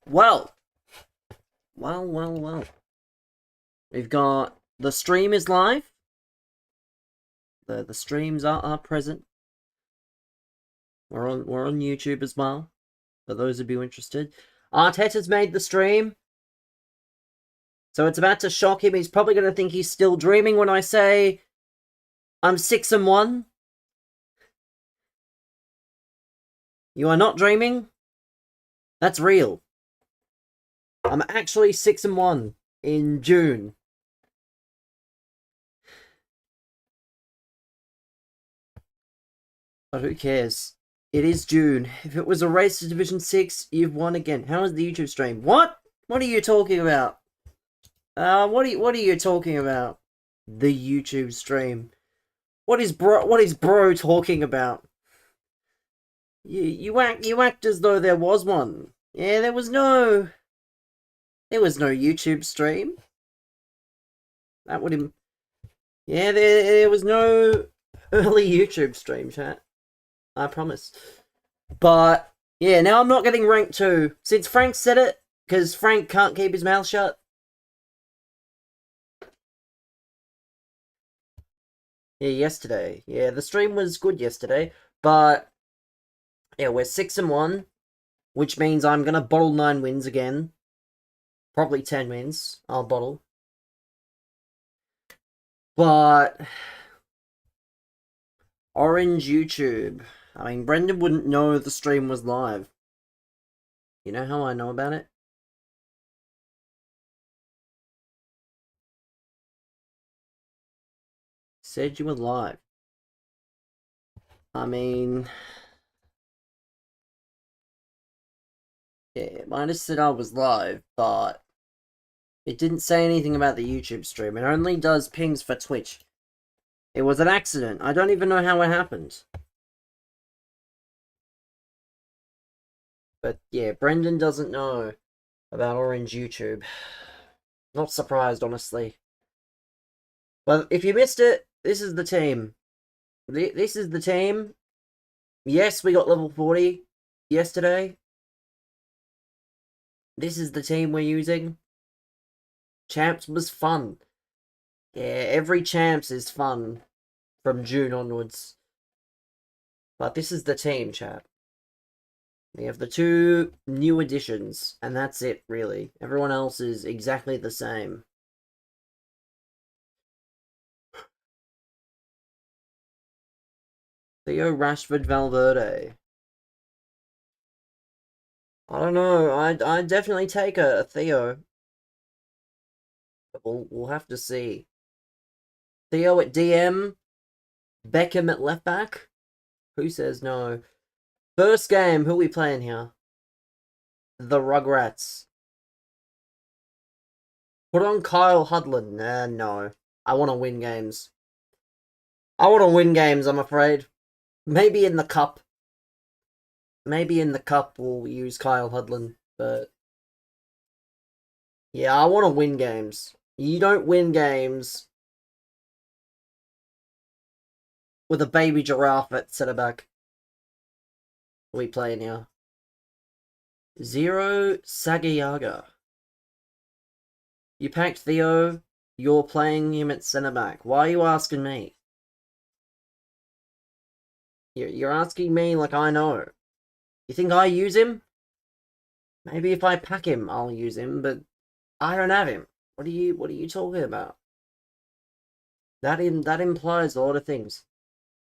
Well, well. We've got the stream is live. The streams are present. We're on YouTube as well. For those of you interested, Arteta's made the stream, so it's about to shock him. He's probably going to think he's still dreaming when I say I'm 6-1. You are not dreaming. That's real. I'm actually 6-1 in June. But who cares? It is June. If it was a race to Division 6, you've won again. How is the YouTube stream? What? What are you talking about? What are you talking about? The YouTube stream. What is bro talking about? You act as though there was one. Yeah, there was no YouTube stream. That would Yeah, there was no early YouTube stream, chat. I promise. But yeah, now I'm not getting ranked 2. Since Frank said it, because Frank can't keep his mouth shut. Yeah, yesterday. Yeah, the stream was good yesterday. But yeah, we're 6-1, which means I'm gonna bottle 9 wins again. Probably 10 wins. I'll bottle. But Orange YouTube. I mean, Brendan wouldn't know the stream was live. You know how I know about it? Said you were live. I mean, yeah, it might have said I was live, but it didn't say anything about the YouTube stream. It only does pings for Twitch. It was an accident. I don't even know how it happened. But yeah, Brendan doesn't know about Orange YouTube. Not surprised, honestly. But if you missed it, this is the team. This is the team. Yes, we got level 40 yesterday. This is the team we're using. Champs was fun. Yeah, every Champs is fun from June onwards. But this is the team, chat. We have the 2 new additions, and that's it, really. Everyone else is exactly the same. Theo, Rashford, Valverde. I don't know. I'd definitely take a Theo. But we'll have to see. Theo at DM. Beckham at left back. Who says no? First game, who are we playing here? The Rugrats. Put on Kyle Hudlin. No. I want to win games. I'm afraid. Maybe in the cup. Maybe in the cup we'll use Kyle Hudlin, but yeah, I want to win games. You don't win games with a baby giraffe at centre back. What are we playing here? Zero Sagayaga. You packed Theo. You're playing him at centre back. Why are you asking me? You're asking me like I know. You think I use him? Maybe if I pack him, I'll use him, but I don't have him. What are you talking about? That implies a lot of things.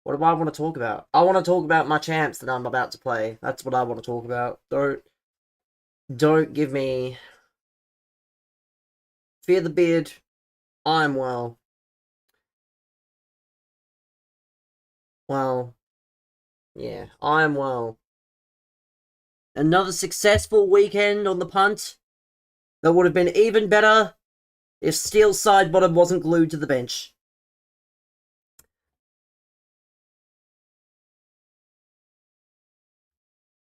What do I want to talk about? I want to talk about my champs that I'm about to play. That's what I want to talk about. Don't give me Fear the Beard. I'm well. Well, yeah, I'm well. Another successful weekend on the punt. That would have been even better if Steele's side bottom wasn't glued to the bench.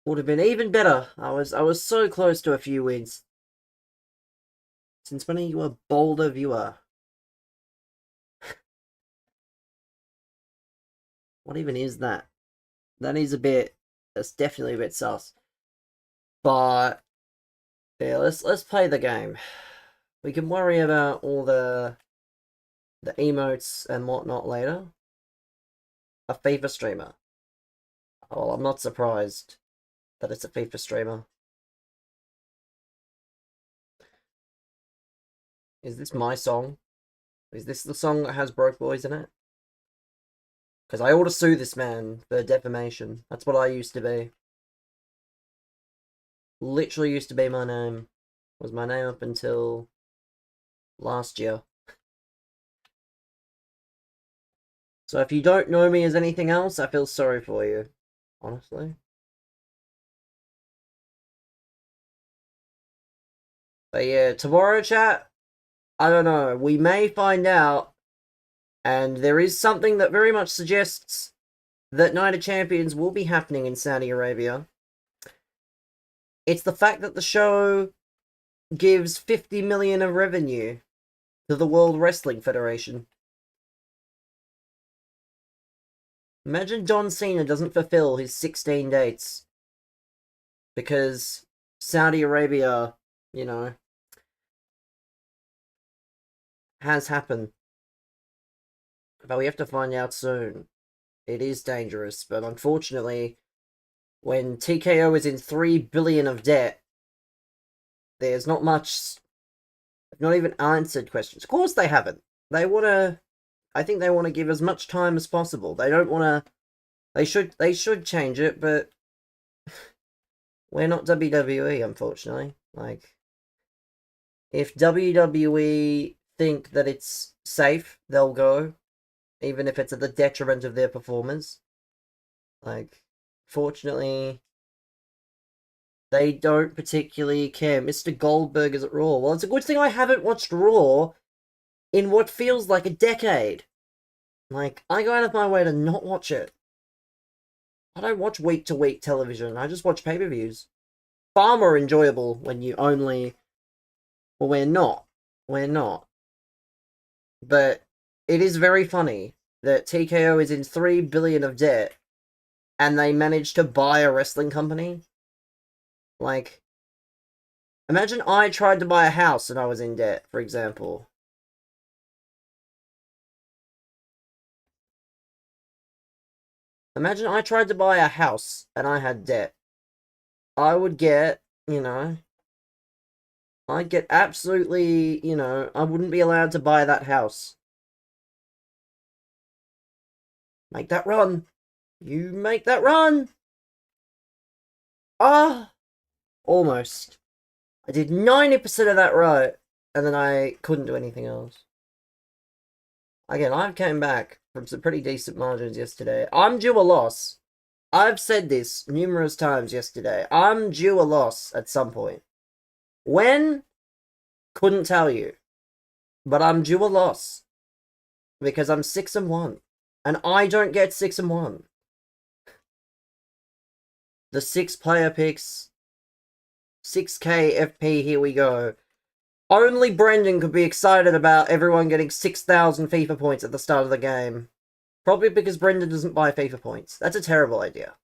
Would have been even better. I was so close to a few wins. Since when are you a bolder viewer? What even is that? That's definitely a bit sus. But Yeah, let's play the game. We can worry about all the emotes and whatnot later. A FIFA streamer. Oh, I'm not surprised that it's a FIFA streamer. Is this my song? Is this the song that has Broke Boys in it? Because I ought to sue this man for defamation. That's what I used to be. Literally used to be my name. Was my name up until last year. So if you don't know me as anything else, I feel sorry for you. Honestly. But yeah, tomorrow, chat, I don't know. We may find out. And there is something that very much suggests that Night of Champions will be happening in Saudi Arabia. It's the fact that the show gives 50 million of revenue to the World Wrestling Federation. Imagine John Cena doesn't fulfill his 16 dates because Saudi Arabia, you know, has happened. But we have to find out soon. It is dangerous, but unfortunately, when TKO is in 3 billion of debt, there's not much. Not even answered questions. Of course they haven't. They want to. I think they want to give as much time as possible. They don't want to. They should change it, but we're not WWE, unfortunately. Like, if WWE think that it's safe, they'll go, even if it's at the detriment of their performers. Like, fortunately, they don't particularly care. Mr. Goldberg is at Raw. Well, it's a good thing I haven't watched Raw in what feels like a decade. Like, I go out of my way to not watch it. I don't watch week-to-week television. I just watch pay-per-views. Far more enjoyable when you only... Well, we're not. We're not. But it is very funny that TKO is in 3 billion of debt and they managed to buy a wrestling company. Like, imagine I tried to buy a house and I was in debt, for example. Imagine I tried to buy a house and I had debt. I would get, I'd get absolutely, I wouldn't be allowed to buy that house. Make that run. You make that run. Ah, almost. I did 90% of that right, and then I couldn't do anything else. Again, I came back from some pretty decent margins yesterday. I'm due a loss. I've said this numerous times yesterday. I'm due a loss at some point. When? Couldn't tell you. But I'm due a loss. Because I'm 6-1. And I don't get 6-1. The 6 player picks. 6k FP, here we go. Only Brendan could be excited about everyone getting 6,000 FIFA points at the start of the game. Probably because Brendan doesn't buy FIFA points. That's a terrible idea.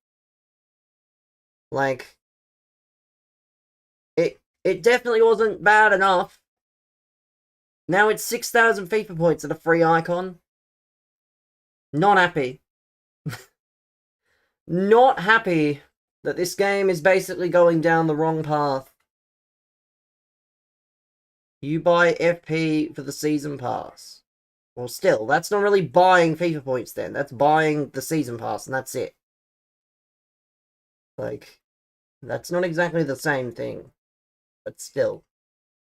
Like, it definitely wasn't bad enough. Now it's 6,000 FIFA points and a free icon. Not happy. Not happy that this game is basically going down the wrong path. You buy FP for the season pass. Well, still, that's not really buying FIFA points then. That's buying the season pass, and that's it. Like, that's not exactly the same thing. But still.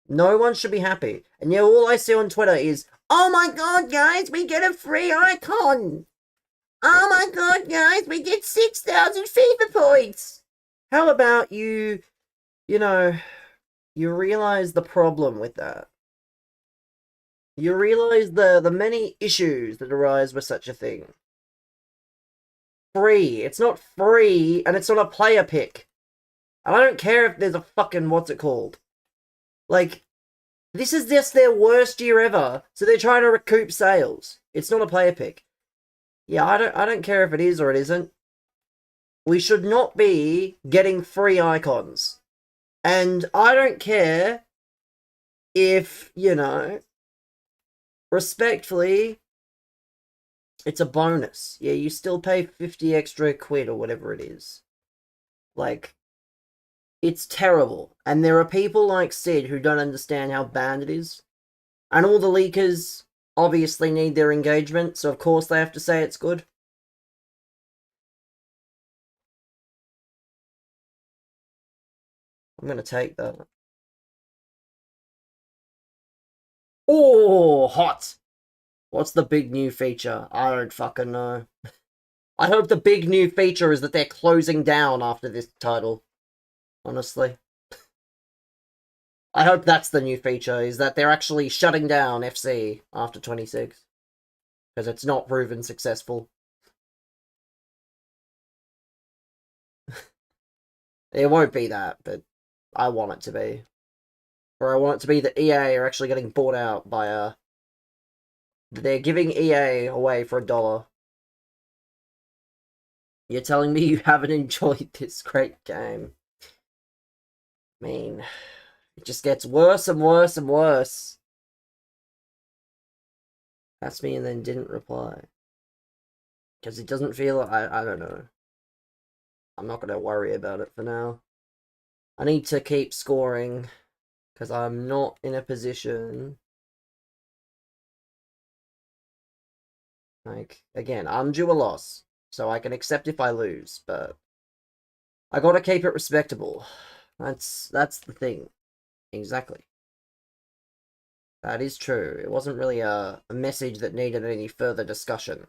No one should be happy. And yeah, all I see on Twitter is, oh my god, guys, we get a free icon! Oh my god, guys, we get 6,000 FIFA points! How about you realize the problem with that? You realize the many issues that arise with such a thing. Free. It's not free, and it's not a player pick. And I don't care if there's a fucking, what's it called? Like, this is just their worst year ever, so they're trying to recoup sales. It's not a player pick. Yeah, I don't care if it is or it isn't. We should not be getting free icons. And I don't care if, respectfully, it's a bonus. Yeah, you still pay 50 extra quid or whatever it is. Like, it's terrible. And there are people like Sid who don't understand how bad it is. And all the leakers obviously need their engagement, so of course they have to say it's good. I'm gonna take that. Oh, hot! What's the big new feature? I don't fucking know. I hope the big new feature is that they're closing down after this title. Honestly. I hope that's the new feature, is that they're actually shutting down FC after 26. Because it's not proven successful. It won't be that, but I want it to be. Or I want it to be that EA are actually getting bought out by they're giving EA away for $1. You're telling me you haven't enjoyed this great game? I mean, it just gets worse and worse and worse. Asked me and then didn't reply. Because it doesn't feel... I don't know. I'm not going to worry about it for now. I need to keep scoring. Because I'm not in a position... Like, again, I'm due a loss. So I can accept if I lose, but... I gotta keep it respectable. That's the thing. Exactly. That is true. It wasn't really a message that needed any further discussion.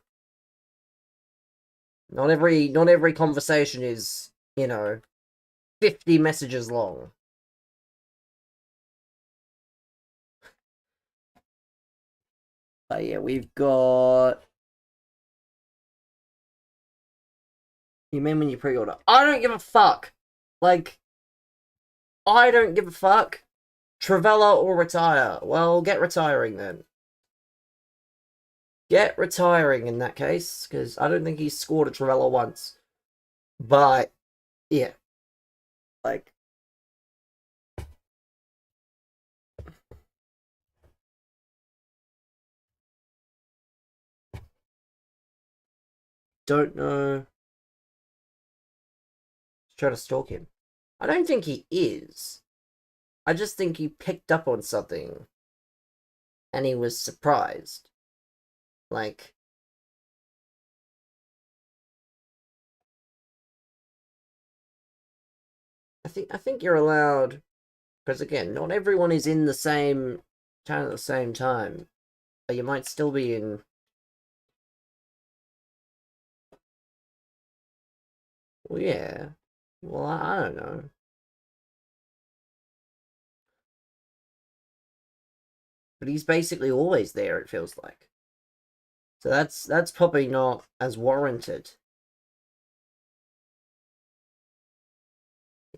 Not every conversation is, 50 messages long. But yeah, we've got... You mean when you pre-order? I don't give a fuck! Like, I don't give a fuck. Travella or retire. Well, get retiring then. Get retiring in that case, because I don't think he's scored a Travella once. But, yeah. Like... Don't know. Try to stalk him. I don't think he is. I just think he picked up on something. And he was surprised. Like... I think you're allowed... Because again, not everyone is in the same town at the same time. But you might still be in... Well, yeah. Well, I don't know. But he's basically always there, it feels like. So that's probably not as warranted.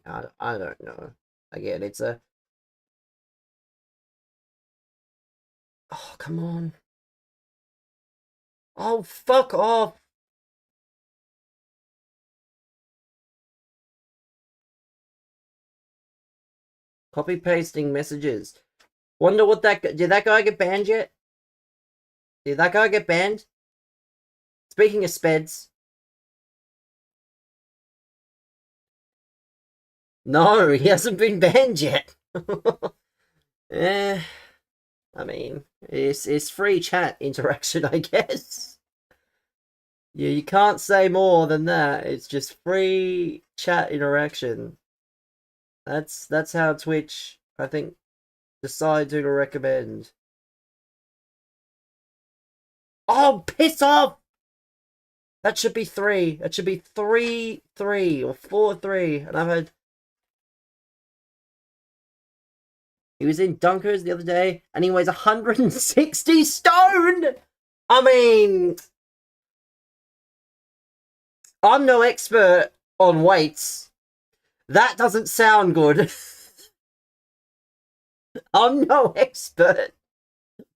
I don't know. Again, it's a... Oh, come on. Oh, fuck off. Copy pasting messages. Wonder what did that guy get banned yet? Did that guy get banned? Speaking of speds. No, he hasn't been banned yet. Eh, I mean, it's free chat interaction, I guess. Yeah, you can't say more than that. It's just free chat interaction. That's how Twitch, I think, decides who to recommend. Oh, piss off! That should be 3. That should be 3-3 or 4-3. And I've had... He was in Dunkers the other day, and he weighs 160 stone! I mean... I'm no expert on weights. That doesn't sound good. I'm no expert.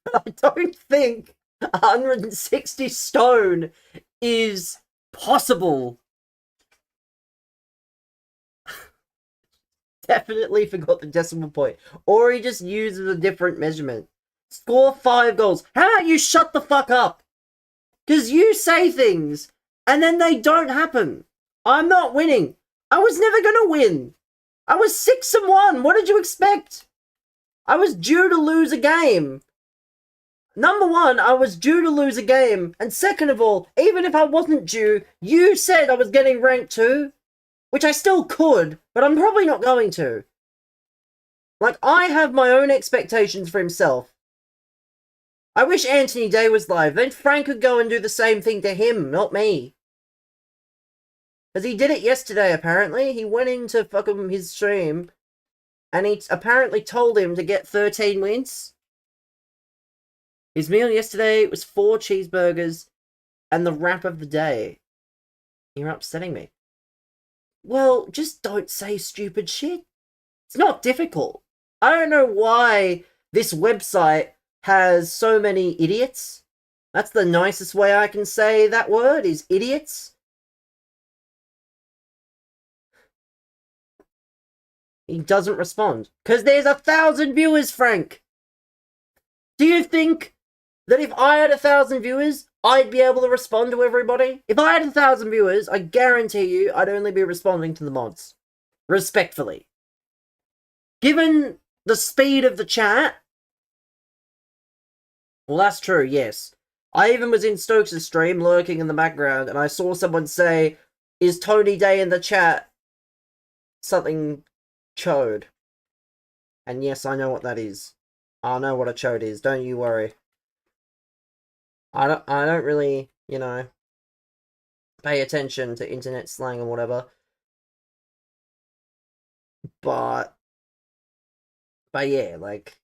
But I don't think 160 stone is possible. definitely forgot the decimal point. Or he just uses a different measurement. Score 5 goals. How about you shut the fuck up? Because you say things, and then they don't happen. I'm not winning. I was never gonna win. I was 6-1. What did you expect? I was due to lose a game. Number one, I was due to lose a game. And second of all, even if I wasn't due, you said I was getting ranked 2. Which I still could, but I'm probably not going to. Like, I have my own expectations for himself. I wish Anthony Day was live. Then Frank could go and do the same thing to him, not me. Because he did it yesterday, apparently. He went into fucking his stream, and he apparently told him to get 13 wins. His meal yesterday was 4 cheeseburgers and the wrap of the day. You're upsetting me. Well, just don't say stupid shit. It's not difficult. I don't know why this website has so many idiots. That's the nicest way I can say that word, is idiots. He doesn't respond. Because there's 1,000 viewers, Frank! Do you think that if I had 1,000 viewers, I'd be able to respond to everybody? If I had 1,000 viewers, I guarantee you I'd only be responding to the mods. Respectfully. Given the speed of the chat... Well, that's true, yes. I even was in Stokes' stream, lurking in the background, and I saw someone say, "Is Tony Day in the chat?" Something chode. And yes, I know what that is. I know what a chode is, don't you worry. I don't really, you know, pay attention to internet slang or whatever. But yeah, like,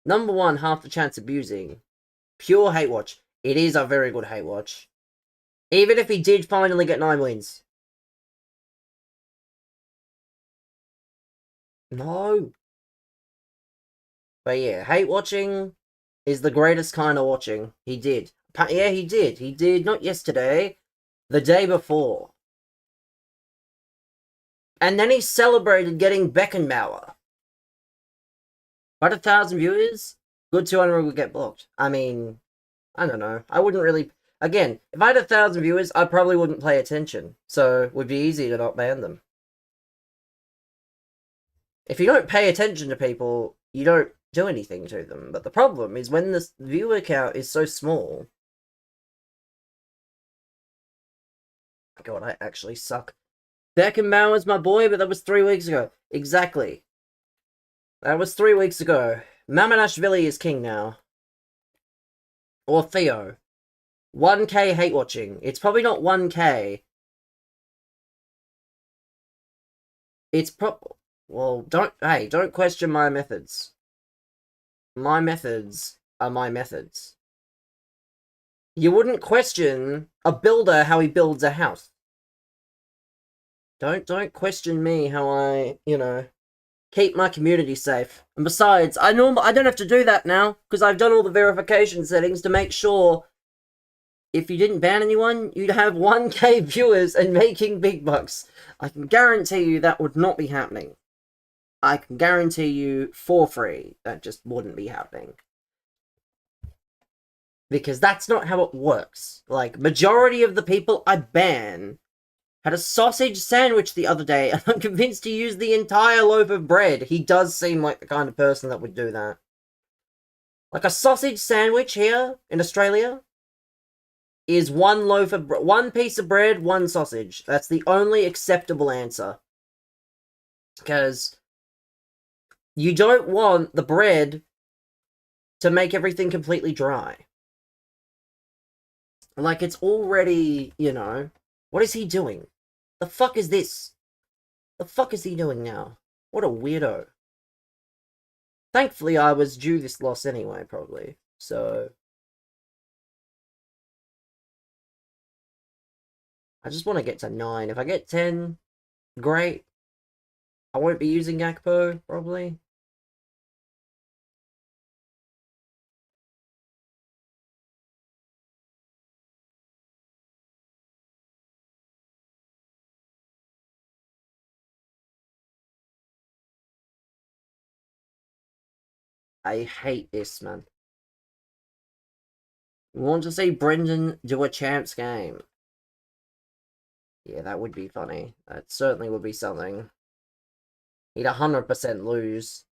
number one, half the chance abusing. Pure hate watch. It is a very good hate watch. Even if he did finally get 9 wins. No. But yeah, hate watching is the greatest kind of watching. He did. Yeah, he did. He did, not yesterday, the day before. And then he celebrated getting Beckenbauer. But 1,000 viewers, good 200 would get blocked. I mean, I don't know. I wouldn't really... Again, if I had 1,000 viewers, I probably wouldn't pay attention. So, it would be easy to not ban them. If you don't pay attention to people, you don't do anything to them. But the problem is when the viewer count is so small... God, I actually suck. Beckenbauer's my boy, but that was 3 weeks ago. Exactly. That was 3 weeks ago. Mamanashvili is king now. Or Theo. 1k hate watching. It's probably not 1k. It's well, don't question my methods. My methods are my methods. You wouldn't question a builder how he builds a house. Don't question me how I, you know, keep my community safe. And besides, I don't have to do that now, because I've done all the verification settings to make sure if you didn't ban anyone, you'd have 1k viewers and making big bucks. I can guarantee you that would not be happening. I can guarantee you for free that just wouldn't be happening. Because that's not how it works. Like, majority of the people I ban had a sausage sandwich the other day, and I'm convinced he used the entire loaf of bread. He does seem like the kind of person that would do that. Like, a sausage sandwich here in Australia is one piece of bread, 1 sausage. That's the only acceptable answer. Because you don't want the bread to make everything completely dry. Like, it's already, you know... What is he doing? The fuck is this? The fuck is he doing now? What a weirdo. Thankfully, I was due this loss anyway, probably. So... I just want to get to 9. If I get 10, great. I won't be using Gakpo, probably. I hate this, man. We want to see Brendan do a champs game. Yeah, that would be funny. That certainly would be something. He'd 100% lose.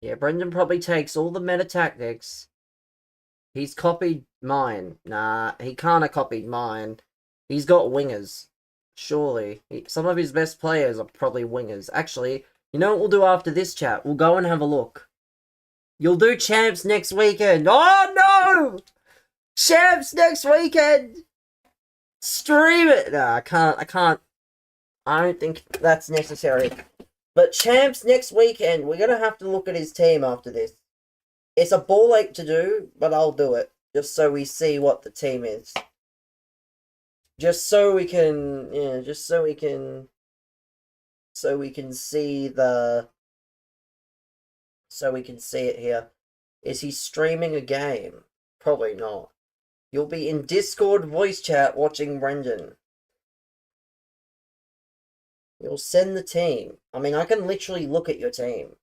Yeah, Brendan probably takes all the meta tactics. He's copied mine. Nah, he can't have copied mine. He's got wingers. Surely. Some of his best players are probably wingers. Actually, you know what we'll do after this chat? We'll go and have a look. You'll do champs next weekend. Oh no! Champs next weekend! Stream it! No, I can't. I don't think that's necessary. But champs next weekend, we're gonna have to look at his team after this. It's a ball ache to do, but I'll do it. Just so we see what the team is. Just so we can, yeah, just so we can see the, so we can see it here. Is he streaming a game? Probably not. You'll be in Discord voice chat watching Brendan. You'll send the team. I mean, I can literally look at your team.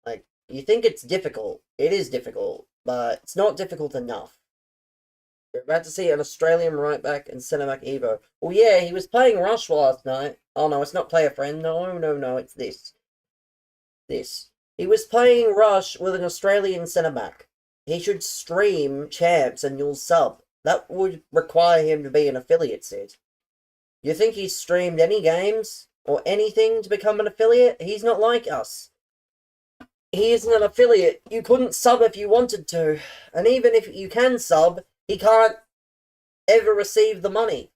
Like, you think it's difficult. It is difficult, but it's not difficult enough. You're about to see an Australian right back and centre back Evo. Well, yeah, he was playing Rush last night. Oh, no, it's not player friend. No, it's this. This. He was playing Rush with an Australian centre back. He should stream champs and you'll sub. That would require him to be an affiliate, Sid. You think he's streamed any games or anything to become an affiliate? He's not like us. He isn't an affiliate. You couldn't sub if you wanted to. And even if you can sub, he can't ever receive the money.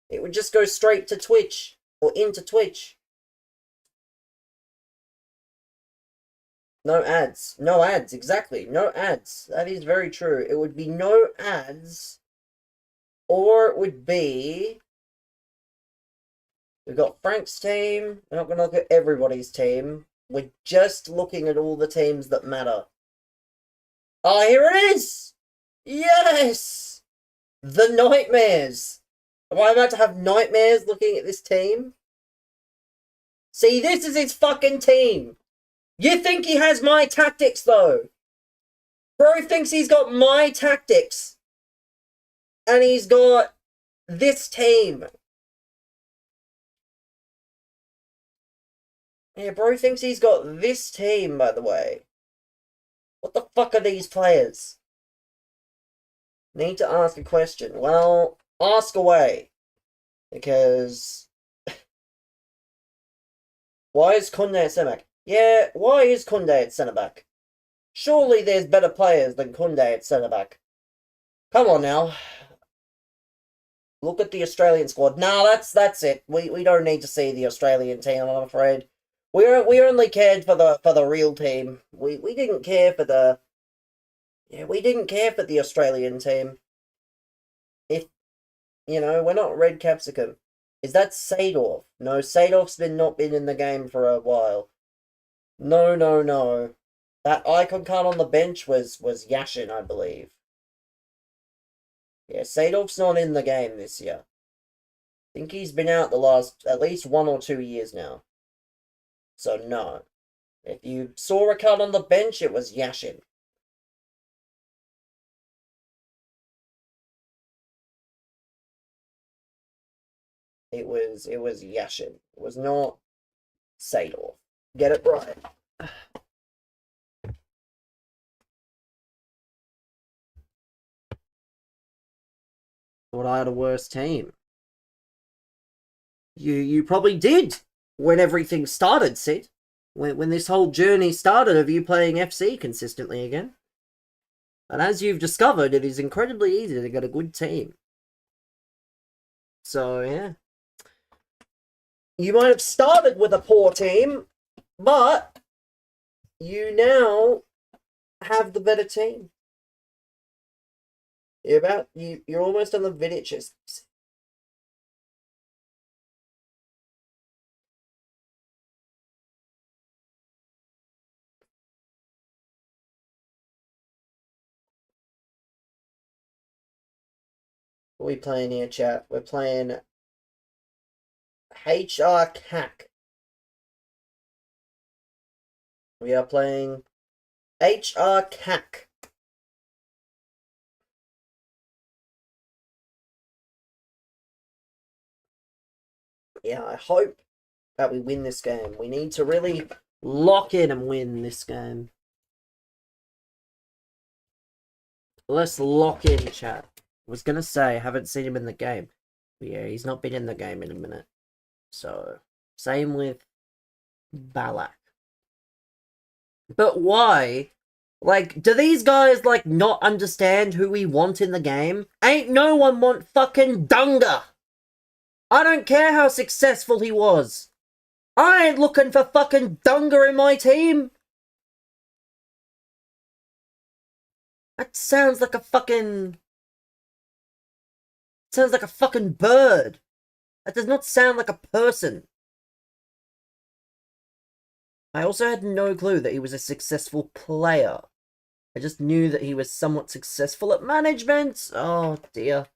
It would just go straight to Twitch or into Twitch. No ads. No ads, exactly. No ads. That is very true. It would be no ads, or it would be... We've got Frank's team. We're not going to look at everybody's team. We're just looking at all the teams that matter. Oh, here it is! Yes! The Nightmares. Am I about to have nightmares looking at this team? See, this is his fucking team. You think he has my tactics, though? Bro thinks he's got my tactics. And he's got this team. Yeah, bro thinks he's got this team, by the way. What the fuck are these players? Need to ask a question. Well, ask away. Because... Why is Kunde at centre back? Yeah, why is Kunde at centre back? Surely there's better players than Kunde at centre back. Come on now. Look at the Australian squad. Nah, that's it. We don't need to see the Australian team, I'm afraid. We only cared for the real team. We didn't care for the... Yeah, we didn't care for the Australian team. If, you know, we're not Red Capsicum. Is that Sadorf? No, Sadorf's not been in the game for a while. No. That icon card on the bench was Yashin, I believe. Yeah, Sadorf's not in the game this year. I think he's been out the last at least 1 or 2 years now. So no. If you saw a card on the bench, it was Yashin. It was Yashin. It was not Sadorf. Get it right. Thought I had a worse team. You probably did when everything started, Sid. When this whole journey started of you playing FC consistently again. And as you've discovered, it is incredibly easy to get a good team. So, yeah. You might have started with a poor team, but you now have the better team. You're almost on the Vidic. What are we playing here, chat? We're playing HR CAC. We are playing HR CAC. Yeah, I hope that we win this game. We need to really lock in and win this game. Let's lock in, chat. I was gonna say, I haven't seen him in the game. But yeah, he's not been in the game in a minute. So, same with Balak. But why? Like, do these guys, like, not understand who we want in the game? Ain't no one want fucking Dunga! I don't care how successful he was. I ain't looking for fucking Dunga in my team! That sounds like a fucking... Sounds like a fucking bird. That does not sound like a person. I also had no clue that he was a successful player. I just knew that he was somewhat successful at management. Oh, dear.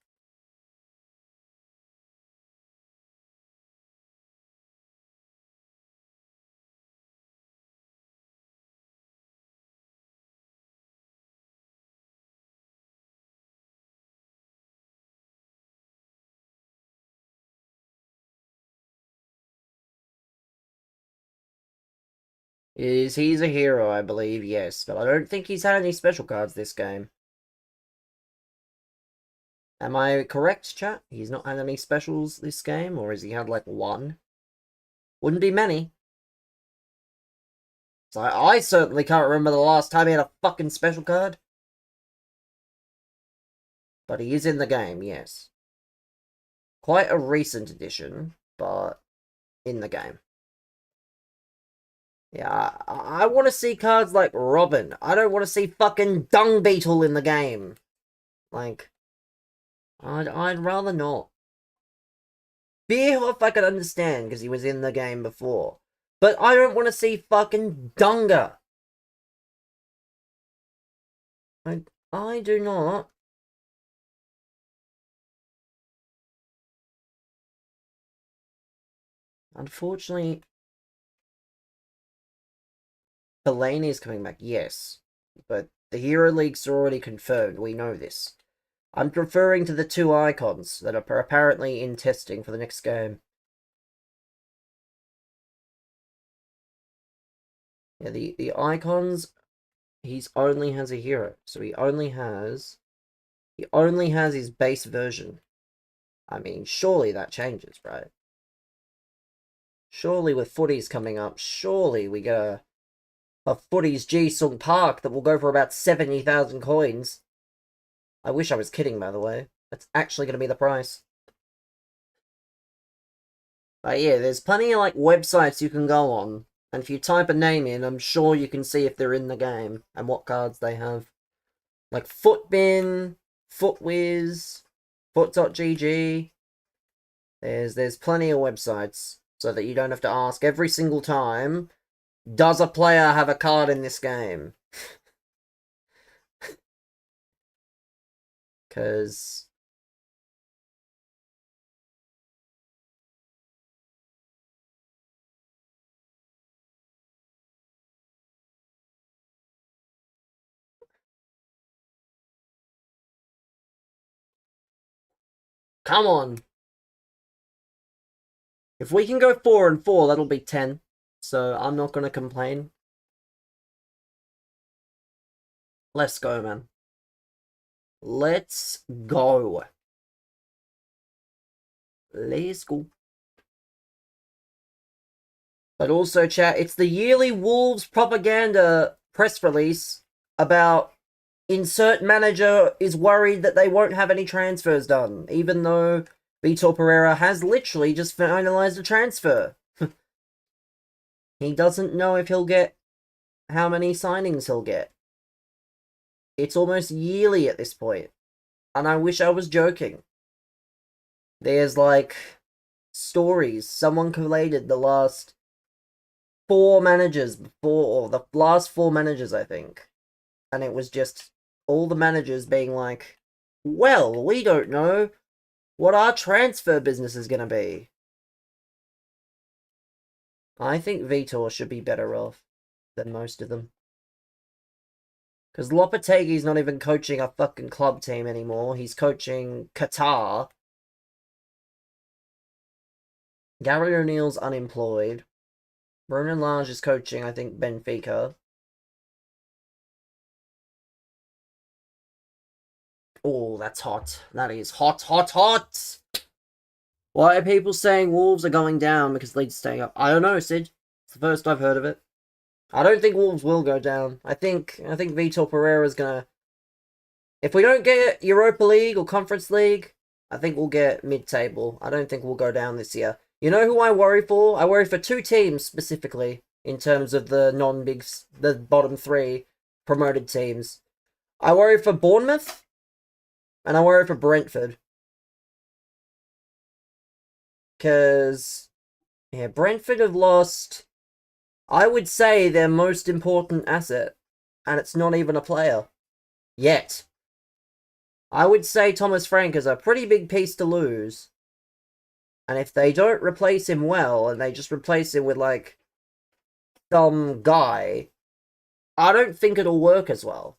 He's a hero, I believe, yes. But I don't think he's had any special cards this game. Am I correct, chat? He's not had any specials this game? Or has he had, like, one? Wouldn't be many. So I certainly can't remember the last time he had a fucking special card. But he is in the game, yes. Quite a recent addition, but in the game. Yeah, I want to see cards like Robin. I don't want to see fucking Dung Beetle in the game. Like, I'd rather not. Beerhoff I could understand because he was in the game before. But I don't want to see fucking Dunga. I do not. Unfortunately, Delaney is coming back, yes. But the Hero League's already confirmed, we know this. I'm referring to the two icons that are apparently in testing for the next game. Yeah, the icons, he only has a hero. So he only has his base version. I mean, surely that changes, right? Surely with footies coming up, surely we get a footies Jisung Park that will go for about 70,000 coins. I wish I was kidding, by the way. That's actually going to be the price. But yeah, there's plenty of like websites you can go on, and if you type a name in, I'm sure you can see if they're in the game and what cards they have. Like Footbin, Footwiz, Foot.gg. There's plenty of websites so that you don't have to ask every single time, does a player have a card in this game? Because come on. If we can go 4 and 4, that'll be 10. So I'm not going to complain. Let's go, man. Let's go. Let's go. But also, chat, it's the yearly Wolves propaganda press release about insert manager is worried that they won't have any transfers done, even though Vitor Pereira has literally just finalized a transfer. He doesn't know if he'll get how many signings he'll get. It's almost yearly at this point, and I wish I was joking. There's like stories. Someone collated the last 4 managers before, or the last 4 managers, I think. And it was just all the managers being like, well, we don't know what our transfer business is going to be. I think Vitor should be better off than most of them. Because Lopetegui's not even coaching a fucking club team anymore. He's coaching Qatar. Gary O'Neill's unemployed. Bruno Lage is coaching, I think, Benfica. Oh, that's hot. That is hot, hot, hot! Why are people saying Wolves are going down because Leeds staying up? I don't know, Sid. It's the first I've heard of it. I don't think Wolves will go down. I think Vitor Pereira's gonna... If we don't get Europa League or Conference League, I think we'll get mid-table. I don't think we'll go down this year. You know who I worry for? I worry for two teams specifically in terms of the the bottom three promoted teams. I worry for Bournemouth and I worry for Brentford. Because, yeah, Brentford have lost, I would say, their most important asset. And it's not even a player. Yet. I would say Thomas Frank is a pretty big piece to lose. And if they don't replace him well, and they just replace him with, like, some guy, I don't think it'll work as well.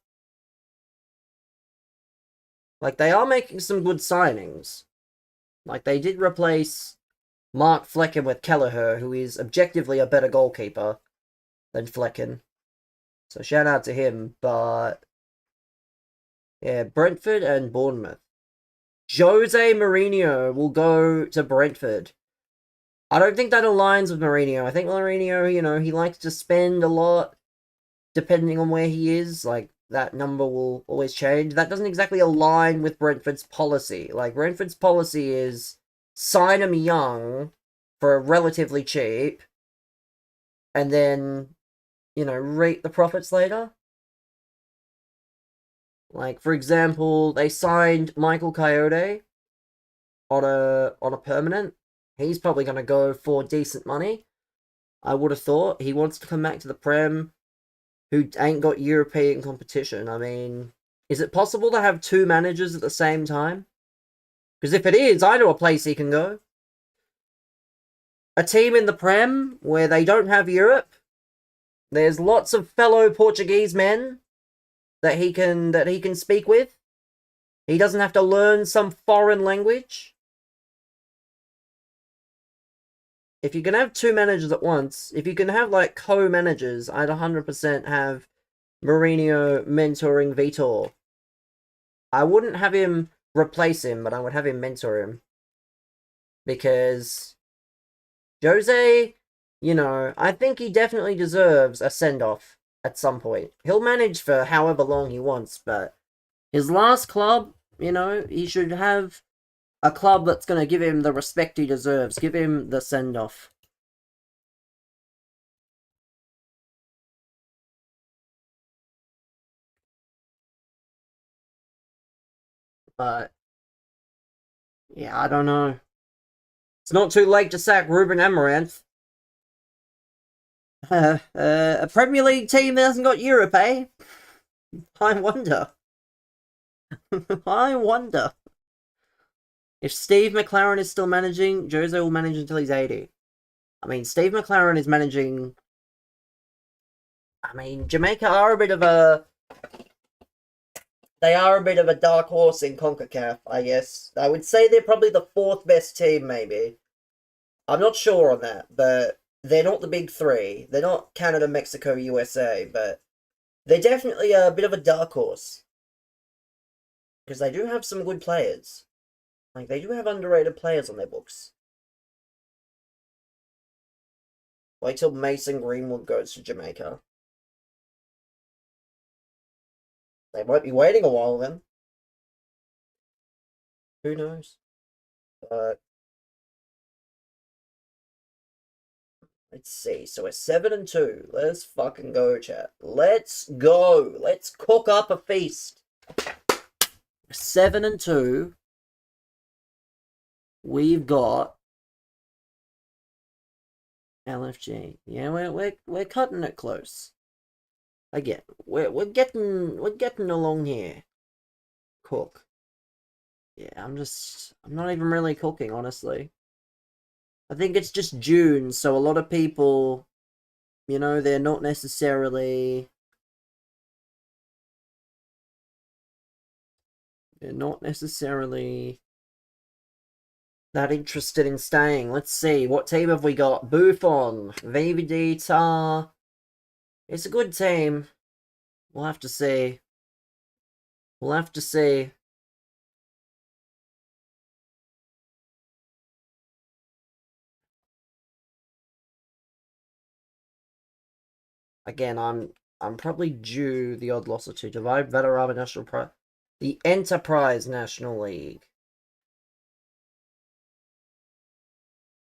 Like, they are making some good signings. Like, they did replace Mark Flecken with Kelleher, who is objectively a better goalkeeper than Flecken. So shout out to him, but... yeah, Brentford and Bournemouth. Jose Mourinho will go to Brentford. I don't think that aligns with Mourinho. I think Mourinho, you know, he likes to spend a lot depending on where he is. Like, that number will always change. That doesn't exactly align with Brentford's policy. Like, Brentford's policy is sign him young for relatively cheap and then, you know, reap the profits later. Like, for example, they signed Michael Coyote on a permanent. He's probably going to go for decent money. I would have thought. He wants to come back to the Prem, who ain't got European competition. I mean, is it possible to have two managers at the same time? Because if it is, I know a place he can go. A team in the Prem where they don't have Europe. There's lots of fellow Portuguese men that he can speak with. He doesn't have to learn some foreign language. If you can have two managers at once, if you can have, like, co-managers, I'd 100% have Mourinho mentoring Vitor. I wouldn't have him replace him, but I would have him mentor him. Because Jose, you know, I think he definitely deserves a send-off at some point. He'll manage for however long he wants, but his last club, you know, he should have a club that's going to give him the respect he deserves. Give him the send-off. But, yeah, I don't know. It's not too late to sack Ruben Amaranth. A Premier League team that hasn't got Europe, eh? I wonder. I wonder. If Steve McLaren is still managing, Jose will manage until he's 80. I mean, Steve McLaren is managing... I mean, Jamaica are a bit of a... They are a bit of a dark horse in CONCACAF, I guess. I would say they're probably the fourth best team, maybe. I'm not sure on that, but they're not the big three. They're not Canada, Mexico, USA, but they're definitely a bit of a dark horse. Because they do have some good players. Like, they do have underrated players on their books. Wait till Mason Greenwood goes to Jamaica. They might be waiting a while then. Who knows? But let's see. So we're 7-2. Let's fucking go, chat. Let's go. Let's cook up a feast. 7-2. We've got LFG. Yeah, we're cutting it close. Again, we're getting along here. Cook. Yeah, I'm not even really cooking, honestly. I think it's just June, so a lot of people, they're not necessarily that interested in staying. Let's see, what team have we got? Buffon, VVD, Tar. It's a good team. We'll have to see. We'll have to see. Again, I'm probably due the odd loss or two. Divide Veterama National Prize. The Enterprise National League.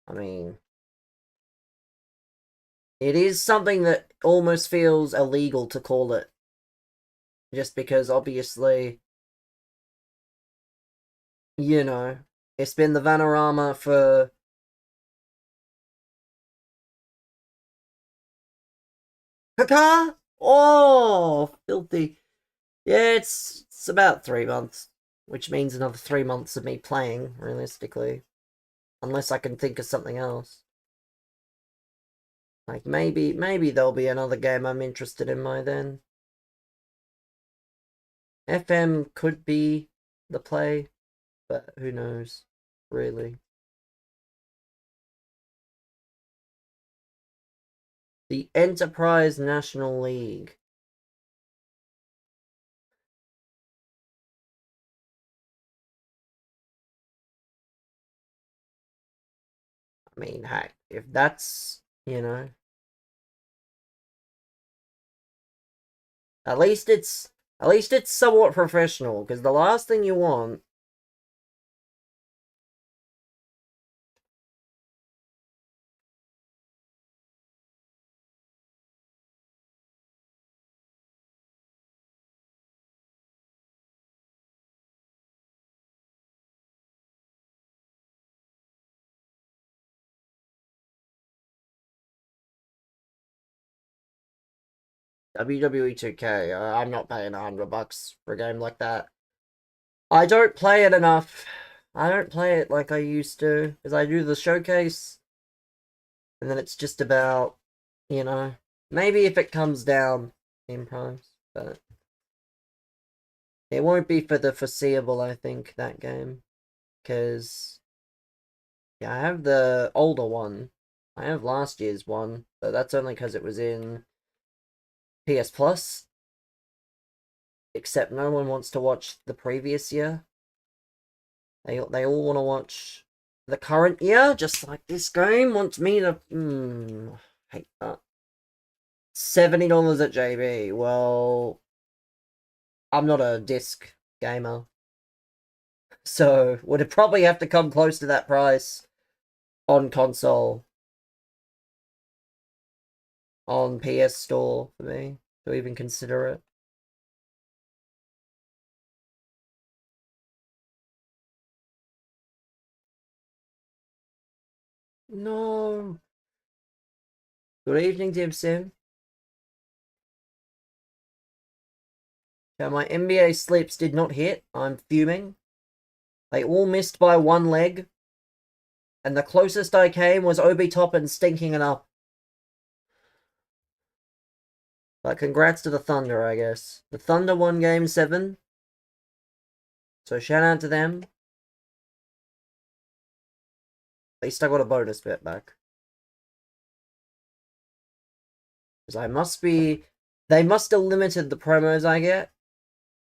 I mean, it is something that almost feels illegal to call it. Just because, obviously, it's been the Vanarama for... Kaka! Oh, filthy. Yeah, it's about 3 months, which means another 3 months of me playing, realistically. Unless I can think of something else. Like, maybe there'll be another game I'm interested in by then. FM could be the play, but who knows, really. The Enterprise National League. I mean, heck, if that's, at least it's somewhat professional, because the last thing you want... WWE 2K, I'm not paying $100 for a game like that. I don't play it enough. I don't play it like I used to, because I do the showcase, and then it's just about, maybe if it comes down in price, but it won't be for the foreseeable, I think, that game, because, yeah, I have the older one. I have last year's one, but that's only because it was in PS Plus, except no one wants to watch the previous year. They all want to watch the current year, just like this game wants me to... hate that. $70 at JB. Well, I'm not a disc gamer, so would probably have to come close to that price on console, on PS Store for me to even consider it. No. Good evening, Dim Sim. Yeah, my NBA sleeps did not hit. I'm fuming. They all missed by one leg. And the closest I came was Obi Toppin stinking it up. But congrats to the Thunder, I guess. The Thunder won Game 7. So shout out to them. At least I got a bonus bet back. Because I must be... They must have limited the promos I get.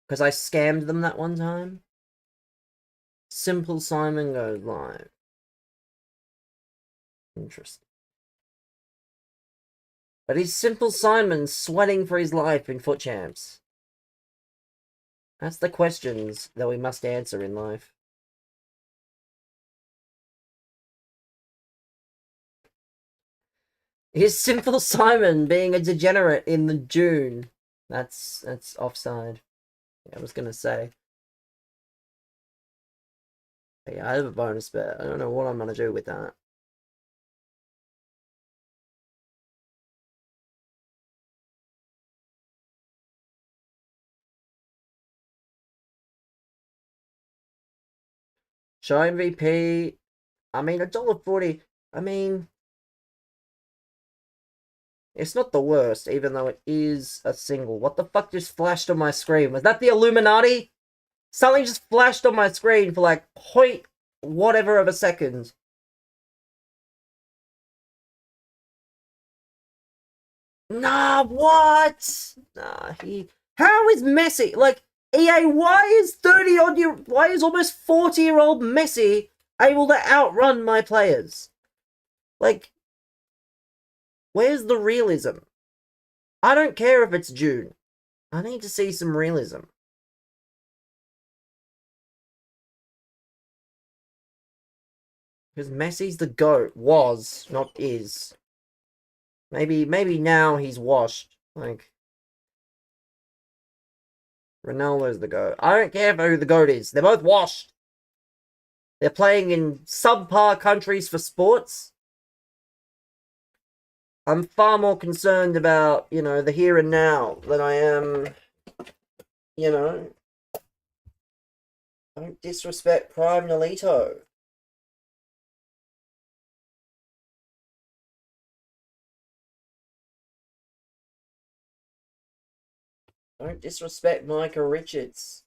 Because I scammed them that one time. Simple Simon goes live. Interesting. But is Simple Simon sweating for his life in Fut Champs? That's the questions that we must answer in life. Is Simple Simon being a degenerate in the June? That's offside. I was gonna say. Yeah, I have a bonus bet. I don't know what I'm gonna do with that. Show MVP. I mean, $1.40. I mean, it's not the worst, even though it is a single. What the fuck just flashed on my screen? Was that the Illuminati? Something just flashed on my screen for like point whatever of a second. Nah, what? Nah, how is Messi like EA? Why is 30 odd year? Why is almost 40-year-old Messi able to outrun my players? Like, where's the realism? I don't care if it's June. I need to see some realism. Because Messi's the GOAT. Was, not is. Maybe now he's washed. Like, Ronaldo's the GOAT. I don't care who the GOAT is. They're both washed. They're playing in subpar countries for sports. I'm far more concerned about, the here and now than I am, don't disrespect Prime Nolito. Don't disrespect Micah Richards.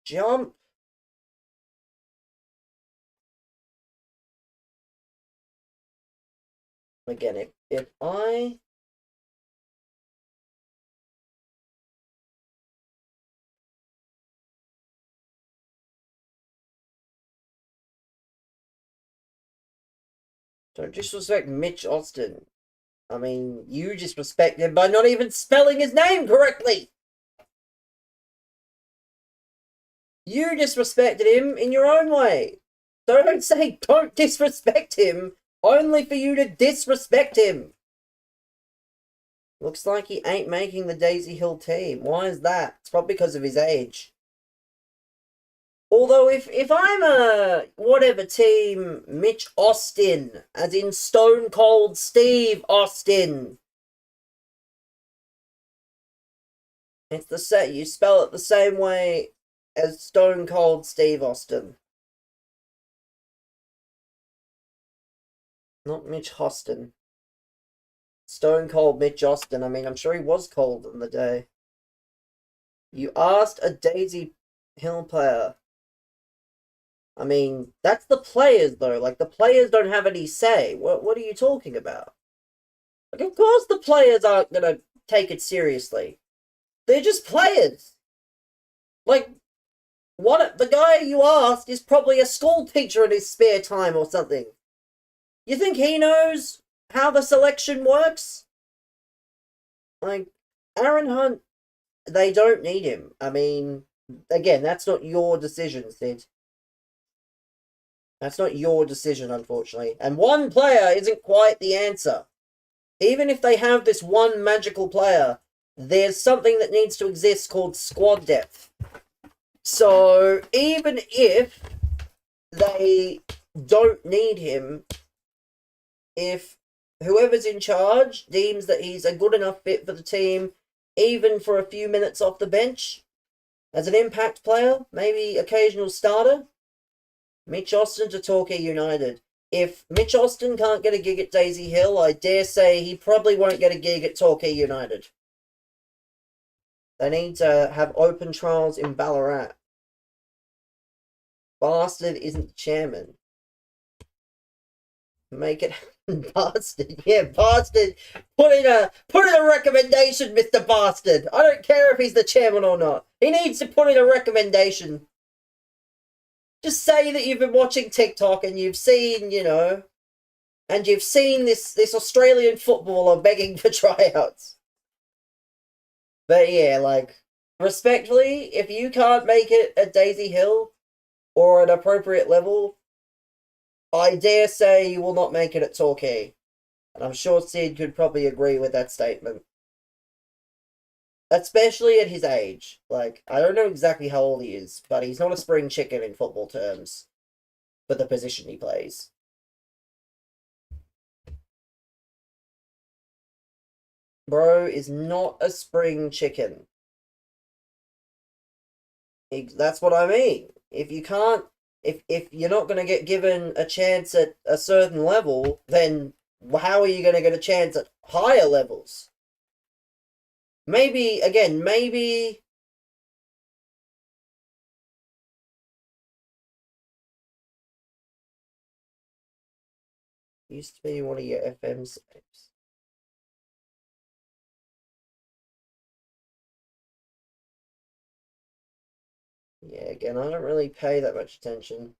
Jump. Again, if I don't disrespect Mitch Austin. I mean, you disrespect him by not even spelling his name correctly. You disrespected him in your own way. So don't say don't disrespect him, only for you to disrespect him. Looks like he ain't making the Daisy Hill team. Why is that? It's probably because of his age. Although if I'm a whatever team, Mitch Austin, as in Stone Cold Steve Austin. It's the same. You spell it the same way as Stone Cold Steve Austin. Not Mitch Austin. Stone Cold Mitch Austin. I mean, I'm sure he was cold in the day. You asked a Daisy Hill player. I mean, that's the players, though. Like, the players don't have any say. What are you talking about? Like, of course the players aren't going to take it seriously. They're just players. Like, the guy you asked is probably a school teacher in his spare time or something. You think he knows how the selection works? Like, Aaron Hunt, they don't need him. I mean, again, that's not your decision, Sid. That's not your decision, unfortunately. And one player isn't quite the answer. Even if they have this one magical player, there's something that needs to exist called squad depth. So, even if they don't need him, if whoever's in charge deems that he's a good enough fit for the team, even for a few minutes off the bench, as an impact player, maybe occasional starter, Mitch Austin to Torquay United. If Mitch Austin can't get a gig at Daisy Hill, I dare say he probably won't get a gig at Torquay United. They need to have open trials in Ballarat. Bastard isn't the chairman. Make it happen, Bastard. Yeah, Bastard. Put in a recommendation, Mr. Bastard. I don't care if he's the chairman or not. He needs to put in a recommendation. Just say that you've been watching TikTok and you've seen, and you've seen this Australian footballer begging for tryouts. But yeah, like, respectfully, if you can't make it at Daisy Hill or at an appropriate level, I dare say you will not make it at Torquay. And I'm sure Sid could probably agree with that statement. Especially at his age. Like, I don't know exactly how old he is, but he's not a spring chicken in football terms for the position he plays. Bro is not a spring chicken. That's what I mean. If you can't If you're not going to get given a chance at a certain level, then how are you going to get a chance at higher levels? Maybe again, maybe used to be one of your FM saves. Yeah, again, I don't really pay that much attention.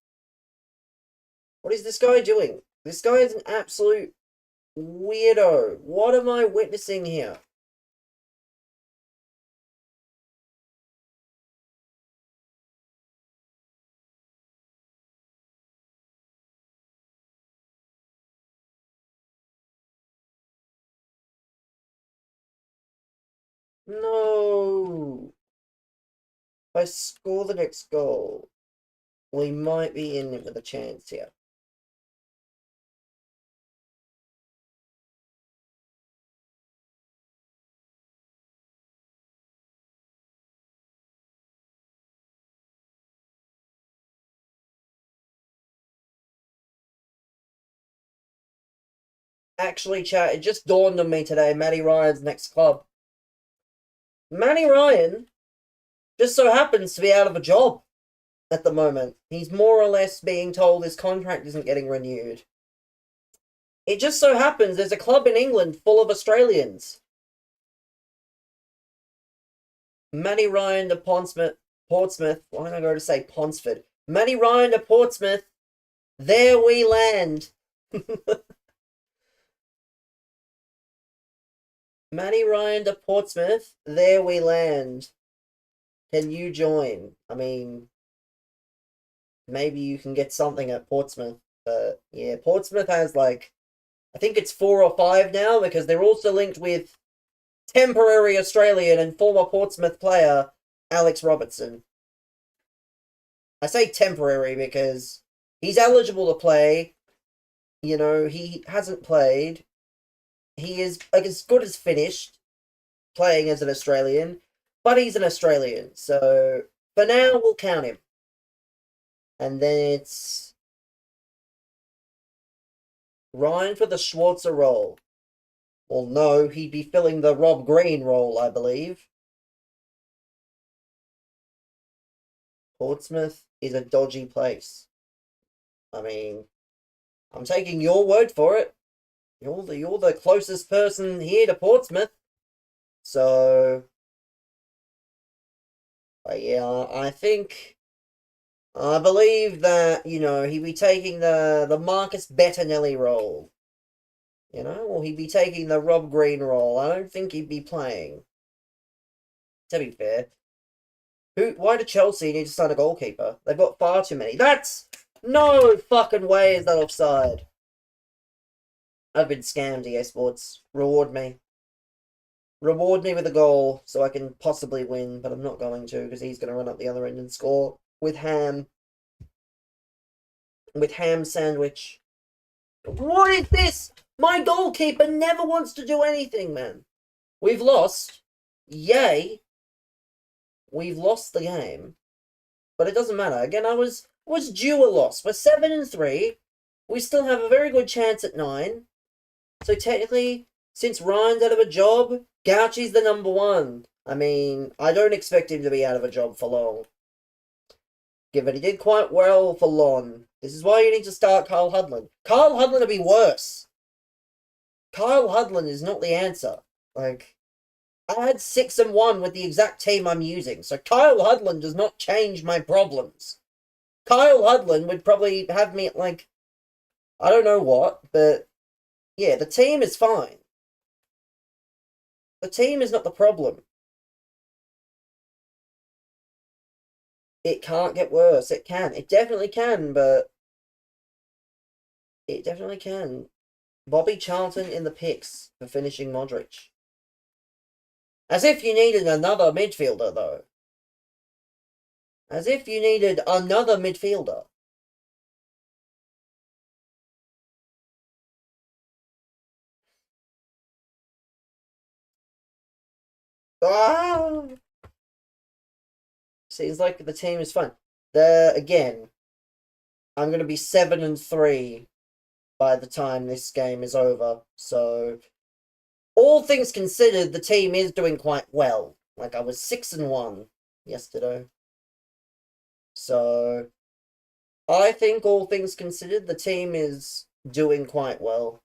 What is this guy doing? This guy is an absolute weirdo. What am I witnessing here? No. If I score the next goal, we might be in it with a chance here. Actually, chat, it just dawned on me today, Matty Ryan's next club. Matty Ryan just so happens to be out of a job at the moment. He's more or less being told his contract isn't getting renewed. It just so happens there's a club in England full of Australians. Matty Ryan to Portsmouth. Why did I go to say Ponsford? Matty Ryan to Portsmouth. There we land. Matty Ryan to Portsmouth. There we land. Can you join? I mean, maybe you can get something at Portsmouth. But yeah, Portsmouth has like, I think it's 4 or 5 now because they're also linked with temporary Australian and former Portsmouth player Alex Robertson. I say temporary because he's eligible to play. You know, he hasn't played. He is like as good as finished playing as an Australian, but he's an Australian. So for now, we'll count him. And then it's Ryan for the Schwarzer role. Well, no, he'd be filling the Rob Green role, I believe. Portsmouth is a dodgy place. I mean, I'm taking your word for it. You're the closest person here to Portsmouth. So, yeah, I believe that he'd be taking the Marcus Bettinelli role. Or he'd be taking the Rob Green role. I don't think he'd be playing. To be fair, why do Chelsea need to sign a goalkeeper? They've got far too many. That's no fucking way is that offside. I've been scammed, EA Sports. Reward me. Reward me with a goal so I can possibly win, but I'm not going to because he's going to run up the other end and score with ham. With ham sandwich. What is this? My goalkeeper never wants to do anything, man. We've lost. Yay. We've lost the game. But it doesn't matter. Again, I was due a loss. We're 7-3. We still have a very good chance at 9. So technically, since Ryan's out of a job, Gauchi's the number 1. I mean, I don't expect him to be out of a job for long. Given he did quite well for Lon. This is why you need to start Kyle Hudlin. Kyle Hudlin would be worse. Kyle Hudlin is not the answer. Like, I had 6-1 with the exact team I'm using, so Kyle Hudlin does not change my problems. Kyle Hudlin would probably have me at, like, I don't know what, but yeah, the team is fine. The team is not the problem. It can't get worse. It can. It definitely can, but it definitely can. Bobby Charlton in the picks for finishing Modric. As if you needed another midfielder, though. As if you needed another midfielder. Ah! Seems like the team is fun. Again, I'm going to be 7-3 by the time this game is over. So, all things considered, the team is doing quite well. Like, I was 6-1 yesterday. So, I think all things considered, the team is doing quite well.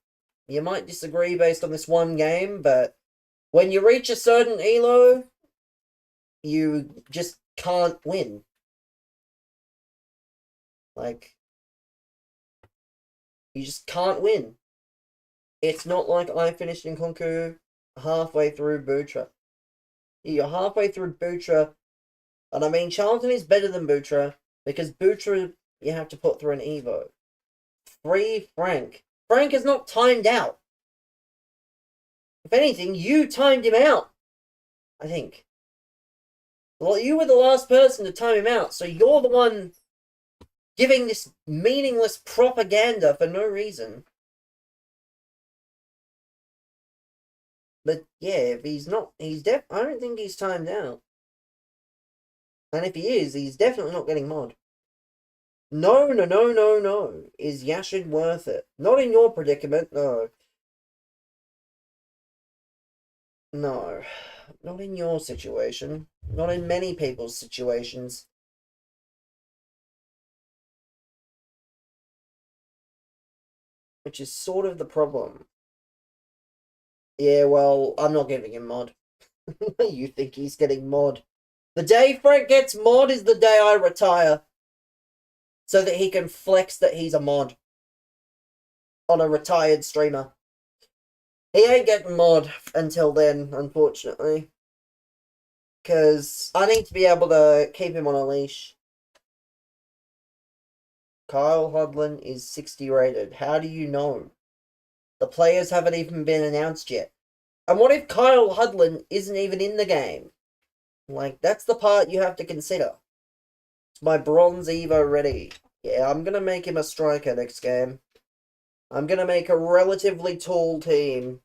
You might disagree based on this one game, but when you reach a certain elo, you just can't win. Like, you just can't win. It's not like I finished in Konku halfway through Butra. You're halfway through Butra, and I mean, Charlton is better than Butra, because Butra, you have to put through an Evo. Free Frank. Frank is not timed out. If anything, you timed him out, I think. Well, you were the last person to time him out, so you're the one giving this meaningless propaganda for no reason. But yeah, if he's not, I don't think he's timed out. And if he is, he's definitely not getting mod. No. Is Yashin worth it? Not in your predicament, no. No. Not in your situation. Not in many people's situations. Which is sort of the problem. Yeah, well, I'm not giving him mod. You think he's getting mod. The day Frank gets mod is the day I retire. So that he can flex that he's a mod. On a retired streamer. He ain't getting mod until then, unfortunately. Because I need to be able to keep him on a leash. Kyle Hudlin is 60 rated. How do you know? The players haven't even been announced yet. And what if Kyle Hudlin isn't even in the game? Like, that's the part you have to consider. Is my bronze Evo ready? Yeah, I'm going to make him a striker next game. I'm going to make a relatively tall team.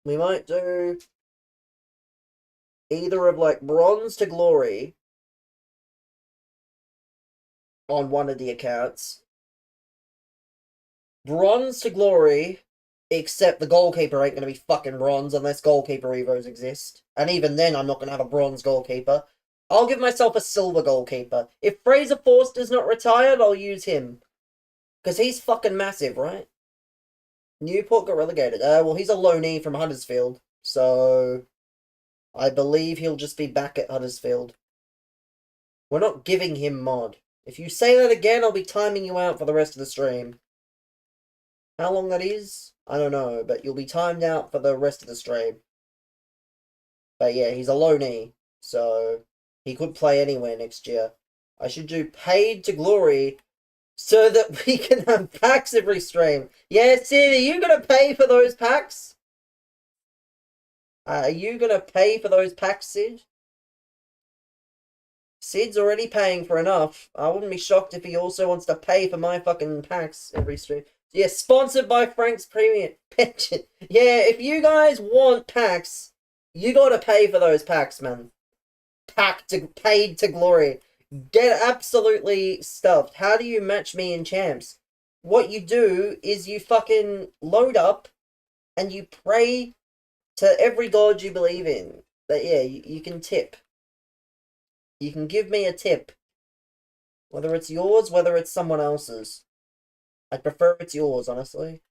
We might do either of, like, bronze to glory on one of the accounts. Bronze to glory, except the goalkeeper ain't going to be fucking bronze unless goalkeeper Evos exist. And even then, I'm not going to have a bronze goalkeeper. I'll give myself a silver goalkeeper. If Fraser Forster's not retired, I'll use him. Because he's fucking massive, right? Newport got relegated. Well, he's a loanee from Huddersfield. So, I believe he'll just be back at Huddersfield. We're not giving him mod. If you say that again, I'll be timing you out for the rest of the stream. How long that is, I don't know, but you'll be timed out for the rest of the stream. But yeah, he's a loanee, so he could play anywhere next year. I should do paid to glory so that we can have packs every stream. Yeah, Sid, are you going to pay for those packs? Are you going to pay for those packs, Sid? Sid's already paying for enough. I wouldn't be shocked if he also wants to pay for my fucking packs every stream. Yeah, sponsored by Frank's Premium Pension. Yeah, if you guys want packs, you gotta pay for those packs, man. Paid to glory. Get absolutely stuffed. How do you match me in champs? What you do is you fucking load up and you pray to every god you believe in. But yeah, you can tip. You can give me a tip. Whether it's yours, whether it's someone else's. I'd prefer it's yours, honestly.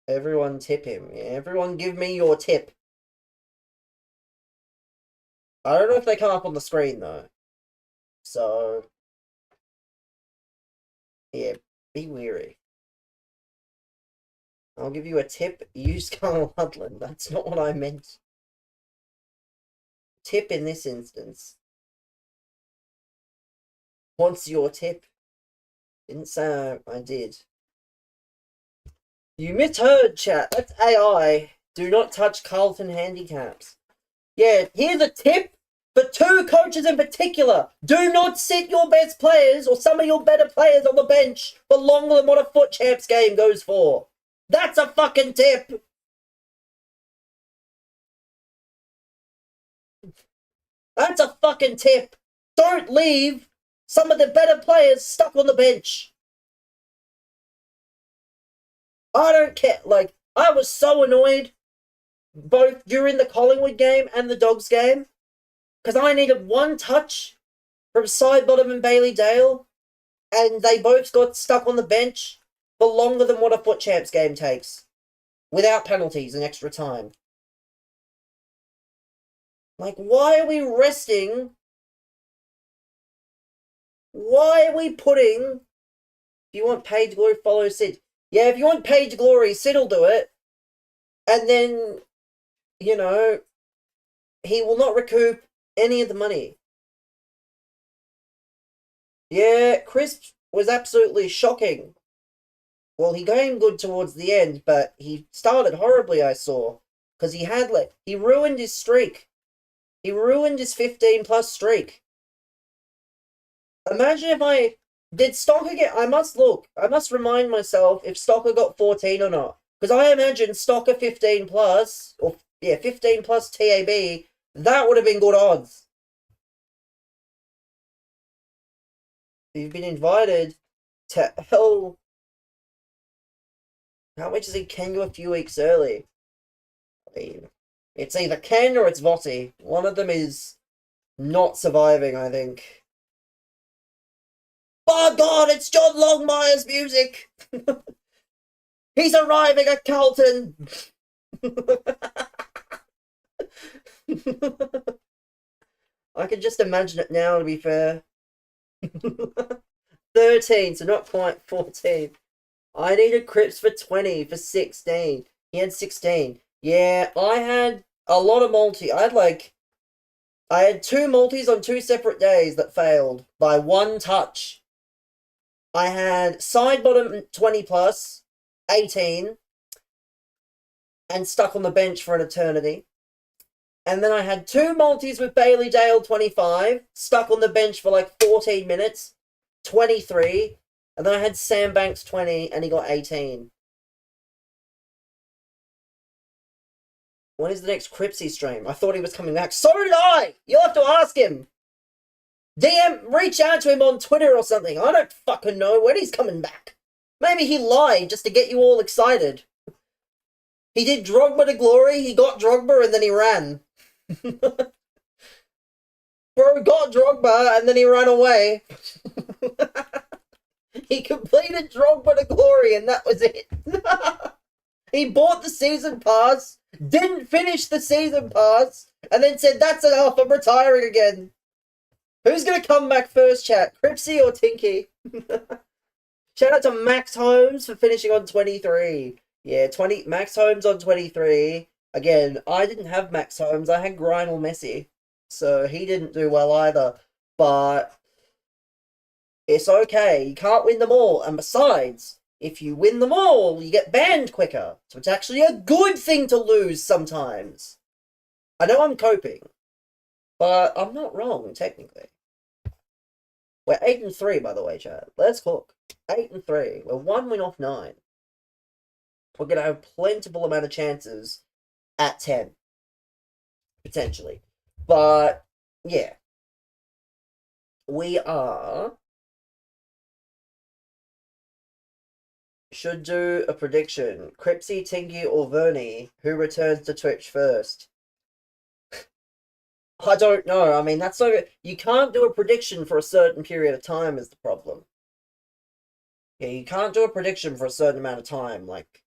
Everyone tip him. Yeah, everyone give me your tip. I don't know if they come up on the screen, though. So, yeah, be weary. I'll give you a tip. Use Carl Hudlin. That's not what I meant. Tip in this instance. What's your tip? Didn't say I did. You misheard, chat. That's AI. Do not touch Carlton handicaps. Yeah, here's a tip for two coaches in particular. Do not sit your best players or some of your better players on the bench for longer than what a Fut Champs game goes for. That's a fucking tip. That's a fucking tip. Don't leave some of the better players stuck on the bench. I don't care. Like, I was so annoyed both during the Collingwood game and the Dogs game because I needed one touch from Sidebottom and Bailey Dale, and they both got stuck on the bench for longer than what a Fut Champs game takes, without penalties and extra time. Like, why are we resting? Why are we putting... If you want Page Glory, follow Sid. Yeah, if you want Page Glory, Sid will do it. And then, you know, he will not recoup any of the money. Yeah, Crisp was absolutely shocking. Well, he came good towards the end, but he started horribly, I saw. Because he ruined his streak. He ruined his 15-plus streak. Imagine if did Stocker get... I must remind myself if Stocker got 14 or not. Because I imagine Stocker 15 plus, or yeah, 15 plus TAB, that would have been good odds. You've been invited to hell. How much does he Ken you a few weeks early? I mean, it's either Ken or it's Votty. One of them is not surviving, I think. Oh God, it's John Longmire's music! He's arriving at Carlton! I can just imagine it now, to be fair. 13, so not quite 14. I needed Crips for 20, for 16. He had 16. Yeah, I had a lot of multi. I had 2 multis on 2 separate days that failed by 1 touch. I had Sidebottom 20 plus, 18, and stuck on the bench for an eternity. And then I had 2 multis with Bailey Dale 25, stuck on the bench for like 14 minutes, 23. And then I had Sam Banks 20, and he got 18. When is the next Cripsy stream? I thought he was coming back. So did I! You'll have to ask him. Reach out to him on Twitter or something. I don't fucking know when he's coming back. Maybe he lied just to get you all excited. He did Drogba to glory, he got Drogba, and then he ran. Bro got Drogba, and then he ran away. He completed Drogba to glory, and that was it. He bought the season pass, didn't finish the season pass, and then said, that's enough, I'm retiring again. Who's going to come back first, chat? Cripsy or Tinky? Shout out to Max Holmes for finishing on 23. Yeah, Max Holmes on 23. Again, I didn't have Max Holmes. I had Grindel Messi. So he didn't do well either. But it's okay. You can't win them all. And besides, if you win them all, you get banned quicker. So it's actually a good thing to lose sometimes. I know I'm coping. But I'm not wrong, technically. We're 8-3, by the way, chat. Let's cook. 8-3. We're 1 win off 9. We're going to have plentiful amount of chances at 10. Potentially. But, yeah. We should do a prediction. Cripsy, Tinky, or Vernie, who returns to Twitch first? I don't know. I mean, that's so... You can't do a prediction for a certain period of time is the problem. Yeah, you can't do a prediction for a certain amount of time. Like,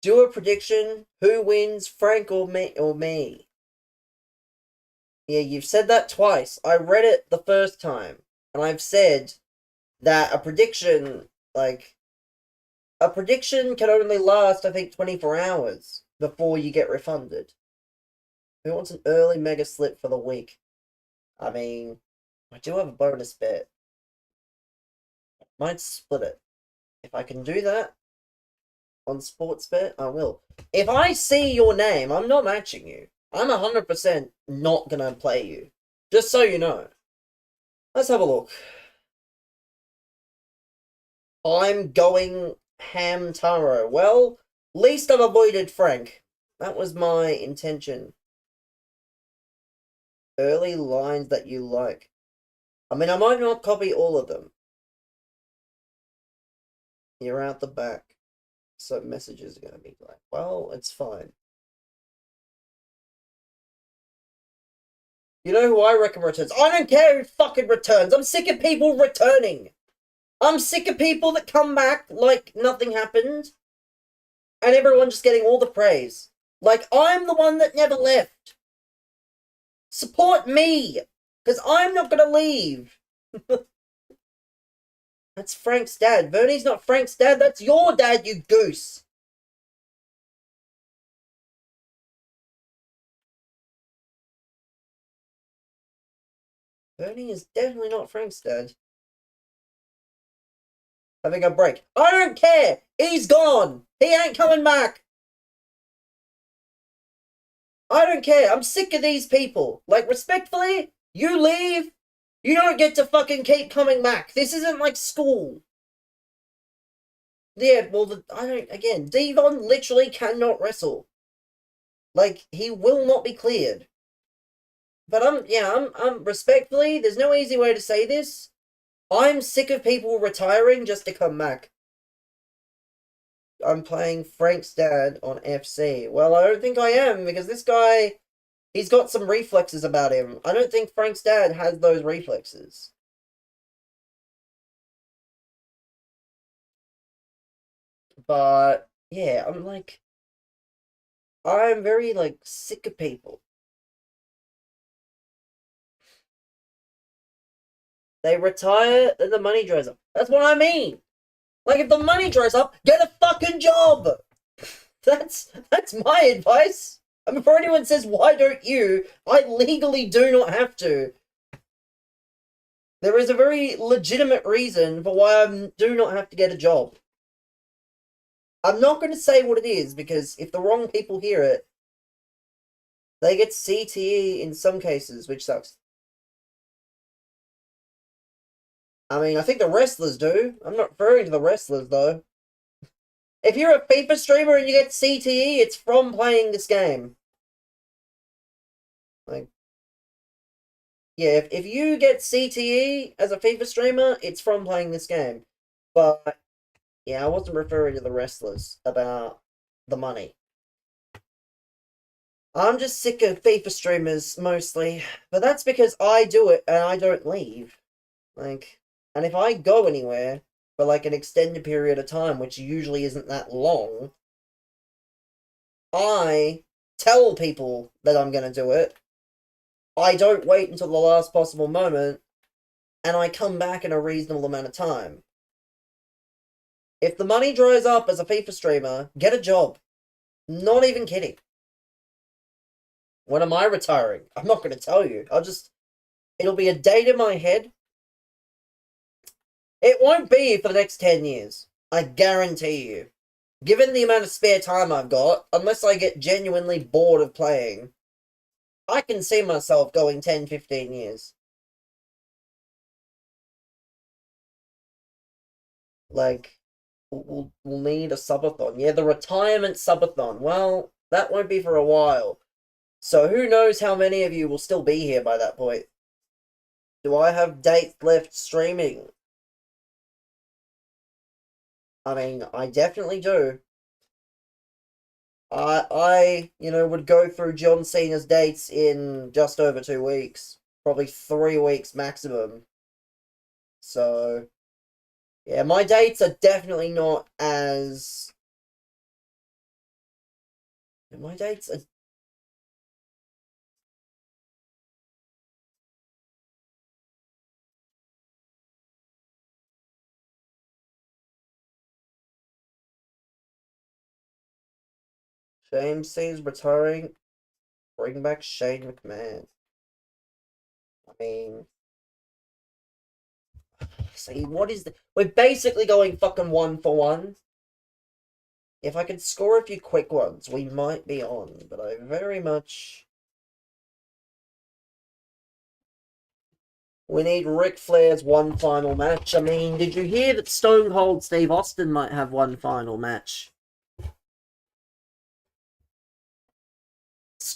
do a prediction. Who wins, Frank or me? Yeah, you've said that twice. I read it the first time. And I've said that a prediction, a prediction can only last, I think, 24 hours before you get refunded. Who wants an early mega slip for the week? I mean, I do have a bonus bet. Might split it. If I can do that on Sportsbet, I will. If I see your name, I'm not matching you. I'm 100% not gonna play you. Just so you know. Let's have a look. I'm going Hamtaro. Well, least I've avoided Frank. That was my intention. Early lines that you like. I mean, I might not copy all of them. You're out the back. So messages are going to be like, well, it's fine. You know who I reckon returns? I don't care who fucking returns. I'm sick of people returning. I'm sick of people that come back like nothing happened. And everyone just getting all the praise. Like, I'm the one that never left. Support me. Because I'm not going to leave. That's Frank's dad. Vernie's not Frank's dad. That's your dad, you goose. Vernie is definitely not Frank's dad. Having a break. I don't care. He's gone. He ain't coming back. I don't care. I'm sick of these people. Like, respectfully, you leave. You don't get to fucking keep coming back. This isn't like school. Yeah, well, I don't, again, Devon literally cannot wrestle. Like, he will not be cleared. But I'm respectfully, there's no easy way to say this. I'm sick of people retiring just to come back. I'm playing Frank's dad on FC. Well, I don't think I am, because this guy, he's got some reflexes about him. I don't think Frank's dad has those reflexes. But, yeah, I'm very, sick of people. They retire, then the money dries up. That's what I mean. Like, if the money dries up, get a fucking job! That's my advice. I mean, before anyone says, why don't you? I legally do not have to. There is a very legitimate reason for why I do not have to get a job. I'm not going to say what it is, because if the wrong people hear it, they get CTE in some cases, which sucks. I mean, I think the wrestlers do. I'm not referring to the wrestlers, though. If you're a FIFA streamer and you get CTE, it's from playing this game. Like, yeah, if you get CTE as a FIFA streamer, it's from playing this game. But, yeah, I wasn't referring to the wrestlers about the money. I'm just sick of FIFA streamers, mostly. But that's because I do it and I don't leave. Like, and if I go anywhere for, like, an extended period of time, which usually isn't that long, I tell people that I'm going to do it. I don't wait until the last possible moment, and I come back in a reasonable amount of time. If the money dries up as a FIFA streamer, get a job. Not even kidding. When am I retiring? I'm not going to tell you. It'll be a date in my head. It won't be for the next 10 years. I guarantee you. Given the amount of spare time I've got, unless I get genuinely bored of playing, I can see myself going 10, 15 years. Like, we'll need a subathon. Yeah, the retirement subathon. Well, that won't be for a while. So who knows how many of you will still be here by that point. Do I have dates left streaming? I mean, I definitely do. I would go through John Cena's dates in just over 2 weeks. Probably 3 weeks maximum. So, yeah, my dates are definitely not as... My dates are... James Cena's retiring. Bring back Shane McMahon. I mean... See, what is the... We're basically going fucking 1-for-1. If I could score a few quick ones, we might be on. But I very much... We need Ric Flair's one final match. I mean, did you hear that Stone Cold Steve Austin might have one final match?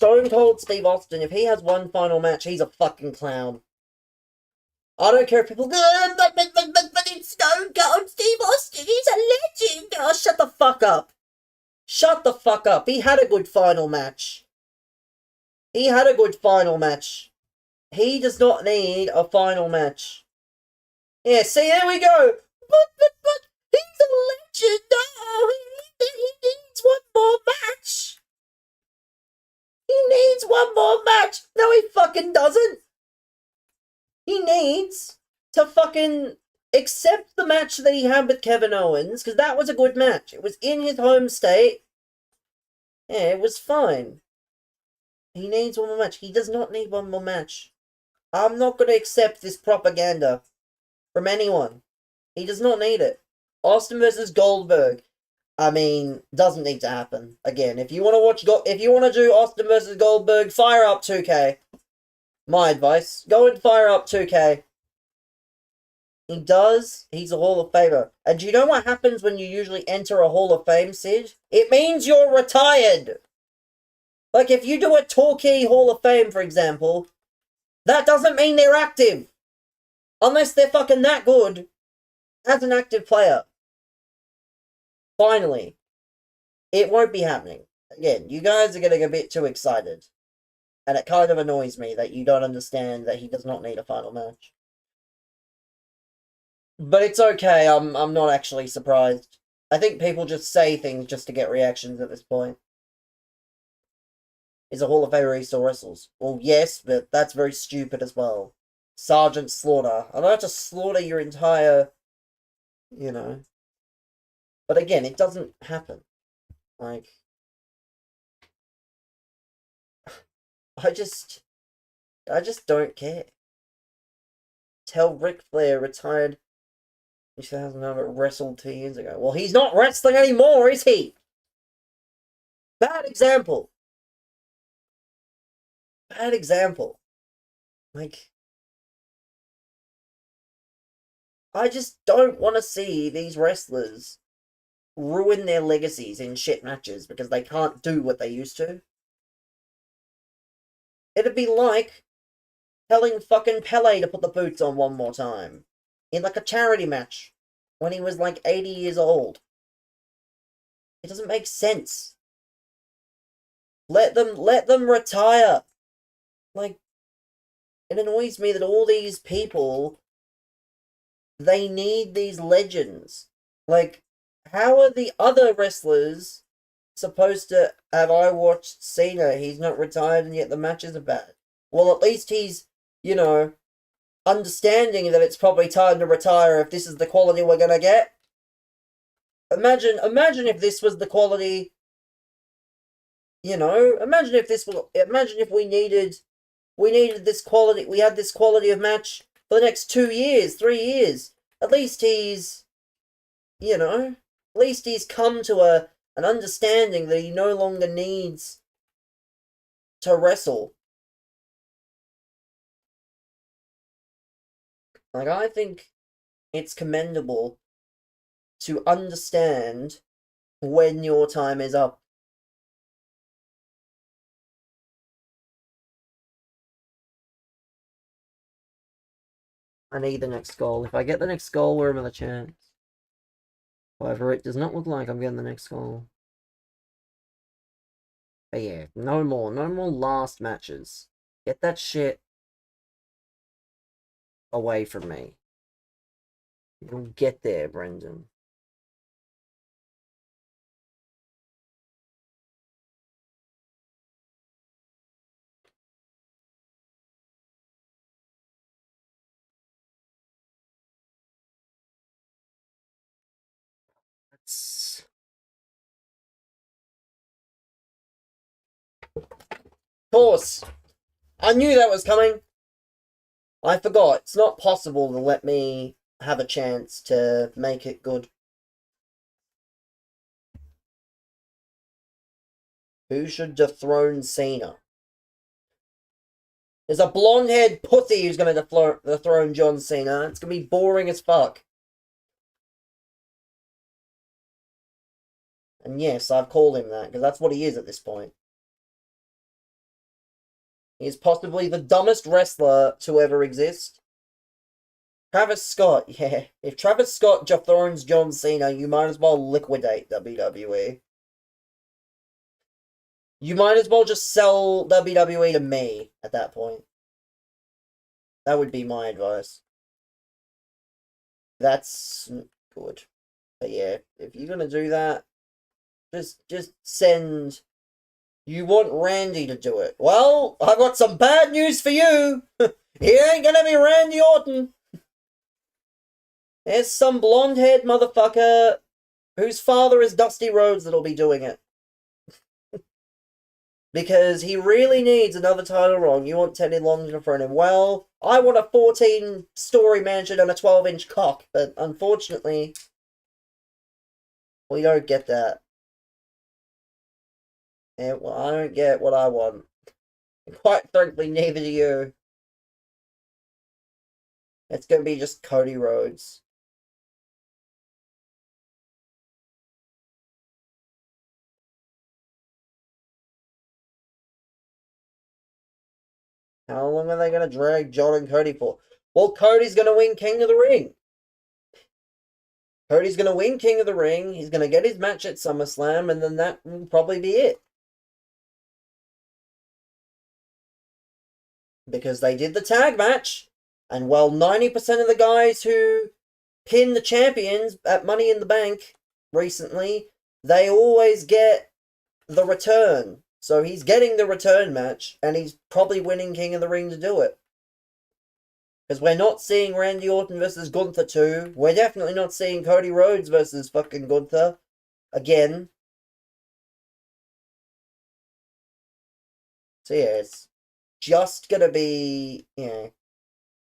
Stone Cold Steve Austin, if he has one final match, he's a fucking clown. I don't care if people go, but it's Stone Cold Steve Austin, he's a legend. Oh, shut the fuck up. Shut the fuck up. He had a good final match. He had a good final match. He does not need a final match. Yeah, see, there we go. But, he's a legend. Oh, he needs one more match. He needs one more match. No, he fucking doesn't. He needs to fucking accept the match that he had with Kevin Owens, because that was a good match. It was in his home state. Yeah, it was fine. He needs one more match. He does not need one more match. I'm not going to accept this propaganda from anyone. He does not need it. Austin versus Goldberg, I mean, doesn't need to happen. Again, if you want to do Austin versus Goldberg, fire up 2K. My advice, go and fire up 2K. He's a Hall of Famer. And do you know what happens when you usually enter a Hall of Fame, Sid? It means you're retired. Like, if you do a Torquay Hall of Fame, for example, that doesn't mean they're active. Unless they're fucking that good as an active player. Finally. It won't be happening. Again, you guys are getting a bit too excited. And it kind of annoys me that you don't understand that he does not need a final match. But it's okay, I'm not actually surprised. I think people just say things just to get reactions at this point. Is a Hall of Famer he still wrestles? Well, yes, but that's very stupid as well. Sergeant Slaughter. I don't have to slaughter your entire... You know. But again, it doesn't happen. Like... I just don't care. Tell Ric Flair retired 2009 but wrestled 2 years ago. Well, he's not wrestling anymore, is he? Bad example. Bad example. Like, I just don't want to see these wrestlers ruin their legacies in shit matches because they can't do what they used to. It'd be like telling fucking Pele to put the boots on one more time. In like a charity match. When he was like 80 years old. It doesn't make sense. Let them retire. Like, it annoys me that all these people, they need these legends. Like, how are the other wrestlers supposed to have I watched Cena? He's not retired and yet the matches are bad. Well, at least he's, you know, understanding that it's probably time to retire if this is the quality we're gonna get. Imagine if this was the quality, you know, imagine if we needed this quality, we had this quality of match for the next 2 years, 3 years. At least he's, you know, at least he's come to an understanding that he no longer needs to wrestle. Like, I think it's commendable to understand when your time is up. I need the next goal. If I get the next goal, we're another chance. However, it does not look like I'm getting the next goal. But yeah, no more last matches. Get that shit away from me. You'll get there, Brendan. That's... Of course! I knew that was coming! I forgot. It's not possible to let me have a chance to make it good. Who should dethrone Cena? There's a blonde-haired pussy who's going to dethrone John Cena. It's going to be boring as fuck. And yes, I've called him that, because that's what he is at this point. He's possibly the dumbest wrestler to ever exist. Travis Scott, yeah. If Travis Scott dethrones John Cena, you might as well liquidate WWE. You might as well just sell WWE to me at that point. That would be my advice. That's good. But yeah, if you're gonna do that, just send. You want Randy to do it. Well, I've got some bad news for you. He ain't gonna be Randy Orton. There's some blonde-haired motherfucker whose father is Dusty Rhodes that'll be doing it. Because he really needs another title run. You want Teddy Long to throw him. Well, I want a 14-story mansion and a 12-inch cock. But unfortunately, we don't get that. And well, I don't get what I want. Quite frankly, neither do you. It's gonna be just Cody Rhodes. How long are they gonna drag John and Cody for? Well, Cody's gonna win King of the Ring. Cody's gonna win King of the Ring. He's gonna get his match at SummerSlam, and then that will probably be it. Because they did the tag match, and well, 90% of the guys who pinned the champions at Money in the Bank recently, they always get the return. So he's getting the return match, and he's probably winning King of the Ring to do it. Because we're not seeing Randy Orton versus Gunther 2. We're definitely not seeing Cody Rhodes versus fucking Gunther again. So yeah, it's just gonna be,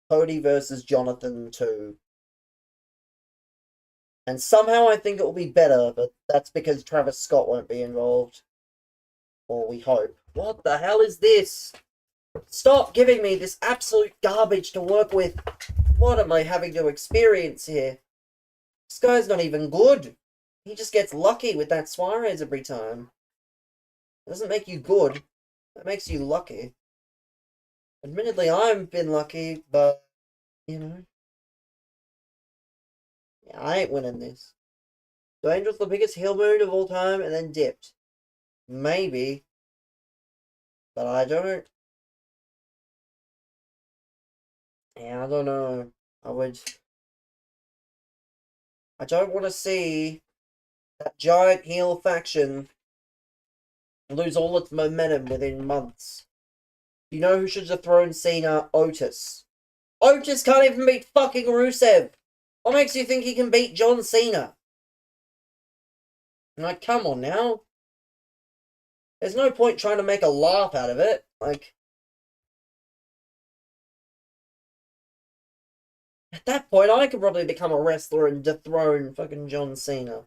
Cody versus Jonathan 2. And somehow I think it will be better, but that's because Travis Scott won't be involved. Or we hope. What the hell is this? Stop giving me this absolute garbage to work with. What am I having to experience here? This guy's not even good. He just gets lucky with that Suarez every time. It doesn't make you good. That makes you lucky. Admittedly, I've been lucky, but, yeah, I ain't winning this. So Angel's the biggest heel move of all time and then dipped. Maybe. But I don't. Yeah, I don't know. I don't want to see that giant heel faction lose all its momentum within months. You know who should have thrown Cena? Otis. Otis can't even beat fucking Rusev. What makes you think he can beat John Cena? Like, come on now. There's no point trying to make a laugh out of it. Like, at that point, I could probably become a wrestler and dethrone fucking John Cena.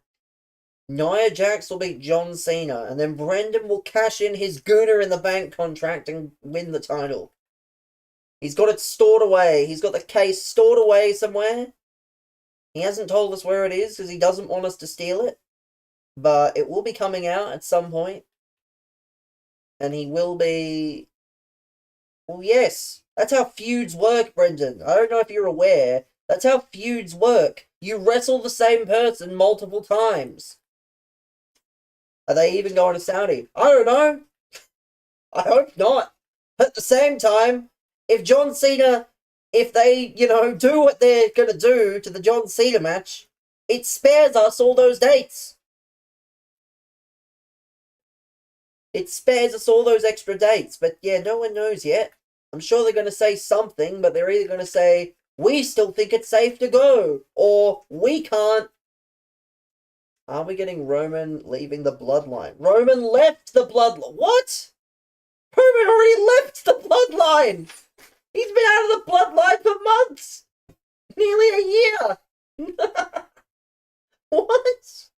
Nia Jax will beat John Cena, and then Brendan will cash in his Gooner in the Bank contract and win the title. He's got it stored away. He's got the case stored away somewhere. He hasn't told us where it is because he doesn't want us to steal it. But it will be coming out at some point. And he will be... Well, yes. That's how feuds work, Brendan. I don't know if you're aware. That's how feuds work. You wrestle the same person multiple times. Are they even going to Saudi? I don't know. I hope not. At the same time, if John Cena, if they, do what they're going to do to the John Cena match, it spares us all those dates. It spares us all those extra dates. But yeah, no one knows yet. I'm sure they're going to say something, but they're either going to say, we still think it's safe to go, or we can't. Are we getting Roman leaving the bloodline? Roman left the bloodline. What? Roman already left the bloodline. He's been out of the bloodline for months. Nearly a year. What?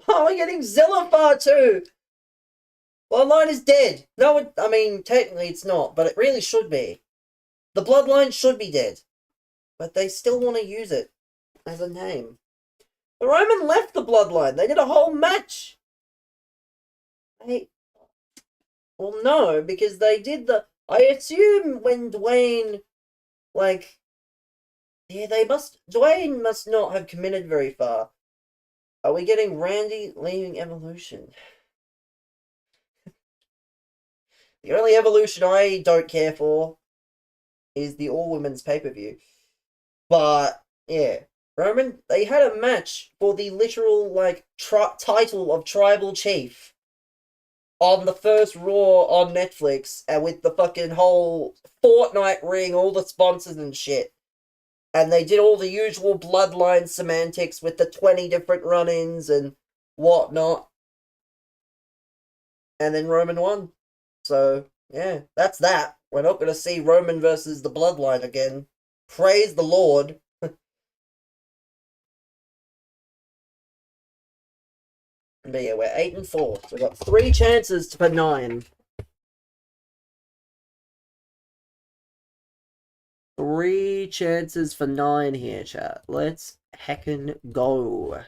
Are we getting Zillafar too? Bloodline is dead. No, technically it's not, but it really should be. The bloodline should be dead. But they still want to use it as a name. The Roman left the bloodline. They did a whole match. Well, no, because they did the. I assume when Dwayne, like, yeah, they must. Dwayne must not have committed very far. Are we getting Randy leaving Evolution? The only Evolution I don't care for is the All Women's pay per view. But yeah, Roman, they had a match for the literal like title of Tribal Chief on the first Raw on Netflix, and with the fucking whole Fortnite ring, all the sponsors and shit. And they did all the usual bloodline semantics with the 20 different run-ins and whatnot. And then Roman won. So, yeah, that's that. We're not going to see Roman versus the bloodline again. Praise the Lord. But yeah, we're 8-4. So we've got 3 chances for 9. 3 chances for 9 here, chat. Let's heckin' go.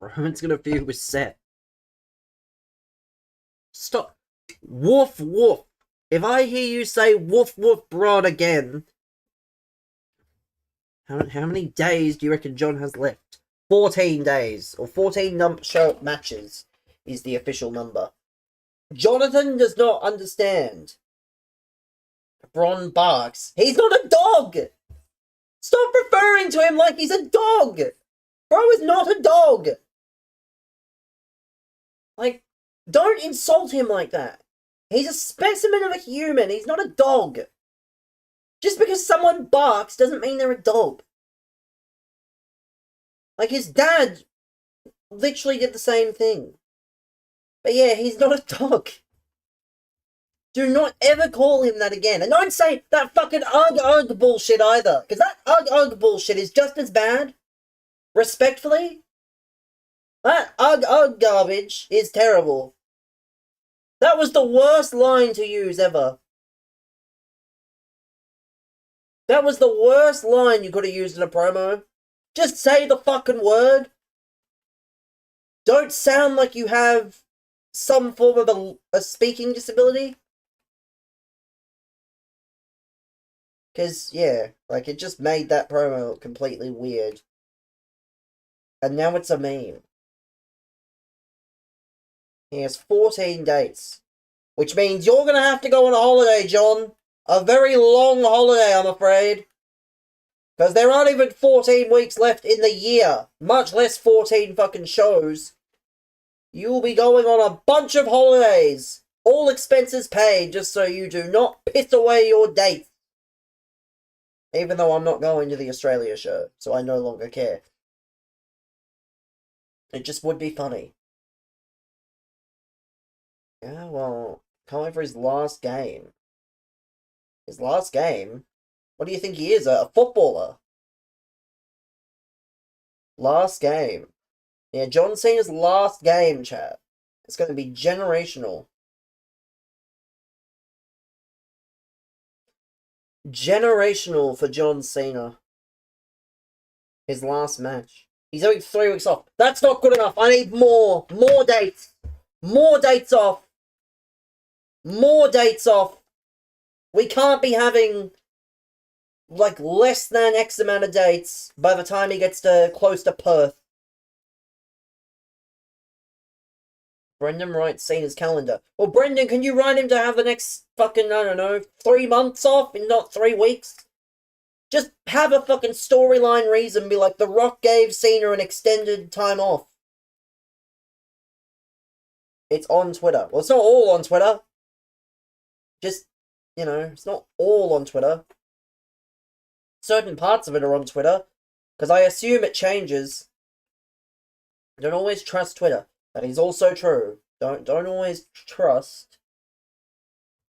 Roman's gonna feud with Seth. Stop. Woof woof. If I hear you say woof woof broad again, how many days do you reckon John has left? 14 days. Or 14 show matches is the official number. Jonathan does not understand. Bron barks. He's not a dog! Stop referring to him like he's a dog! Bro is not a dog! Like, don't insult him like that. He's a specimen of a human. He's not a dog. Just because someone barks doesn't mean they're a dog. Like, his dad literally did the same thing. But yeah, he's not a dog. Do not ever call him that again. And don't say that fucking ugh bullshit either. Because that ugh bullshit is just as bad. Respectfully. That ugh garbage is terrible. That was the worst line to use ever. That was the worst line you could have used in a promo. Just say the fucking word. Don't sound like you have some form of a speaking disability. Because, yeah, like, it just made that promo look completely weird. And now it's a meme. He has 14 dates. Which means you're going to have to go on a holiday, John. A very long holiday, I'm afraid. Because there aren't even 14 weeks left in the year. Much less 14 fucking shows. You'll be going on a bunch of holidays. All expenses paid, just so you do not piss away your dates. Even though I'm not going to the Australia show, so I no longer care. It just would be funny. Yeah, well, can't wait for his last game. His last game? What do you think he is, a footballer? Last game. Yeah, John Cena's last game, chat. It's going to be generational. Generational for John Cena. His last match. He's having 3 weeks off. That's not good enough. I need more. More dates. More dates off. More dates off. We can't be having, like, less than X amount of dates by the time he gets close to Perth. Brendan writes Cena's calendar. Well, Brendan, can you write him to have the next fucking, I don't know, 3 months off and not 3 weeks? Just have a fucking storyline reason. Be like, The Rock gave Cena an extended time off. It's on Twitter. Well, it's not all on Twitter. Just, you know, it's not all on Twitter. Certain parts of it are on Twitter. Because I assume it changes. Don't always trust Twitter. That is also true. Don't always trust.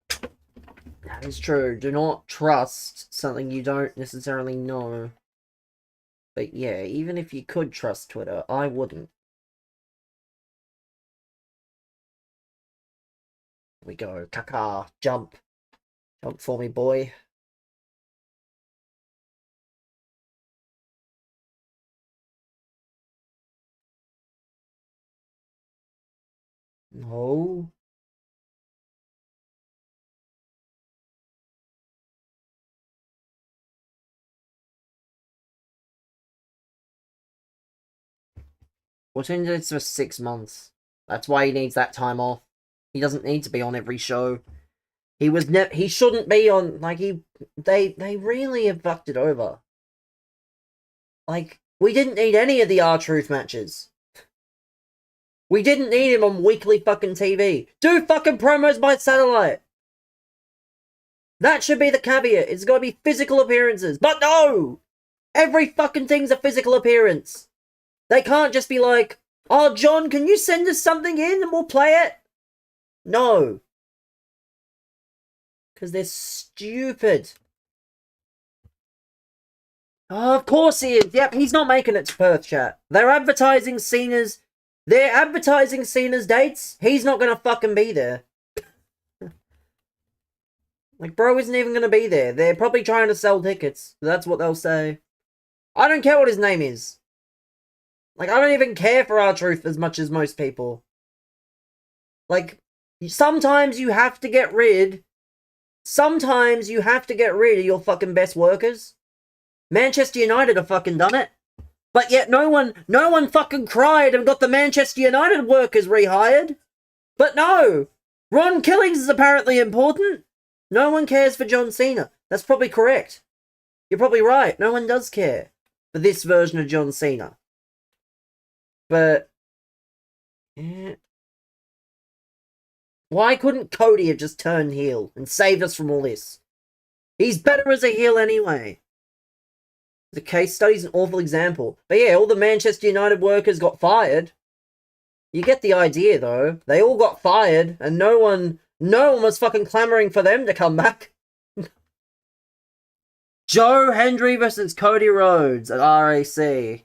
That is true. Do not trust something you don't necessarily know. But yeah, even if you could trust Twitter, I wouldn't. Here we go. Kaka, jump. Jump for me, boy. No. What's in this for 6 months? That's why he needs that time off. He doesn't need to be on every show. He shouldn't be on, like, they really have fucked it over. Like, we didn't need any of the R-Truth matches. We didn't need him on weekly fucking TV. Do fucking promos by satellite. That should be the caveat. It's gotta be physical appearances. But no! Every fucking thing's a physical appearance. They can't just be like, oh, John, can you send us something in and we'll play it? No. Because they're stupid. Oh, of course he is. Yep, he's not making it to Perth, chat. They're advertising Cena's dates. He's not gonna fucking be there. Like, bro isn't even gonna be there. They're probably trying to sell tickets. That's what they'll say. I don't care what his name is. Like, I don't even care for R-Truth as much as most people. Like, sometimes you have to get rid... Sometimes you have to get rid of your fucking best workers. Manchester United have fucking done it. But yet no one fucking cried and got the Manchester United workers rehired. But no! Ron Killings is apparently important. No one cares for John Cena. That's probably correct. You're probably right. No one does care for this version of John Cena. But... yeah. Why couldn't Cody have just turned heel and saved us from all this? He's better as a heel anyway. The case study's an awful example. But yeah, all the Manchester United workers got fired. You get the idea, though. They all got fired, and no one was fucking clamoring for them to come back. Joe Hendry versus Cody Rhodes at RAC.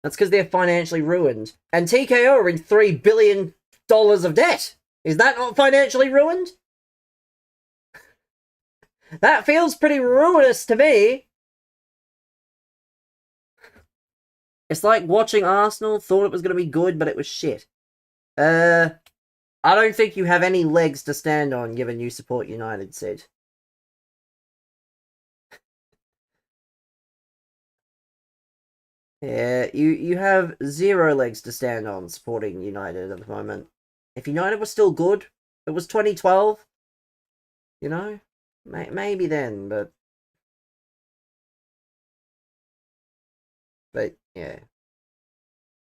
That's because they're financially ruined. And TKO are in $3 billion of debt. Is that not financially ruined? That feels pretty ruinous to me. It's like watching Arsenal, thought it was going to be good, but it was shit. I don't think you have any legs to stand on, given you support United, Sid. Yeah, you have 0 legs to stand on supporting United at the moment. If United was still good, it was 2012, you know? Maybe then, but... But, yeah.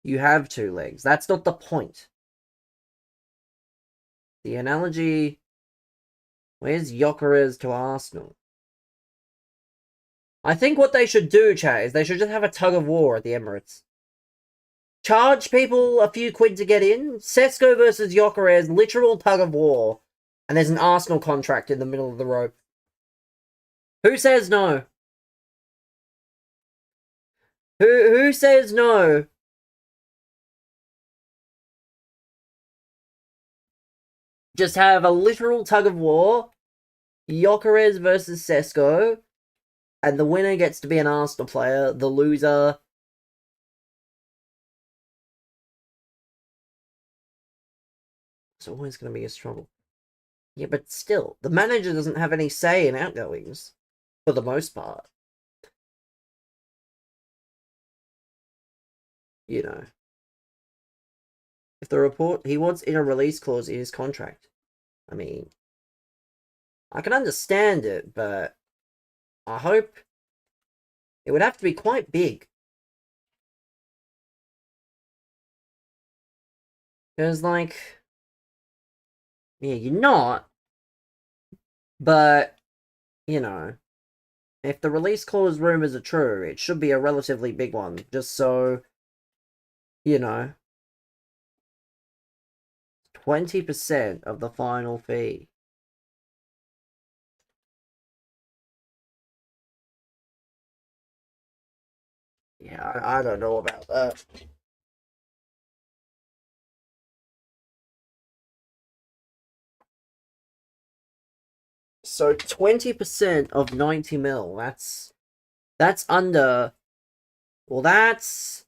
You have 2 legs. That's not the point. The analogy... Where's Gyökeres to Arsenal? I think what they should do, chat, is they should just have a tug of war at the Emirates. Charge people a few quid to get in. Sesko versus Gyökeres, literal tug of war. And there's an Arsenal contract in the middle of the rope. Who says no? Who says no? Just have a literal tug of war. Gyökeres versus Sesko. And the winner gets to be an Arsenal player. The loser... It's always going to be a struggle. Yeah, but still, the manager doesn't have any say in outgoings. For the most part. You know. If the report... He wants in a release clause in his contract. I mean... I can understand it, but... I hope... It would have to be quite big. Because, like... Yeah, you're not. But, you know... If the release clause rumors are true, it should be a relatively big one. Just so... You know... 20% of the final fee. Yeah, I don't know about that. So 20% of 90 mil, that's under, well, that's,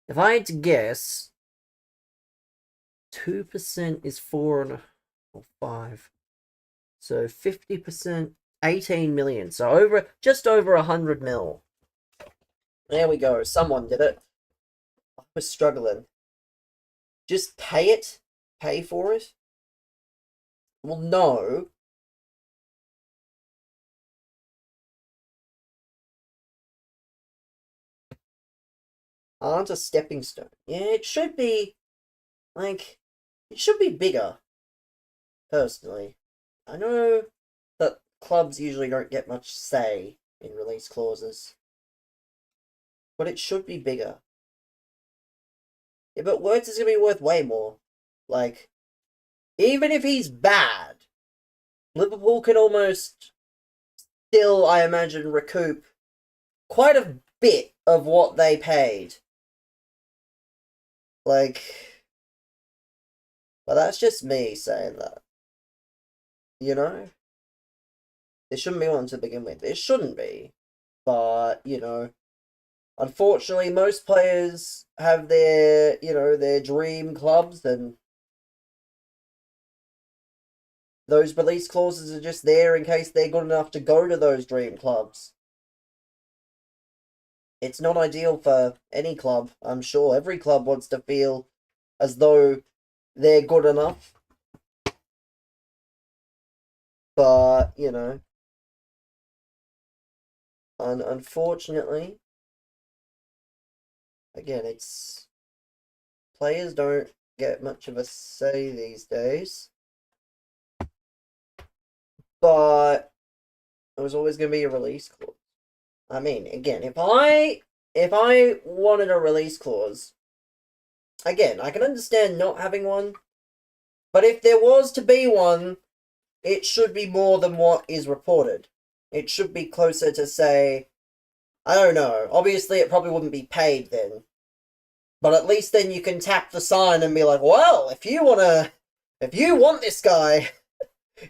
if I had to guess, 2% is 4 or 5. So 50%, 18 million. So just over 100 mil. There we go. Someone did it. I was struggling. Just pay it? Pay for it? Well, no. Aren't a stepping stone. Yeah, it should be, like, it should be bigger, personally. I know that clubs usually don't get much say in release clauses, but it should be bigger. Yeah, but Words is going to be worth way more. Like, even if he's bad, Liverpool can almost still, I imagine, recoup quite a bit of what they paid. Like, but that's just me saying that. You know? There shouldn't be one to begin with. There shouldn't be. But, unfortunately, most players have their dream clubs, and those release clauses are just there in case they're good enough to go to those dream clubs. It's not ideal for any club, I'm sure. Every club wants to feel as though they're good enough. But, unfortunately, again, players don't get much of a say these days. But it was always going to be a release clause. I mean, again, if I wanted a release clause, again, I can understand not having one, but if there was to be one, it should be more than what is reported. It should be closer to, say, I don't know. Obviously, it probably wouldn't be paid then. But at least then you can tap the sign and be like, well, if you want this guy,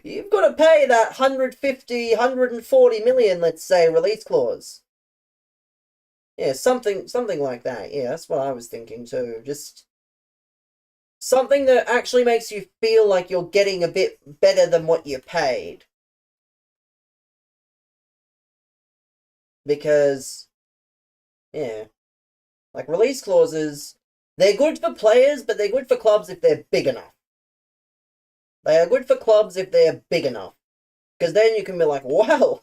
you've got to pay that 150, 140 million, let's say, release clause. Yeah, something like that. Yeah, that's what I was thinking too. Just something that actually makes you feel like you're getting a bit better than what you paid. Because, yeah, like release clauses, they're good for players, but they're good for clubs if they're big enough. They are good for clubs if they're big enough. Because then you can be like, wow,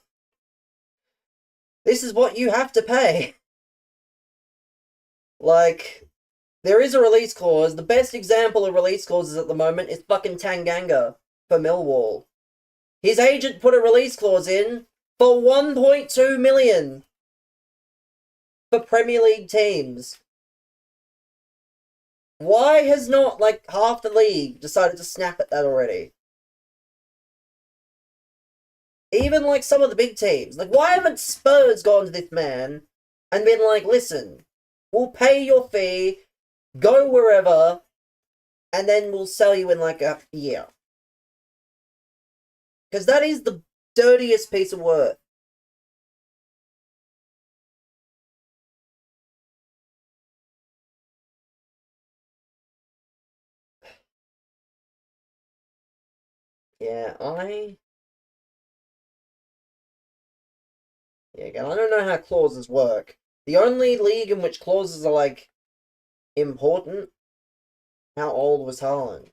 this is what you have to pay. Like, there is a release clause. The best example of release clauses at the moment is fucking Tanganga for Millwall. His agent put a release clause in for 1.2 million for Premier League teams. Why has not, like, half the league decided to snap at that already? Even, like, some of the big teams. Like, why haven't Spurs gone to this man and been like, listen, we'll pay your fee, go wherever, and then we'll sell you in, like, a year. Because that is the dirtiest piece of work. Yeah, again, I don't know how clauses work. The only league in which clauses are, like, important, how old was Haaland?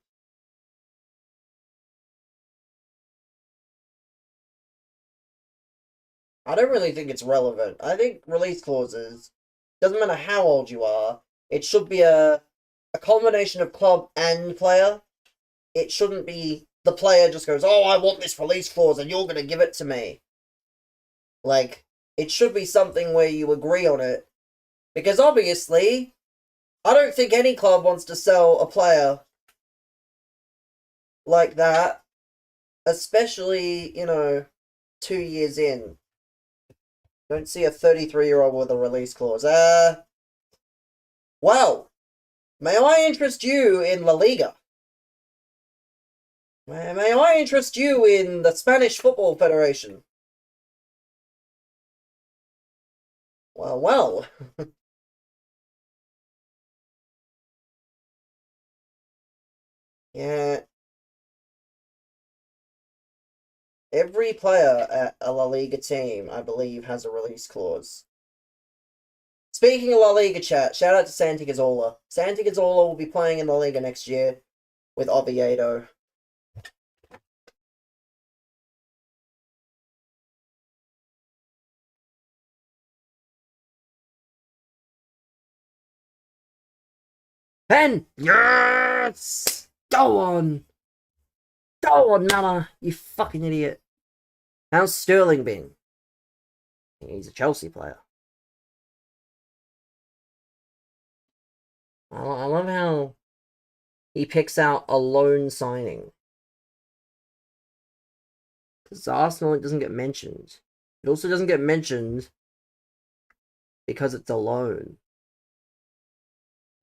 I don't really think it's relevant. I think release clauses, doesn't matter how old you are, it should be a combination of club and player. It shouldn't be the player just goes, oh, I want this release clause and you're going to give it to me. Like, it should be something where you agree on it. Because obviously, I don't think any club wants to sell a player like that, especially, 2 years in. Don't see a 33-year-old with a release clause. Well, may I interest you in La Liga? May I interest you in the Spanish Football Federation? Well, well. Yeah, every player at a La Liga team, I believe, has a release clause. Speaking of La Liga chat, shout out to Santi Cazorla. Santi Cazorla will be playing in La Liga next year with Oviedo. Pen! Yes! Go on! Go on, Mama! You fucking idiot. How's Sterling been? He's a Chelsea player. I love how he picks out a loan signing. Because Arsenal, it doesn't get mentioned. It also doesn't get mentioned because it's a loan.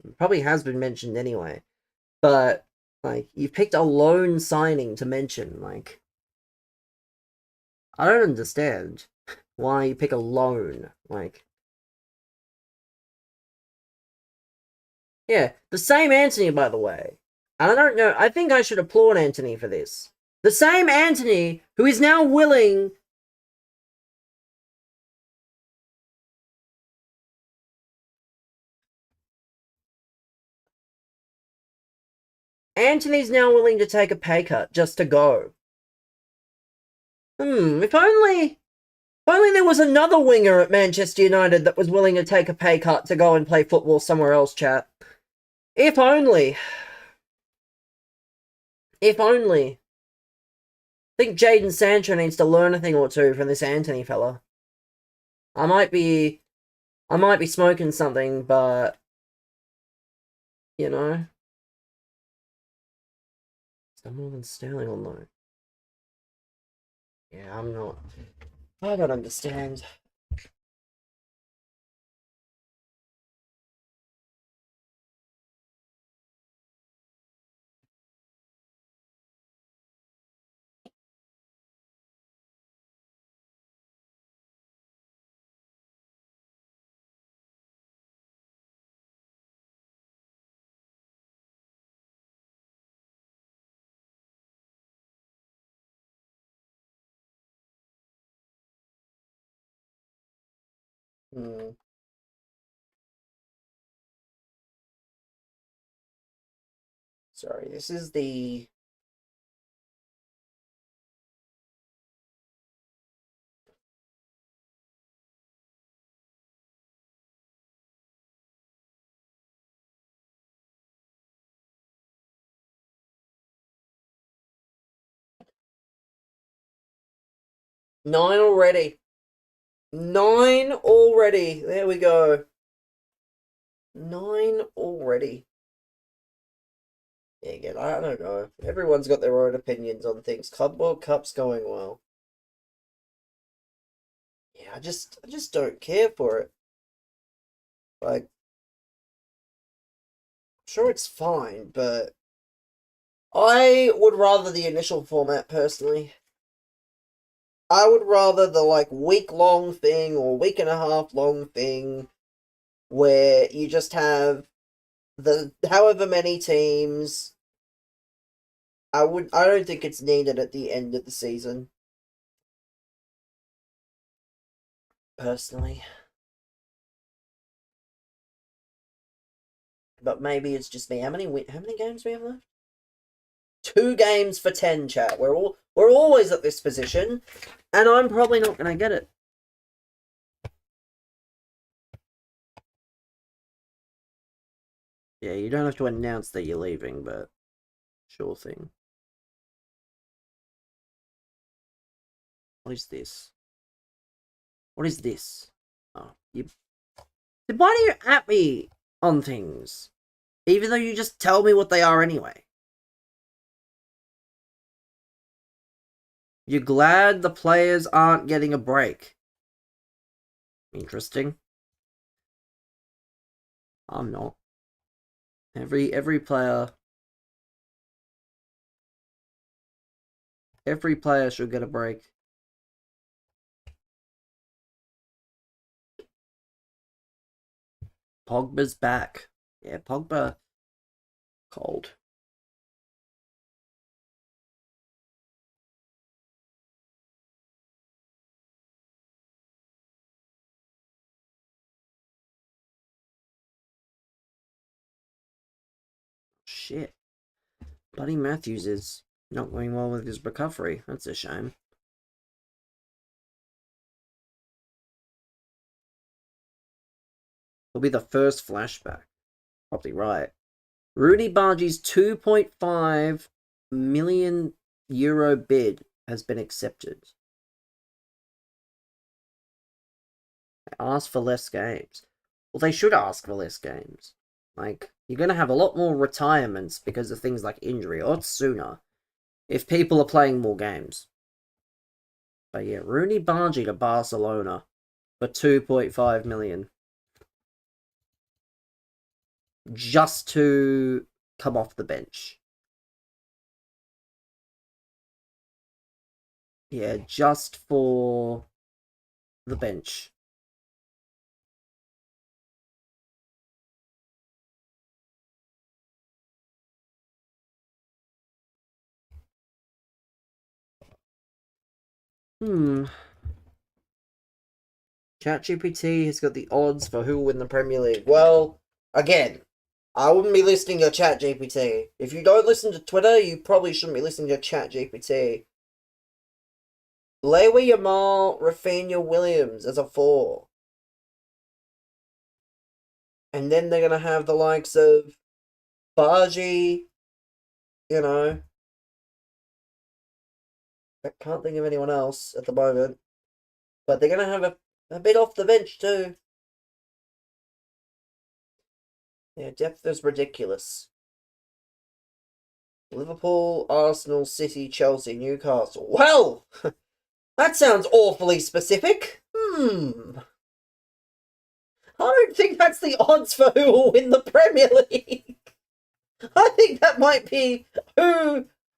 It probably has been mentioned anyway. But, like, you've picked a loan signing to mention. Like, I don't understand why you pick a loan. Like, yeah, the same Anthony, by the way. And I don't know, I think I should applaud Anthony for this. The same Anthony who is now willing. Anthony's now willing to take a pay cut just to go. If only there was another winger at Manchester United that was willing to take a pay cut to go and play football somewhere else, chat. If only. If only. I think Jadon Sancho needs to learn a thing or two from this Anthony fella. I might be smoking something, but you know, still more than Sterling on though. Yeah, I'm not. I don't understand. Hmm. Sorry, this is the. Nine already. Nine already. There we go. Nine already. Yeah, again, I don't know. Everyone's got their own opinions on things. Club World Cup's going well. Yeah, I just don't care for it. Like, sure, it's fine, but I would rather the initial format personally. I would rather the like week long thing or week and a half long thing where you just have the however many teams. I don't think it's needed at the end of the season. Personally. But maybe it's just me. How many games do we have left? 2 games for 10, chat. We're always at this position, and I'm probably not gonna get it. Yeah, you don't have to announce that you're leaving, but sure thing. What is this? What is this? Oh, you. Why do you at me on things? Even though you just tell me what they are anyway. You're glad the players aren't getting a break. Interesting. I'm not. Every player should get a break. Pogba's back. Yeah, Pogba cold. Shit. Buddy Matthews is not going well with his recovery. That's a shame. It'll be the first flashback. Probably right. Rudy Bargi's 2.5 million euro bid has been accepted. They asked for less games. Well, they should ask for less games. Like, you're going to have a lot more retirements because of things like injury, or sooner, if people are playing more games. But yeah, Rooney Bargi to Barcelona for 2.5 million. Just to come off the bench. Yeah, just for the bench. ChatGPT has got the odds for who will win the Premier League. Well, again, I wouldn't be listening to ChatGPT. If you don't listen to Twitter, you probably shouldn't be listening to ChatGPT. Lewa Yamal, Rafinha Williams as a 4. And then they're going to have the likes of Bargi, you know. I can't think of anyone else at the moment. But they're going to have a bit off the bench too. Yeah, depth is ridiculous. Liverpool, Arsenal, City, Chelsea, Newcastle. Well, that sounds awfully specific. I don't think that's the odds for who will win the Premier League. I think that might be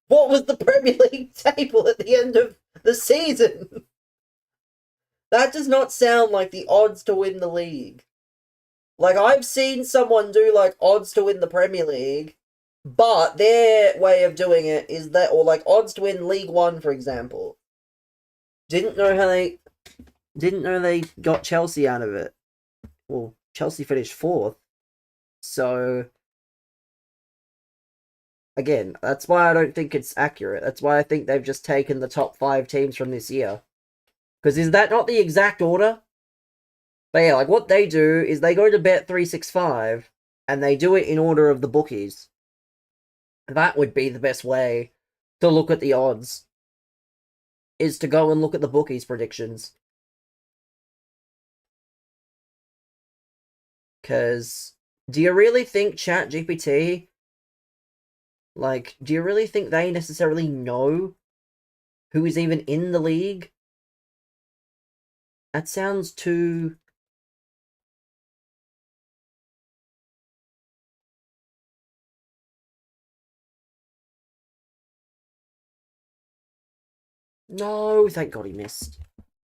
what was the Premier League table at the end of the season. That does not sound like the odds to win the league. Like, I've seen someone do, like, odds to win the Premier League, but their way of doing it is that, or, like, odds to win League One, for example. Didn't know they got Chelsea out of it. Well, Chelsea finished 4th. So, again, that's why I don't think it's accurate. That's why I think they've just taken the top 5 teams from this year. Because is that not the exact order? But yeah, like, what they do is they go to Bet365, and they do it in order of the bookies. That would be the best way to look at the odds, is to go and look at the bookies' predictions. Because, do you really think ChatGPT, like, do you really think they necessarily know who is even in the league? That sounds too... No, thank God he missed.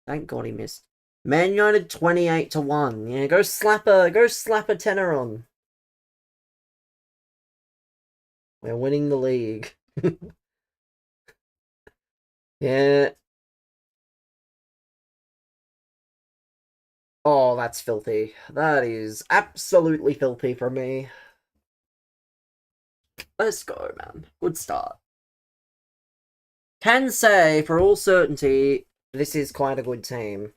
Thank God he missed. Man United 28-1. Yeah, go slap a tenner on. We're winning the league. Yeah. Oh, that's filthy. That is absolutely filthy from me. Let's go, man. Good start. Can say, for all certainty, this is quite a good team.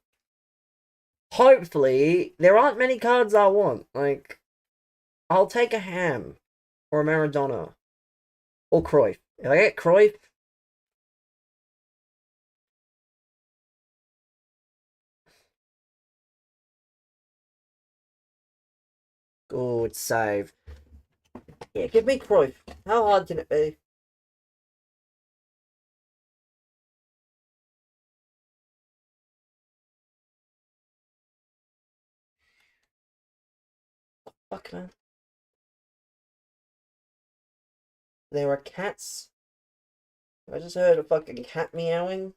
Hopefully, there aren't many cards I want. Like, I'll take a Ham. Or a Maradona. Or Cruyff. If I get Cruyff... Good save. Yeah, give me Cruyff. How hard can it be? Fuck, man. There are cats. I just heard a fucking cat meowing.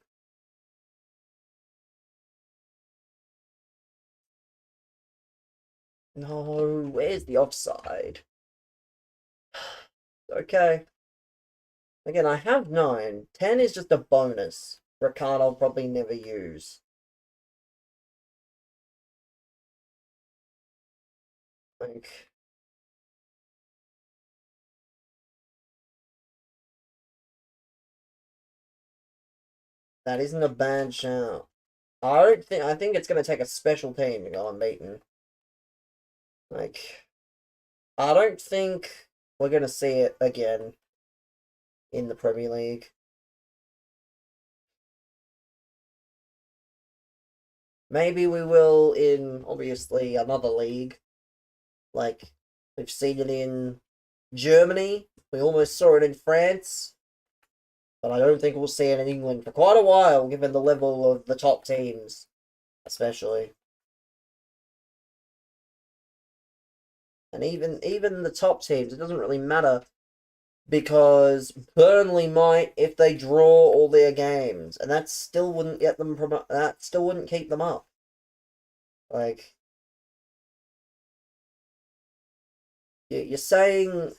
No, where's the offside? Okay. Again, I have 9. 10 is just a bonus for a card I'll probably never use. Like, that isn't a bad shout. I think it's gonna take a special team to go unbeaten. Like, I don't think we're gonna see it again in the Premier League. Maybe we will in obviously another league. Like, we've seen it in Germany. We almost saw it in France. But I don't think we'll see it in England for quite a while, given the level of the top teams, especially. And even the top teams, it doesn't really matter because Burnley might if they draw all their games, and that still wouldn't get them that still wouldn't keep them up. Like, you're saying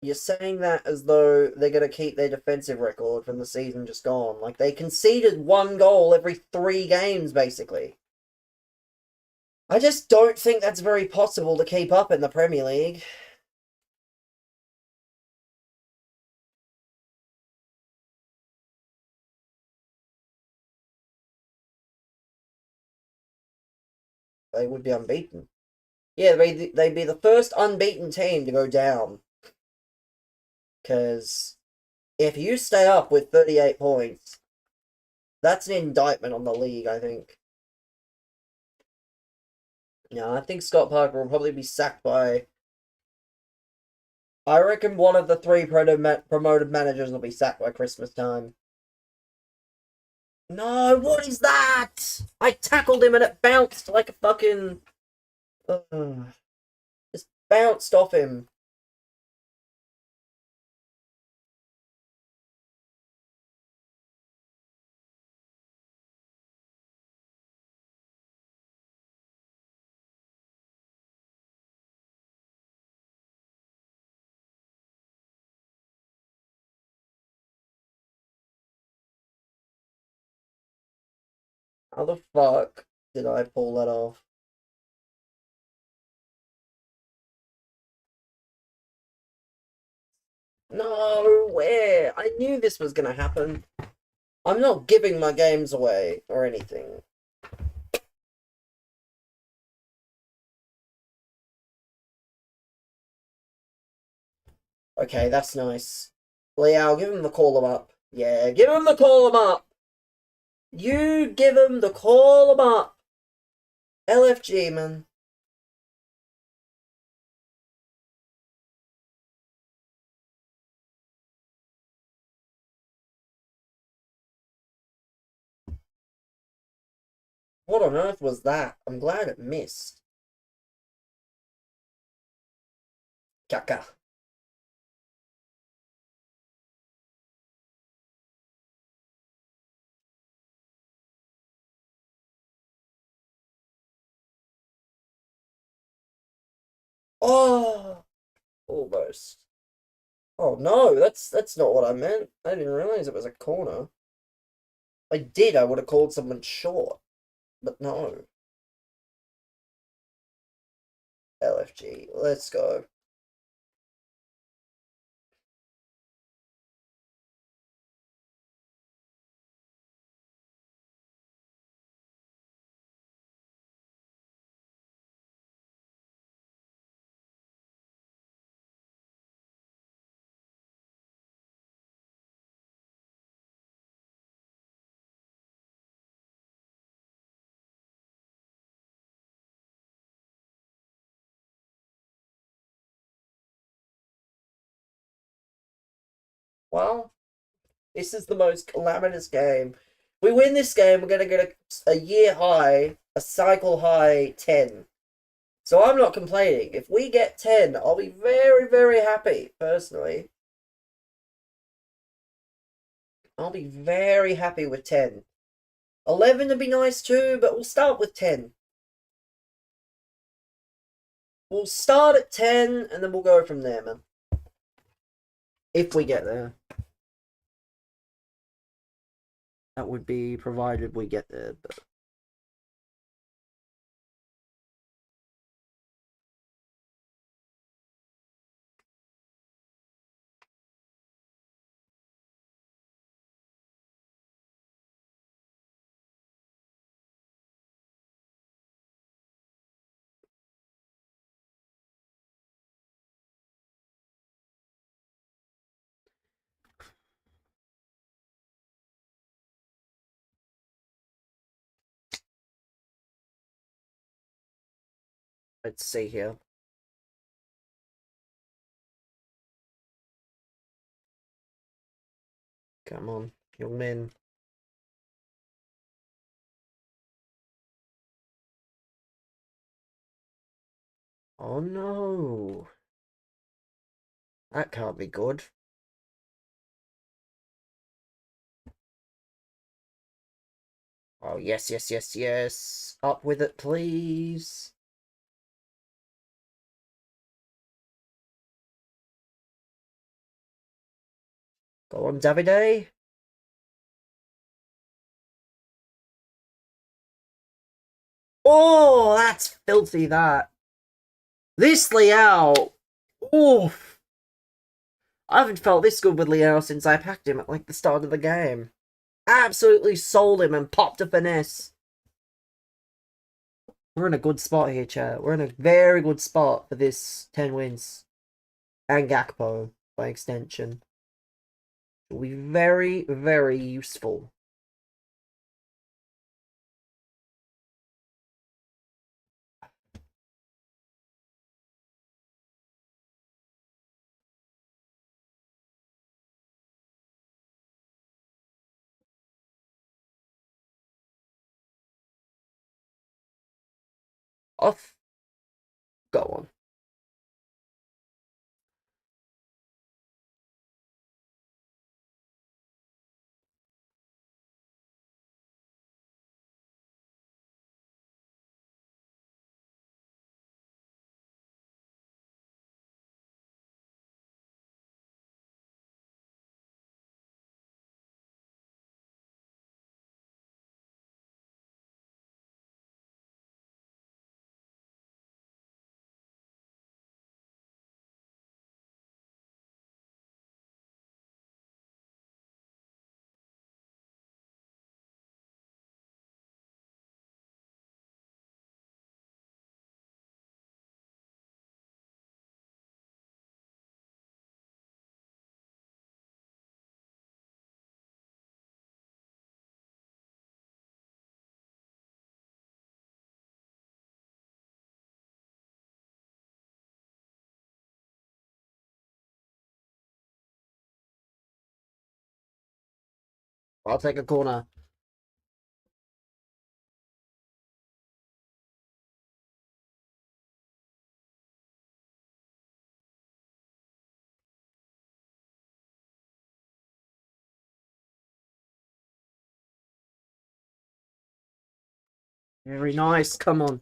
that as though they're going to keep their defensive record from the season just gone. Like, they conceded 1 goal every 3 games, basically. I just don't think that's very possible to keep up in the Premier League. They would be unbeaten. Yeah, they'd be the first unbeaten team to go down. Because if you stay up with 38 points, that's an indictment on the league, I think. Yeah, I think Scott Parker will probably be sacked by... I reckon one of the 3 promoted managers will be sacked by Christmas time. No, what is that? I tackled him and it bounced like a fucking... just bounced off him. How the fuck did I pull that off? No, where? I knew this was gonna happen. I'm not giving my games away or anything. Okay, that's nice. Liao, give him the call him up. Yeah, give him the call him up. You give him the call him up. LFG, man. What on earth was that? I'm glad it missed. Kaka. Oh, almost. Oh no, that's not what I meant. I didn't realize it was a corner. I did, I would have called someone short. But no. LFG. Let's go. Well, this is the most calamitous game. We win this game, we're going to get a year high, a cycle high 10. So I'm not complaining. If we get 10, I'll be very, very happy, personally. I'll be very happy with 10. 11 would be nice too, but we'll start with 10. We'll start at 10 and then we'll go from there, man. If we get there. That would be provided we get there, but... Let's see here. Come on, young men. Oh no. That can't be good. Oh, yes, yes, yes, yes. Up with it, please. Go on, Davide. Oh, that's filthy, that. This Liao. Oof. I haven't felt this good with Liao since I packed him at, like, the start of the game. Absolutely sold him and popped a finesse. We're in a good spot here, chat. We're in a very good spot for this 10 wins. And Gakpo, by extension. It will be very, very useful. Off. Go on. I'll take a corner. Very nice. Come on.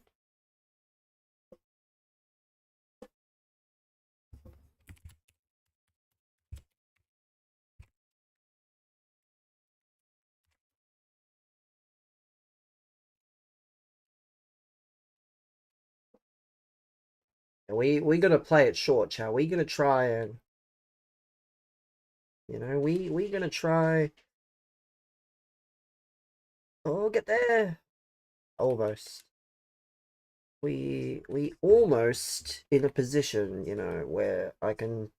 We gotta play it short, chat. We gonna try and we gonna try. Oh, get there. Almost. We almost in a position, where I can.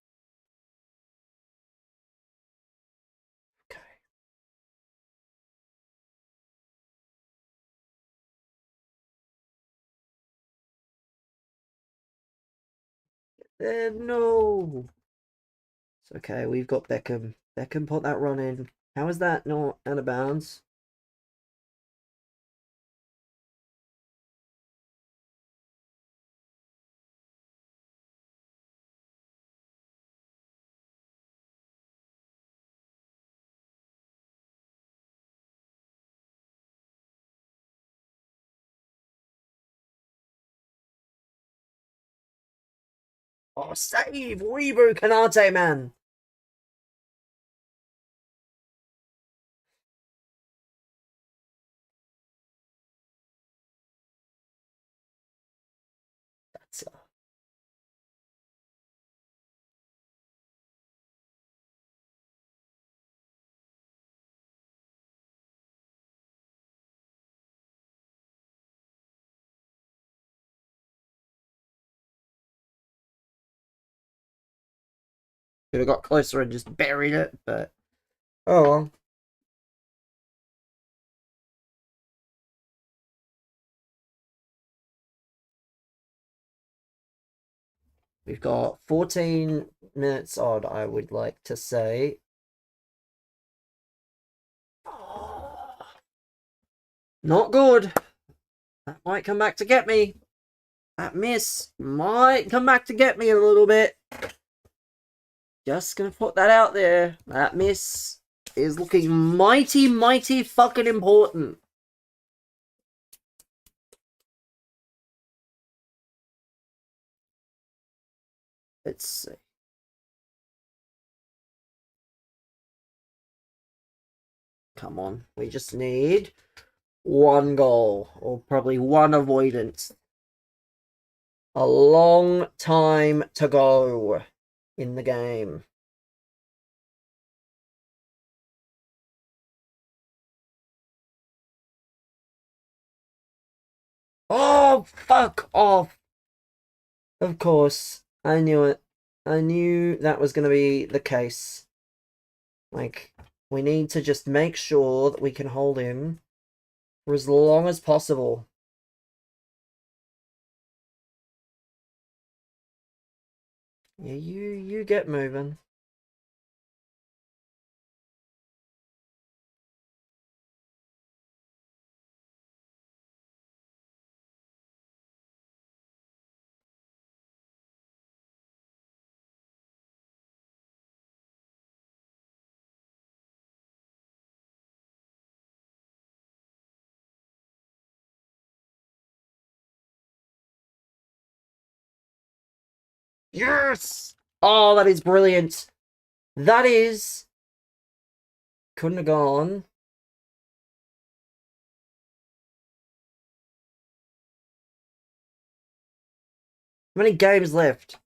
Okay. No. It's okay. We've got Beckham. Beckham put that run in. How is that not out of bounds? Oh, save! Weebu Kanate, man! That's could have got closer and just buried it, but oh well. We've got 14 minutes odd, I would like to say. Not good. That might come back to get me. That miss might come back to get me a little bit. Just gonna put that out there. That miss is looking mighty, mighty fucking important. Let's see. Come on. We just need one goal, or probably one avoidance. A long time to go in the game. Oh, fuck off. Of course. I knew it. I knew that was going to be the case. Like, we need to just make sure that we can hold him for as long as possible. Yeah, you get moving. Yes! Oh, that is brilliant. That is... Couldn't have gone. How many games left?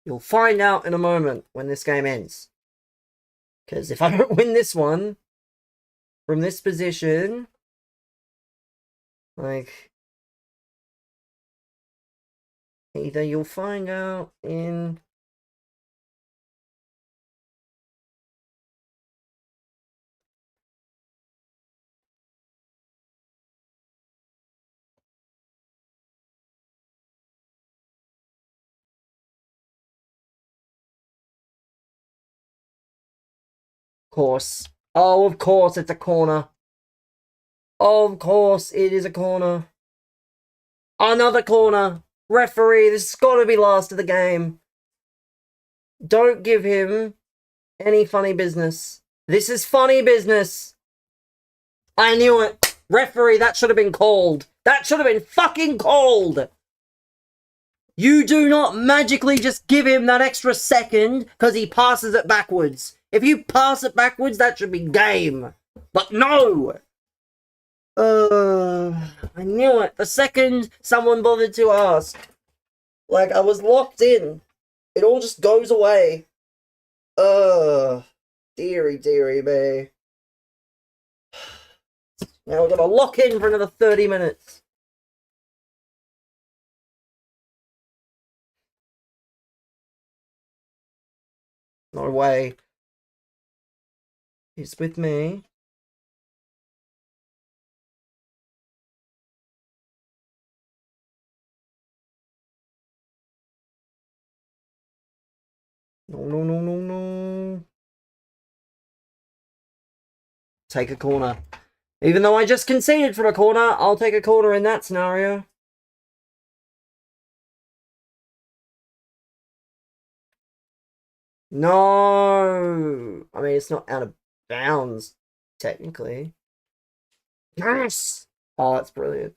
You'll find out in a moment when this game ends. Because if I don't win this one, from this position, like, either you'll find out in... Course. Oh, of course it's a corner. Of course it is a corner. Another corner. Referee, this has got to be last of the game. Don't give him any funny business. This is funny business. I knew it. Referee, that should have been called. That should have been fucking called. You do not magically just give him that extra second because he passes it backwards. If you pass it backwards, that should be game. But no! I knew it. The second someone bothered to ask. Like, I was locked in. It all just goes away. Deary, deary me. Now we're gonna lock in for another 30 minutes. No way. He's with me. No, no, no, no, no. Take a corner. Even though I just conceded from a corner, I'll take a corner in that scenario. No! I mean, it's not out of bounds, technically. Yes! Oh, that's brilliant.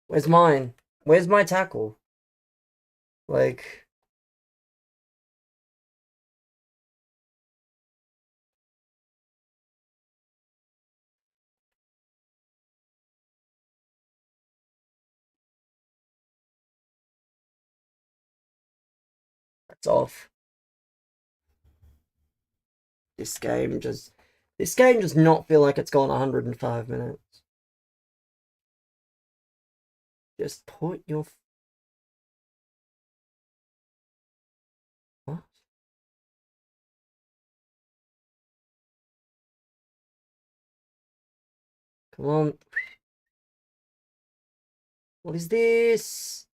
Where's mine? Where's my tackle? Like, that's off. This game just... This game does not feel like it's gone 105 minutes. Just put your... What? Come on. What is this?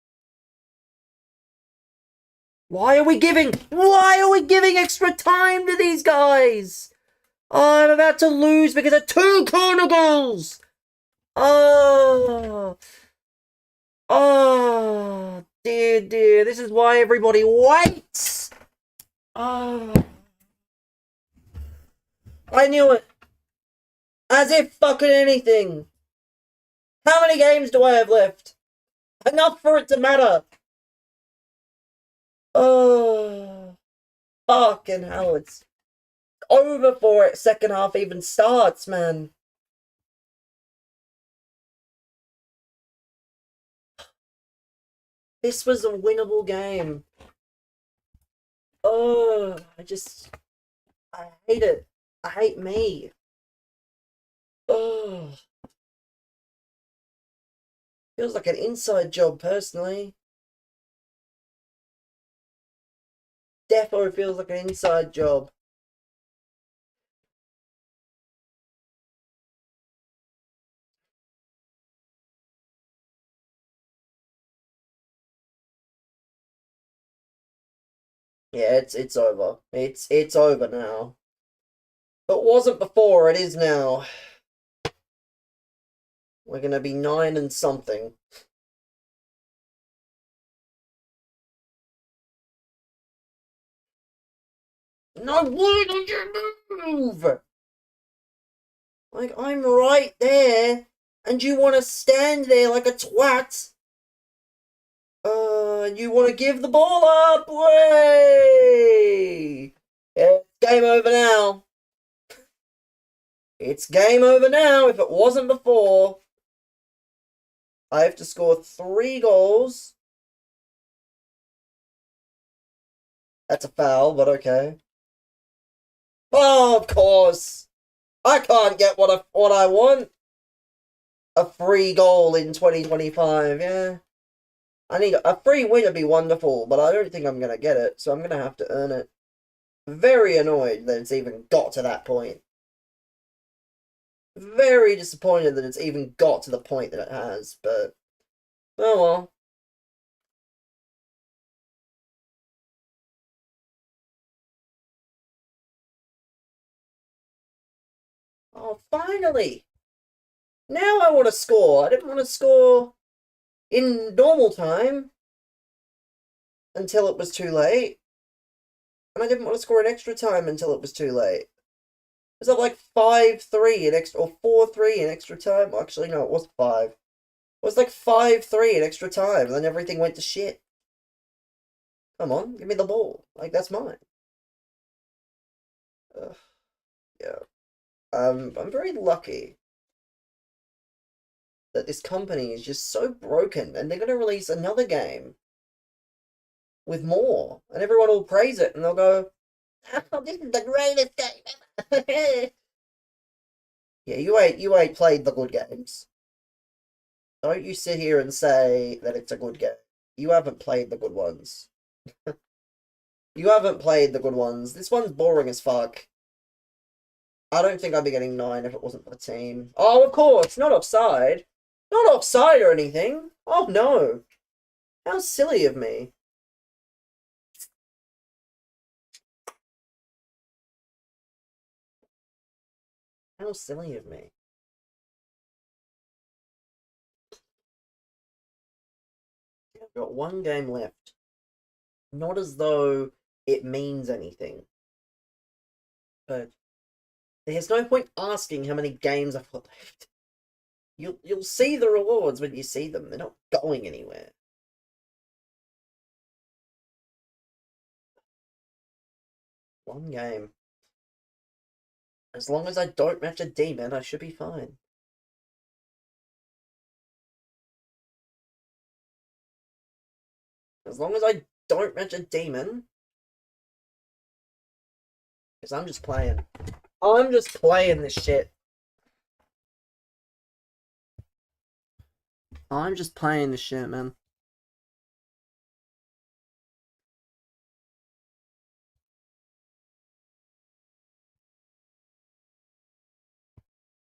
Why are we giving extra time to these guys? Oh, I'm about to lose because of 2 corner goals! Oh. Oh, dear. This is why everybody waits! Oh. I knew it. As if fucking anything. How many games do I have left? Enough for it to matter. Oh. Fucking hell, it's over before it second half even starts, man. This was a winnable game. Oh, I hate it. I hate me. Oh. Feels like an inside job, personally. Defo feels like an inside job. Yeah, it's over. It's over now. It wasn't before, it is now. We're gonna be 9 and something. No, why don't you move? Like, I'm right there, and you want to stand there like a twat. You want to give the ball up? Way! Yeah, game over now. It's game over now if it wasn't before. I have to score 3 goals. That's a foul, but okay. Oh, of course. I can't get what I want. A free goal in 2025, yeah. I need a free win would be wonderful, but I don't think I'm going to get it, so I'm going to have to earn it. Very annoyed that it's even got to that point. Very disappointed that it's even got to the point that it has, but oh well. Oh, finally! Now I want to score. I didn't want to score in normal time until it was too late. And I didn't want to score in extra time until it was too late. Was it like 5-3 in extra, or 4-3 in extra time? Well, actually, no, it was 5. It was like 5-3 in extra time, and then everything went to shit. Come on, give me the ball. Like, that's mine. Yeah. I'm very lucky that this company is just so broken, and they're going to release another game with more, and everyone will praise it, and they'll go, "Oh, this is the greatest game ever." Yeah, you ain't played the good games. Don't you sit here and say that it's a good game. You haven't played the good ones. You haven't played the good ones. This one's boring as fuck. I don't think I'd be getting 9 if it wasn't for the team. Oh, of course, not offside. Not offside or anything. Oh, no. How silly of me. How silly of me. I've got 1 game left. Not as though it means anything. But there's no point asking how many games I've got left. You'll see the rewards when you see them. They're not going anywhere. One game. As long as I don't match a demon, I should be fine. As long as I don't match a demon. Because I'm just playing. I'm just playing this shit. I'm just playing this shit, man.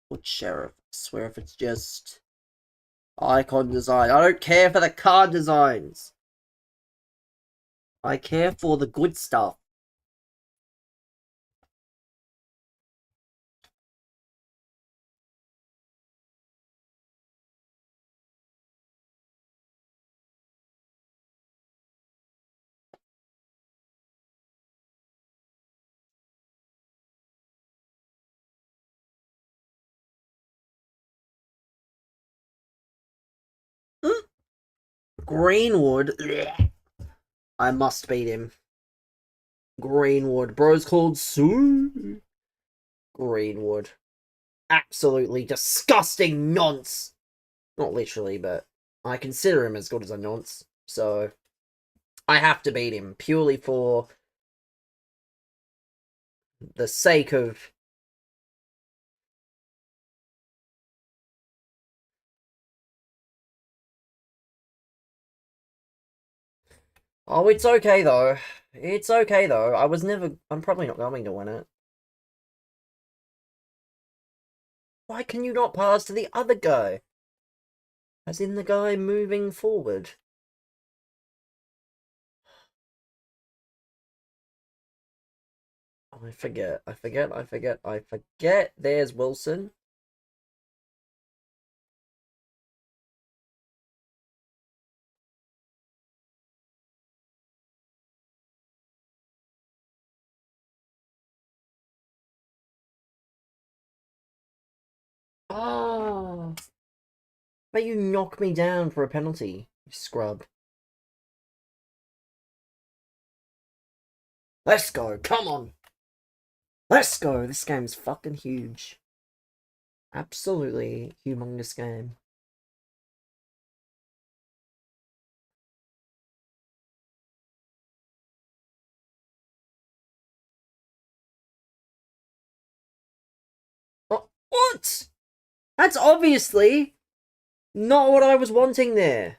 What sheriff? I swear if it's just icon design. I don't care for the card designs. I care for the good stuff. Greenwood. I must beat him. Greenwood. Bro's called Sue. Greenwood. Absolutely disgusting nonce. Not literally, but I consider him as good as a nonce. So I have to beat him purely for the sake of. Oh, it's okay though. It's okay though. I'm probably not going to win it. Why can you not pass to the other guy? As in the guy moving forward. I forget. There's Wilson. Oh. But you knock me down for a penalty, you scrub. Let's go, come on. Let's go. This game's fucking huge. Absolutely humongous game. Oh, what? That's obviously not what I was wanting there.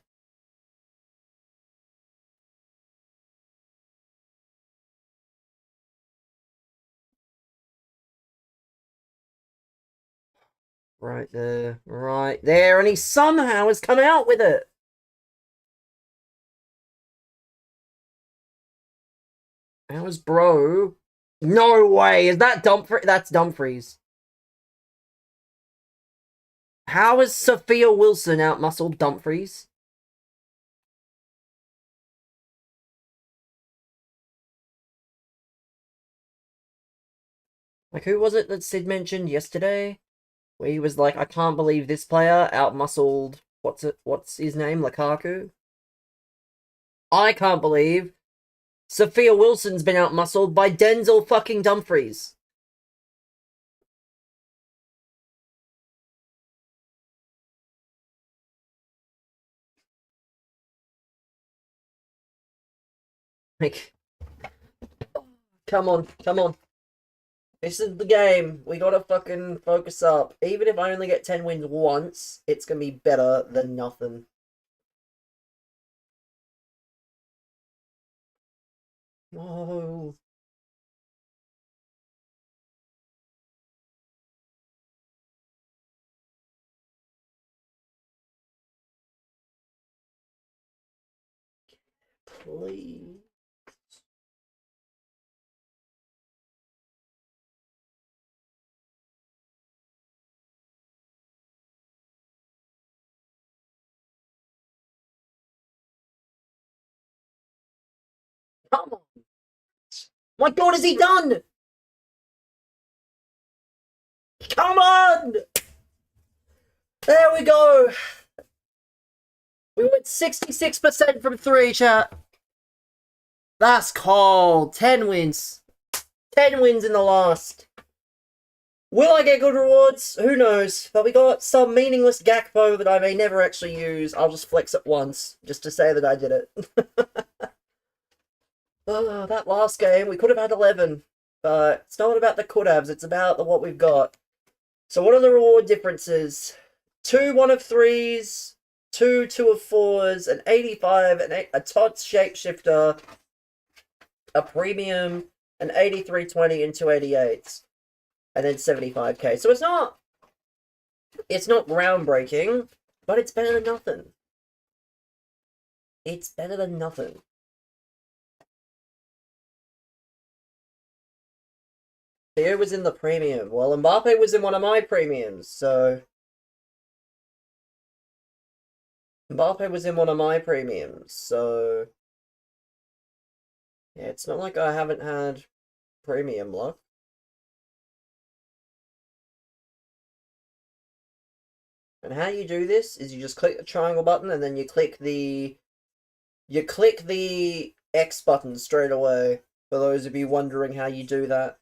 Right there, and he somehow has come out with it. How is bro? No way, is that Dumfries? That's Dumfries. How is Sophia Wilson outmuscled Dumfries? Like, who was it that Sid mentioned yesterday? Where he was like, I can't believe this player outmuscled, what's his name, Lukaku? I can't believe Sophia Wilson's been outmuscled by Denzel fucking Dumfries. Like, come on. This is the game. We gotta fucking focus up. Even if I only get 10 wins once, it's gonna be better than nothing. No. Please. Come on. My god, is he done? Come on! There we go. We went 66% from 3, chat. That's cold. 10 wins. 10 wins in the last. Will I get good rewards? Who knows? But we got some meaningless Gakpo that I may never actually use. I'll just flex it once, just to say that I did it. Oh, that last game, we could have had 11. But it's not about the could-haves, it's about what we've got. So what are the reward differences? 2 1 of 3s, 2 2 of 4s, an 85, a TOTS shapeshifter, a premium, an 8320, and 288s. And then 75k. So it's not groundbreaking, but it's better than nothing. It's better than nothing. Theo was in the premium. Well, Mbappe was in one of my premiums, so... Mbappe was in one of my premiums, so... Yeah, it's not like I haven't had premium luck. And how you do this is you just click the triangle button and then you click the X button straight away, for those of you wondering how you do that.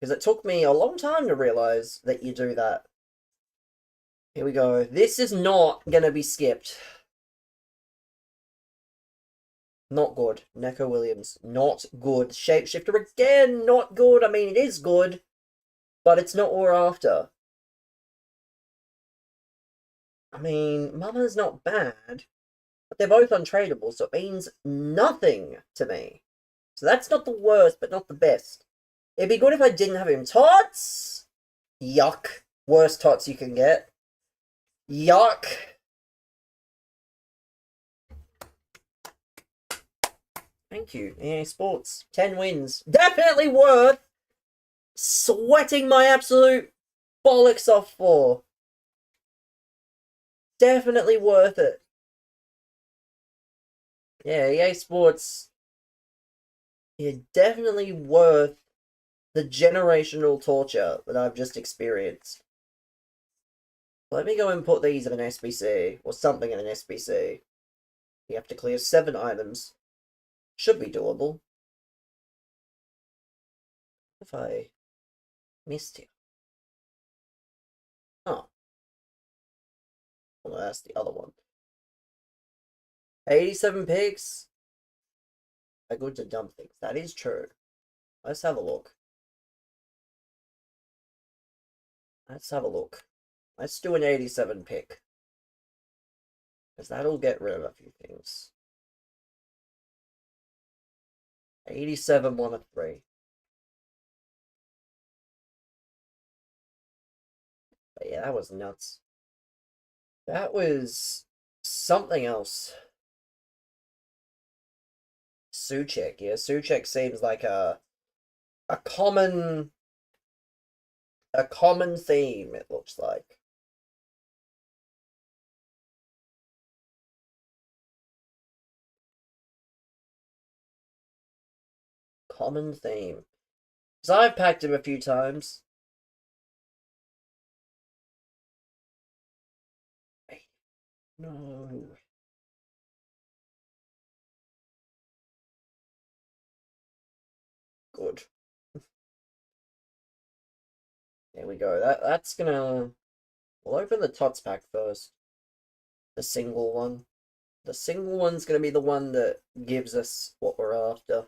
Because it took me a long time to realize that you do that. Here we go. This is not gonna be skipped. Not good. Neco Williams, not good. Shapeshifter again, not good. I mean, it is good, but it's not what we're after. I mean, Mama's not bad, but they're both untradeable, so it means nothing to me. So that's not the worst, but not the best. It'd be good if I didn't have him. Tots! Yuck. Worst tots you can get. Yuck. Thank you, EA Sports. 10 wins. Definitely worth sweating my absolute bollocks off for. Definitely worth it. Yeah, EA Sports. Yeah, definitely worth the generational torture that I've just experienced. Let me go and put these in an SBC, or something in an SBC. You have to clear 7 items. Should be doable. If I missed it. Oh. Well, that's the other one. 87 pigs are good to dump things. That is true. Let's have a look. Let's have a look. Let's do an 87 pick. Because that'll get rid of a few things. 87, 1 of 3. But yeah, that was nuts. That was something else. Suchek, yeah. Suchek seems like a common theme, it looks like. Common theme. Because I've packed him a few times. No. Good. There we go. That's gonna... We'll open the TOTS pack first. The single one. The single one's gonna be the one that gives us what we're after.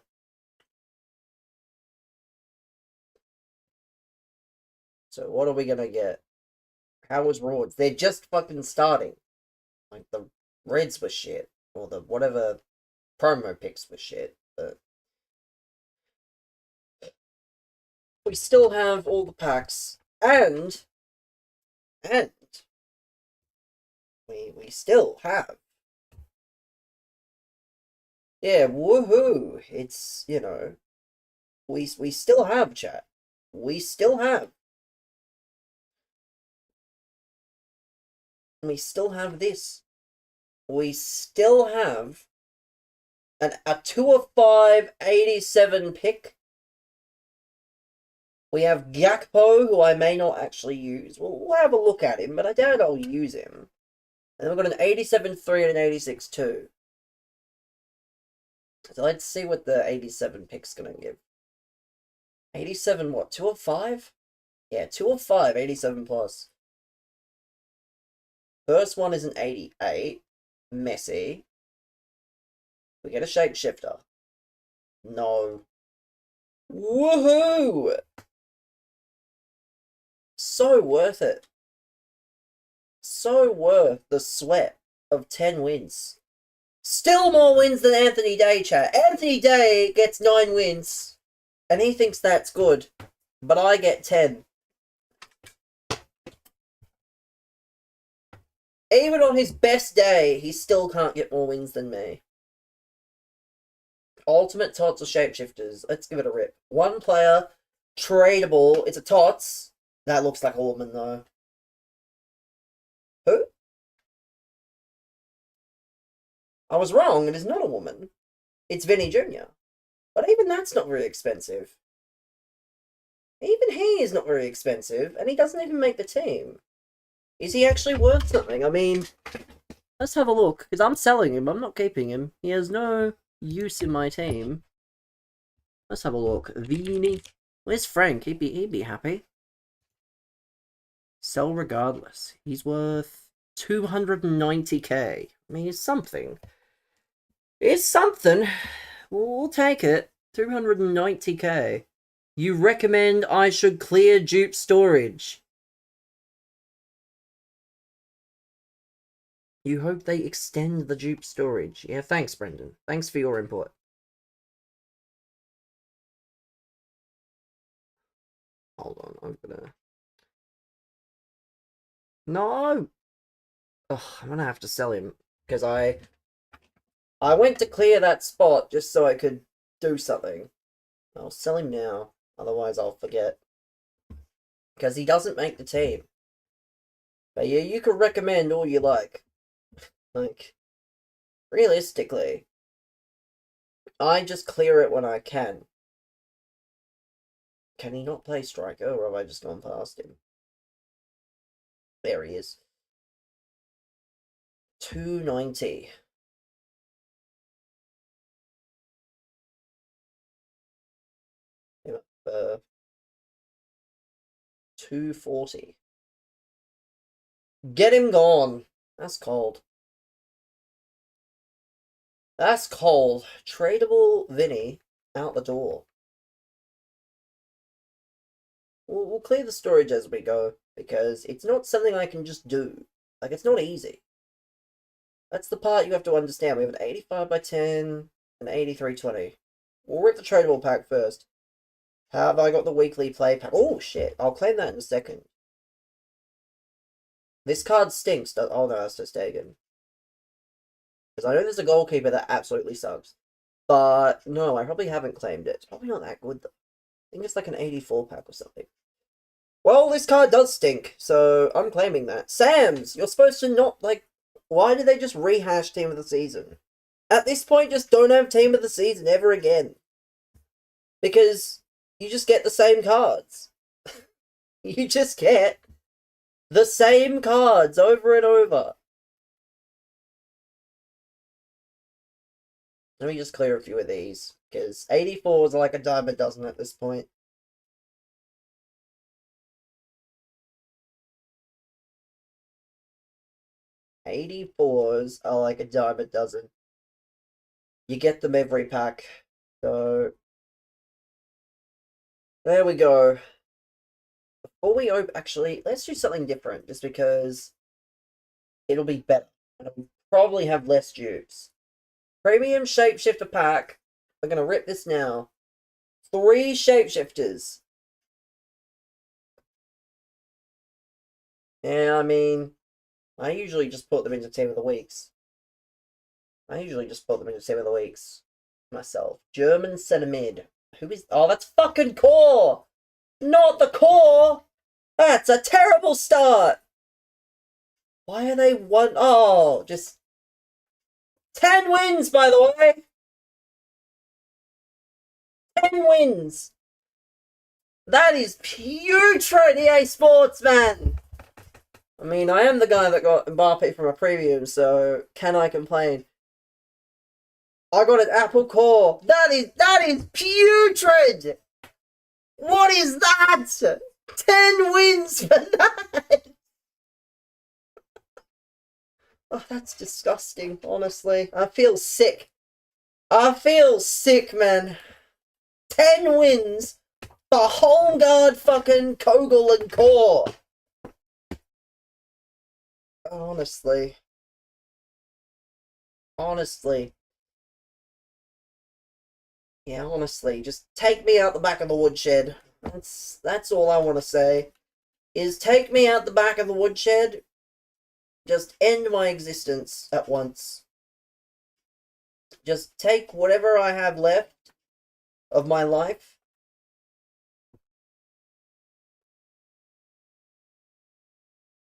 So what are we gonna get? Howard's Rewards. They're just fucking starting. Like, the Reds were shit. Or the whatever promo picks were shit. But we still have all the packs. And we still have. Yeah, woohoo. It's, you know, we still have, chat. We still have. We still have this. We still have a 2 of 5 87 pick We have Gakpo, who I may not actually use. We'll have a look at him, but I doubt I'll use him. And then we've got an 87-3 and an 86-2. So let's see what the 87 pick's going to give. 87 what? 2 of 5? Yeah, 2 of 5, 87 plus. First one is an 88. Messi. We get a shapeshifter. No. Woohoo! So worth it. So worth the sweat of 10 wins. Still more wins than Anthony Day, chat. Anthony Day gets 9 wins, and he thinks that's good. But I get 10. Even on his best day, he still can't get more wins than me. Ultimate Tots or Shapeshifters. Let's give it a rip. One player, tradable. It's a Tots. That looks like a woman, though. Who? I was wrong. It is not a woman. It's Vinny Jr. But even that's not very expensive. Even he is not very expensive, and he doesn't even make the team. Is he actually worth something? I mean, let's have a look. Because I'm selling him. I'm not keeping him. He has no use in my team. Let's have a look. Vini. Where's Frank? He'd be happy. Sell regardless. He's worth 290k. I mean, it's something. It's something. We'll take it. 290k. You recommend I should clear dupe storage. You hope they extend the dupe storage. Yeah, thanks, Brendan. Thanks for your input. Hold on, I'm gonna... No! Ugh, I'm gonna have to sell him. Because I went to clear that spot just so I could do something. I'll sell him now. Otherwise I'll forget. Because he doesn't make the team. But yeah, you can recommend all you like. Like, realistically, I just clear it when I can. Can he not play striker, or have I just gone past him? There he is. 290. Uh, 240. Get him gone. That's cold. That's cold. Tradable Vinny out the door. We'll clear the storage as we go, because it's not something I can just do. Like, it's not easy. That's the part you have to understand. We have an 85 by 10, an 83-20. We'll rip the tradable pack first. How have I got the weekly play pack? Oh, shit. I'll claim that in a second. This card stinks. Oh, no, that's just Stegen. Because I know there's a goalkeeper that absolutely sucks. But, no, I probably haven't claimed it. It's probably not that good, though. I think it's like an 84 pack or something. Well, this card does stink, so I'm claiming that. Sam's, you're supposed to not, like... Why did they just rehash Team of the Season? At this point, just don't have Team of the Season ever again. Because you just get the same cards. You just get the same cards over and over. Let me just clear a few of these, because 84s are like a dime a dozen at this point. $84s are like a dime a dozen. You get them every pack. So, there we go. Before we open, actually, let's do something different, just because it'll be better. And I'll probably have less dupes. Premium Shapeshifter pack. We're going to rip this now. 3 Shapeshifters. Yeah, I mean, I usually just put them into Team of the Weeks. Myself. German centre mid. Who is... Oh, that's fucking Core! Not the Core! That's a terrible start! Why are they one... Oh, just... 10 wins, by the way! 10 wins! That is putrid, EA Sports, man! I mean, I am the guy that got Mbappe from a premium, so can I complain? I got an Apple Core. That is putrid! What is that? 10 wins for that! Oh, that's disgusting, honestly. I feel sick. I feel sick, man. 10 wins for home guard fucking Kogel and Core. Honestly. Honestly. Yeah, honestly. Just take me out the back of the woodshed. That's all I want to say. Is take me out the back of the woodshed. Just end my existence at once. Just take whatever I have left of my life.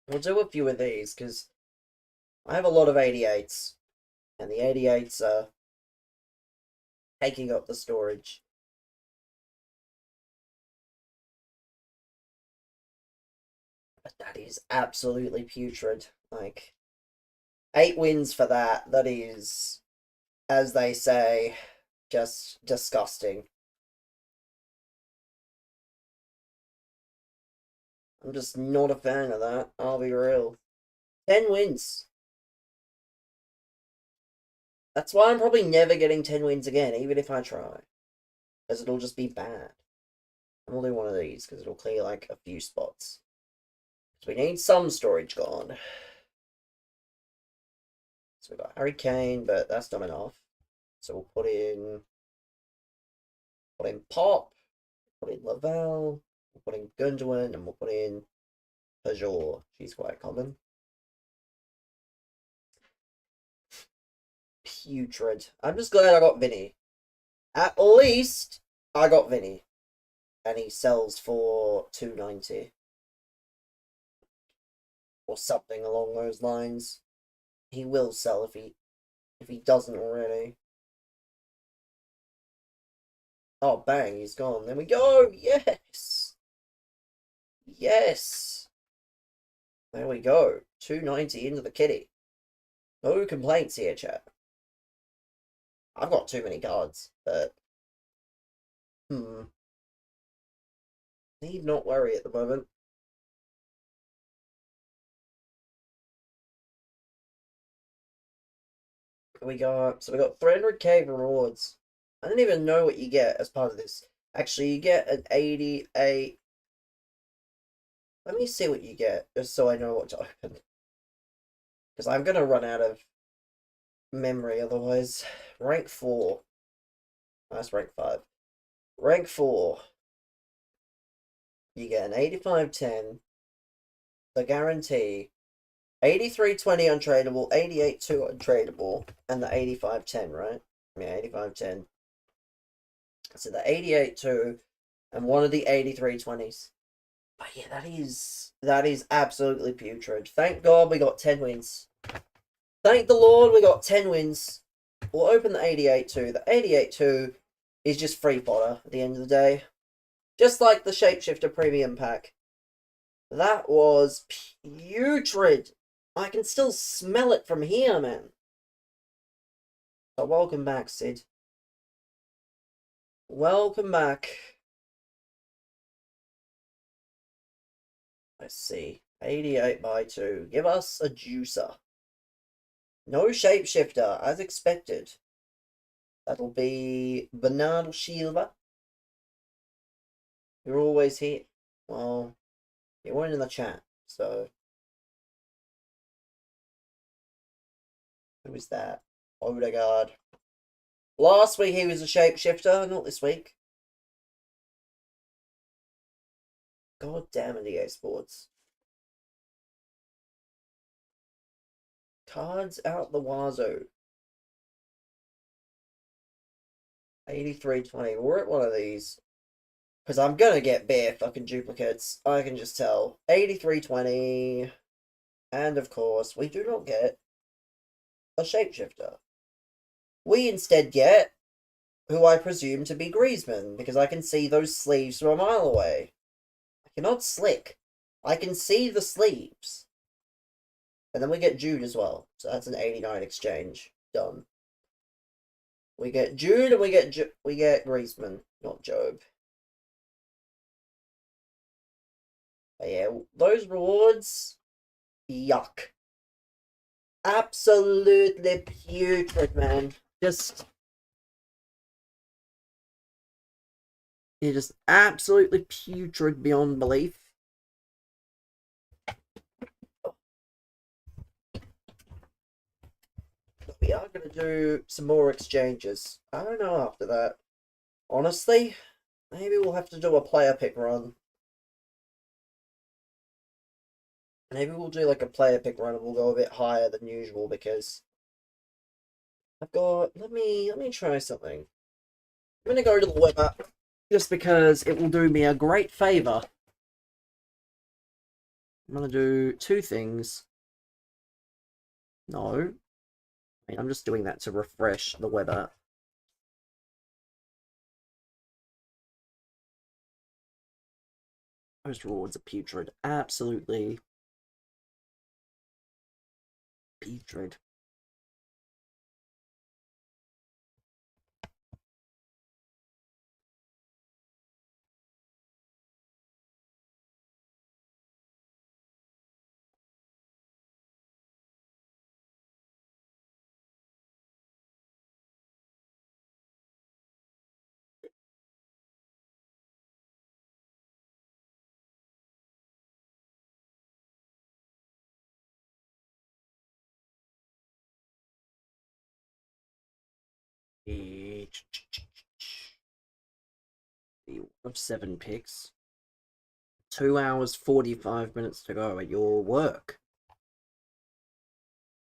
We'll do a few of these, because I have a lot of 88s. And the 88s are taking up the storage. But that is absolutely putrid. Like, 8 wins for that. That is, as they say, just disgusting. I'm just not a fan of that, I'll be real. 10 wins. That's why I'm probably never getting 10 wins again, even if I try. Because it'll just be bad. And we'll do one of these, because it'll clear, like, a few spots. So we need some storage gone. So we've got Harry Kane, but that's not enough. So we'll put in Pop, put in Lavelle, we'll put in Gundogan, and we'll put in Pajor. She's quite common. Putrid. I'm just glad I got Vinny. At least I got Vinny. And he sells for $290. Or something along those lines. He will sell if he doesn't already. Oh, bang, he's gone. There we go. Yes. Yes. There we go. $290 into the kitty. No complaints here, chat. I've got too many cards, but need not worry at the moment. We got 300k rewards. I don't even know what you get as part of this. Actually, you get an 88. Let me see what you get, just so I know what to open. Because I'm gonna run out of memory otherwise. Rank 4. That's rank 5. Rank 4. You get an 85-10. The guarantee. 83-20 untradeable, 88-2 untradeable, and the 85-10, right? Yeah, 85-10. So the 88-2 and one of the 83-20s. But yeah, that is absolutely putrid. Thank God we got 10 wins. Thank the Lord we got 10 wins. We'll open the 88-2. The 88-2 is just free fodder at the end of the day. Just like the Shapeshifter Premium Pack. That was putrid. I can still smell it from here, man. So welcome back, Sid. Welcome back. Let's see. 88/2. Give us a juicer. No Shapeshifter, as expected. That'll be Bernardo Silva. You're always here. Well, you weren't in the chat, so. Who is that? Odegaard. Last week he was a Shapeshifter, not this week. God damn it, EA Sports. Cards out the wazoo. 83-20. We're at one of these. Because I'm going to get bare fucking duplicates. I can just tell. 83-20. And of course, we do not get a Shapeshifter. We instead get who I presume to be Griezmann, because I can see those sleeves from a mile away. I cannot slick. I can see the sleeves. And then we get Jude as well. So that's an 89 exchange. Done. We get Jude and we get Griezmann, not Job. But yeah, those rewards, yuck. Absolutely putrid, man. You're just absolutely putrid beyond belief. But we are going to do some more exchanges. I don't know after that. Honestly, maybe we'll have to do a player pick run. Maybe we'll do like a player pick run and we'll go a bit higher than usual because I've got let me try something. I'm gonna go to the web app just because it will do me a great favour. I'm gonna do two things. No. I mean, I'm just doing that to refresh the web app. Those rewards are putrid. Absolutely putrid. Of 7 picks. 2 hours 45 minutes to go at your work.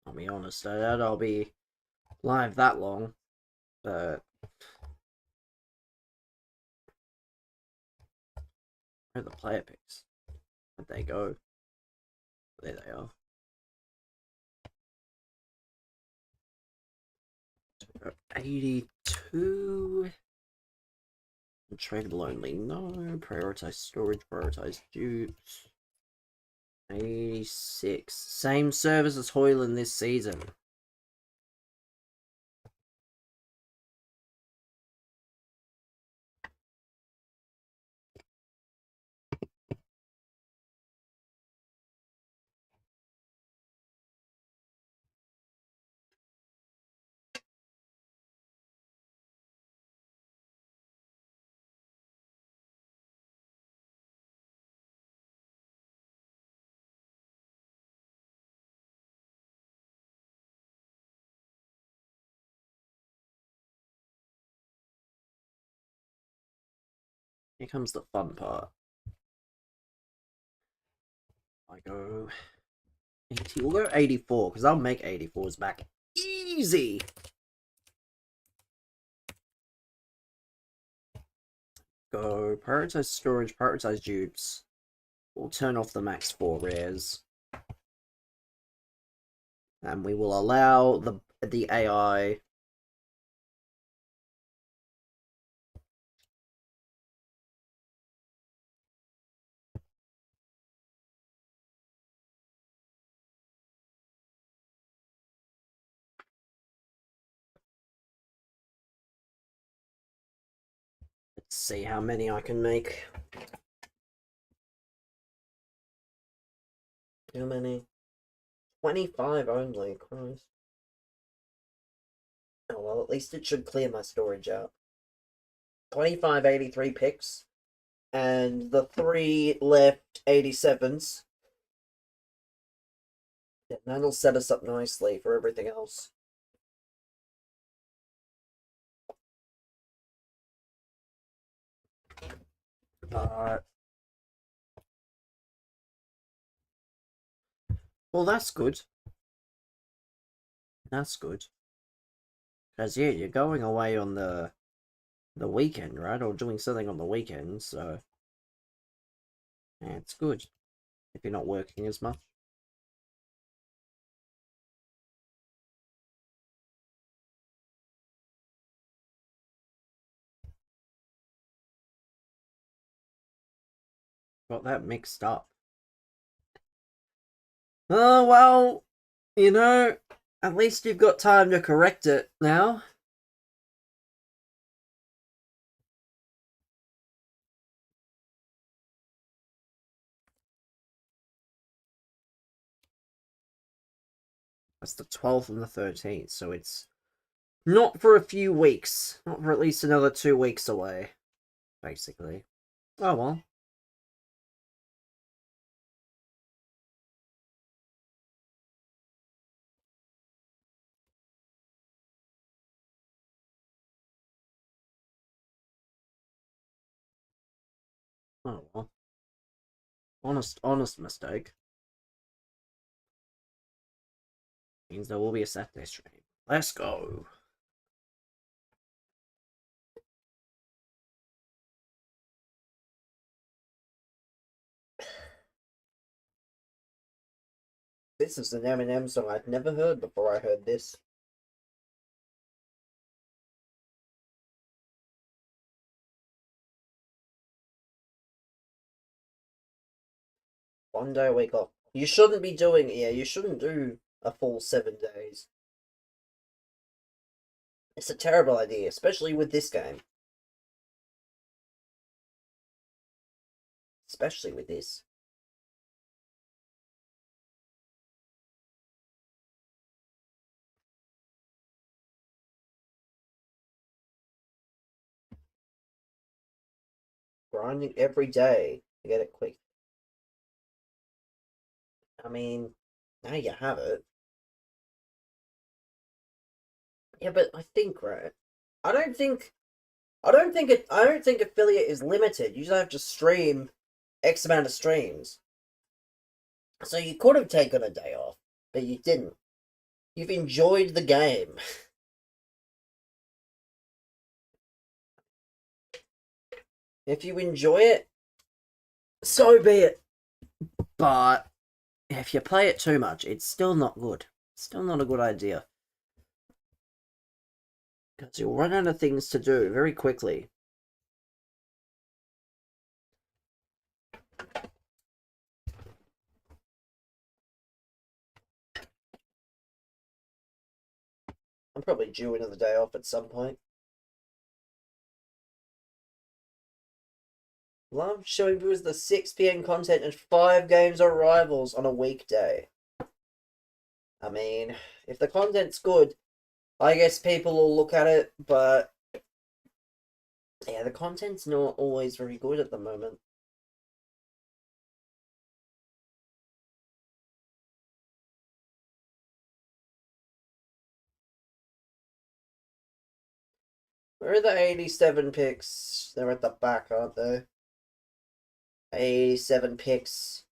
I'll be honest, I doubt I'll be live that long, but where are the player picks? Where'd they go? There they are. So 82. Tradable only, no. Prioritize storage, prioritize dupes. 86. Same service as Hoyland this season. Here comes the fun part. I go 80. We'll go 84 because I'll make 84s back easy. Go prioritize storage, prioritize dupes. We'll turn off the max 4 rares. And we will allow the AI let's see how many I can make. How many? 25 only, Christ. Oh well, at least it should clear my storage out. 25 83 picks. And the 3 left 87s. Yeah, that'll set us up nicely for everything else. Well, that's good. That's good. Because, yeah, you're going away on the weekend, right? Or doing something on the weekend, so... Yeah, it's good. If you're not working as much. Got that mixed up. Oh, well, at least you've got time to correct it now. That's the 12th and the 13th, so it's not for a few weeks. Not for at least another 2 weeks away, basically. Oh, well. Oh, well. Honest mistake. Means there will be a Saturday stream. Let's go. This is an Eminem song I'd never heard before I heard this. One day a week off. You shouldn't be doing it. Yeah, you shouldn't do a full 7 days. It's a terrible idea, especially with this game. Especially with this. Grinding every day to get it quick. I mean, now you have it. Yeah, but I think, right? I don't think I don't think affiliate is limited. You just have to stream X amount of streams. So you could have taken a day off, but you didn't. You've enjoyed the game. If you enjoy it, so be it. But if you play it too much, it's still not good. It's still not a good idea. Because you'll run out of things to do very quickly. I'm probably due another day off at some point. Love showing viewers the 6 p.m. content and 5 games or rivals on a weekday. I mean, if the content's good, I guess people will look at it, but yeah, the content's not always very good at the moment. Where are the 87 picks? They're at the back, aren't they? 87 picks.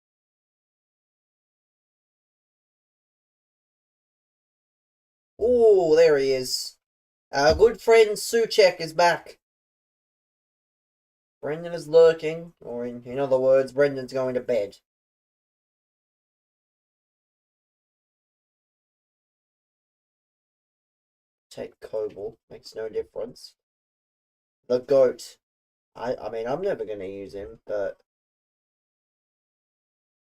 Oh, there he is. Our good friend Suchek is back. Brendan is lurking, or in other words, Brendan's going to bed. Take Coble, makes no difference. The GOAT. I mean, I'm never going to use him, but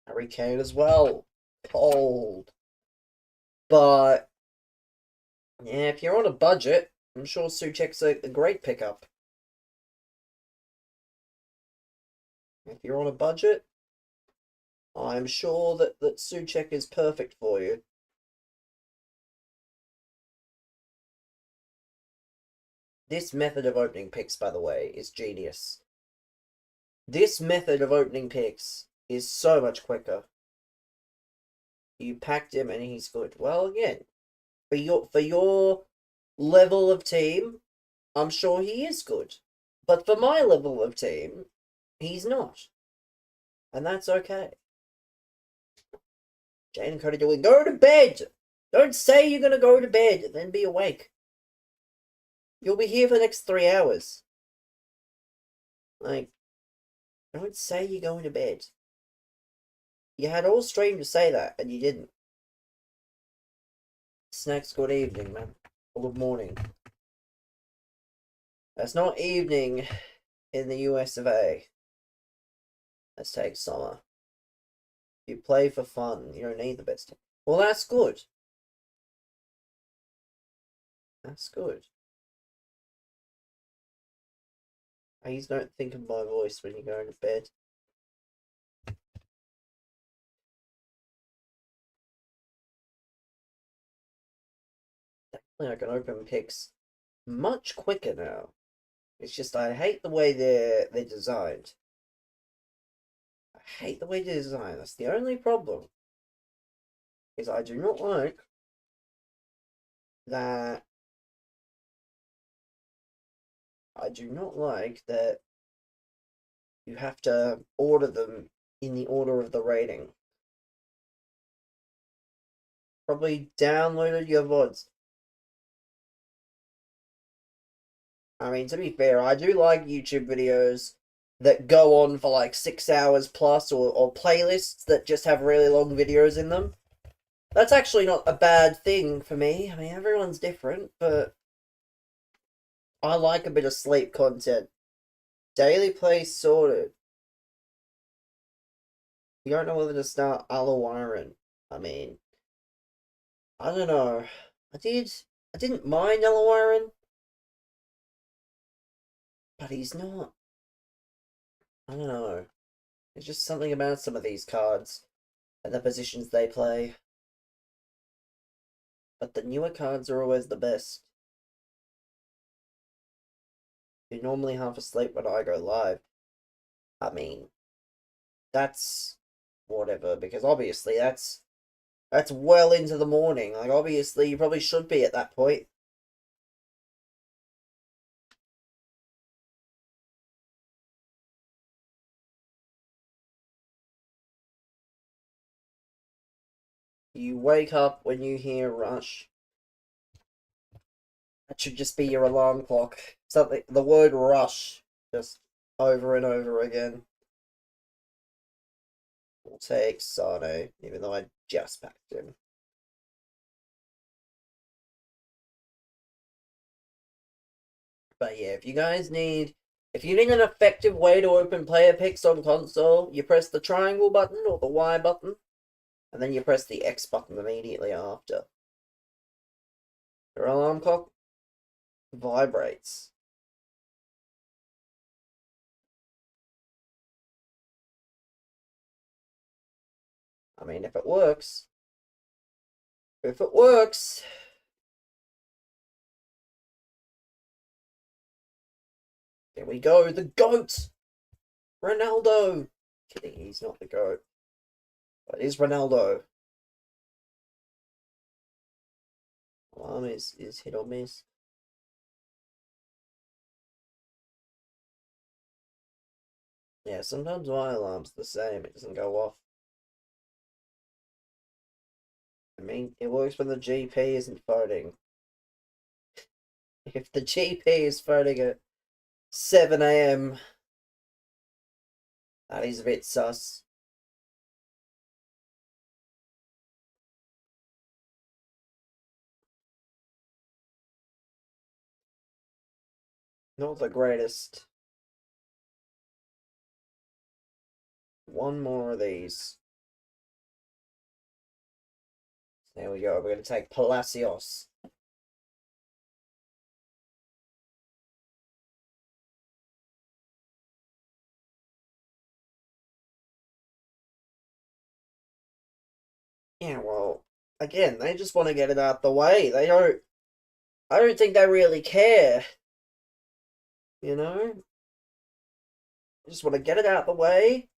Harry Kane as well. Cold. But, yeah, if you're on a budget, I'm sure Suchek's a great pickup. If you're on a budget, I'm sure that Suchek is perfect for you. This method of opening picks, by the way, is genius. This method of opening picks is so much quicker. You packed him and he's good. Well, again, for your level of team, I'm sure he is good. But for my level of team, he's not. And that's okay. Jane and Cody doing, go to bed! Don't say you're gonna go to bed and then be awake. You'll be here for the next 3 hours. Like, don't say you're going to bed. You had all stream to say that, and you didn't. Snacks, good evening, man. Or good morning. That's not evening in the US of A. Let's take summer. You play for fun. You don't need the best team. Well, that's good. That's good. Please don't think of my voice when you go to bed. Definitely I can open picks much quicker now. It's just I hate the way they're designed. I hate the way they're designed. That's the only problem. Is I do not like that. I do not like that you have to order them in the order of the rating. Probably downloaded your VODs. I mean, to be fair, I do like YouTube videos that go on for like 6 hours plus, or playlists that just have really long videos in them. That's actually not a bad thing for me. I mean, everyone's different, but I like a bit of sleep content. Daily play sorted. You don't know whether to start Alawaran. I mean, I don't know. I didn't mind Alawaran, but he's not. I don't know. There's just something about some of these cards and the positions they play. But the newer cards are always the best. You're normally half asleep when I go live. I mean, that's whatever, because obviously that's well into the morning. Like, obviously you probably should be at that point. You wake up when you hear Rush. That should just be your alarm clock. Something, the word Rush, just over and over again. We'll take Sano, even though I just packed him. But yeah, if you need an effective way to open player picks on console, you press the triangle button or the Y button, and then you press the X button immediately after. Your alarm clock vibrates. I mean, if it works. If it works. There we go, the GOAT! Ronaldo! Kidding, he's not the GOAT. But it is Ronaldo. Alarm is hit or miss. Yeah, sometimes my alarm's the same, it doesn't go off. I mean, it works when the GP isn't voting. If the GP is voting at 7 AM, that is a bit sus. Not the greatest. One more of these. There we go. We're going to take Palacios. Yeah, well, again, they just want to get it out the way. I don't think they really care. You know? They just want to get it out the way.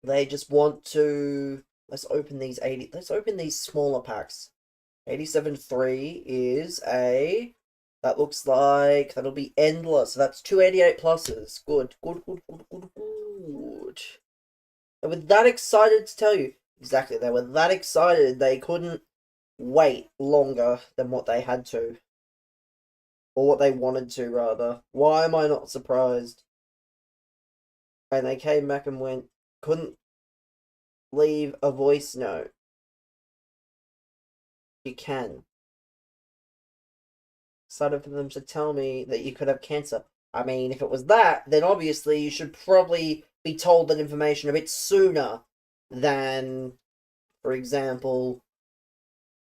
They just want to... Let's open these smaller packs. 87.3 is a... That looks like that'll be endless. So that's 288 pluses. Good. They were that excited to tell you. Exactly, they were that excited they couldn't wait longer than what they had to. Or what they wanted to, rather. Why am I not surprised? And they came back and couldn't leave a voice note. You can. Excited for them to tell me that you could have cancer. I mean, if it was that, then obviously you should probably be told that information a bit sooner than, for example,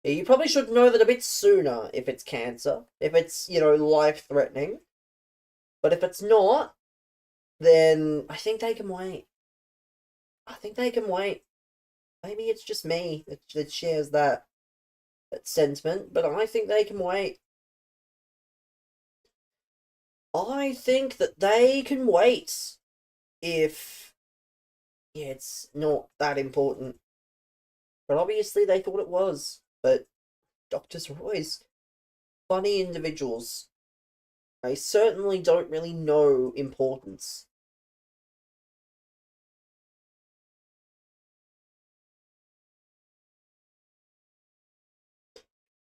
you probably should know that a bit sooner if it's cancer, if it's, life threatening. But if it's not, then I think they can wait. I think they can wait. Maybe it's just me that shares that sentiment, but I think they can wait. I think that they can wait if, yeah, it's not that important. But obviously they thought it was. But doctors are always funny individuals. They certainly don't really know importance.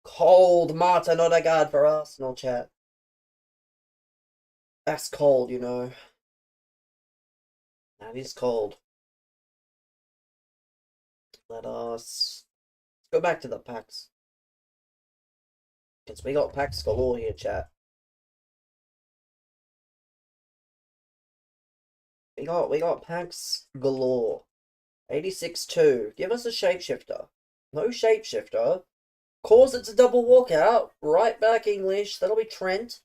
Cold Martin Odegaard for Arsenal, chat. That's cold. That is cold. Let us go back to the packs. Because we got packs galore here, chat. We got packs galore. 86-2. Give us a shapeshifter. No shapeshifter. Cause it's a double walkout. Right back English. That'll be Trent.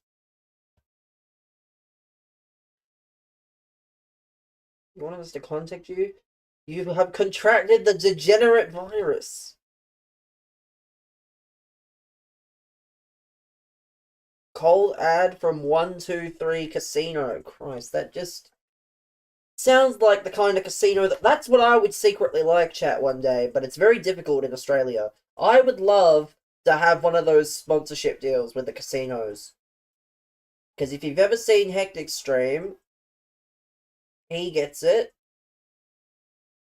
You wanted us to contact you? You have contracted the degenerate virus. Cold ad from 123 Casino. Christ, that just sounds like the kind of casino that's what I would secretly like, chat, one day, but it's very difficult in Australia. I would love to have one of those sponsorship deals with the casinos. Because if you've ever seen Hectic stream, he gets it.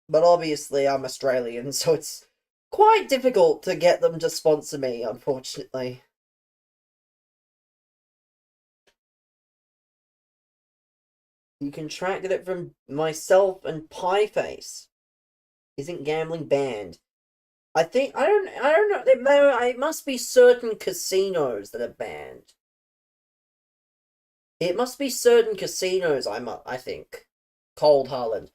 But obviously I'm Australian, so it's quite difficult to get them to sponsor me, unfortunately. You contracted it from myself and Pieface. Isn't gambling banned? I don't know. It must be certain casinos that are banned. It must be certain casinos. I think. Cold Harland,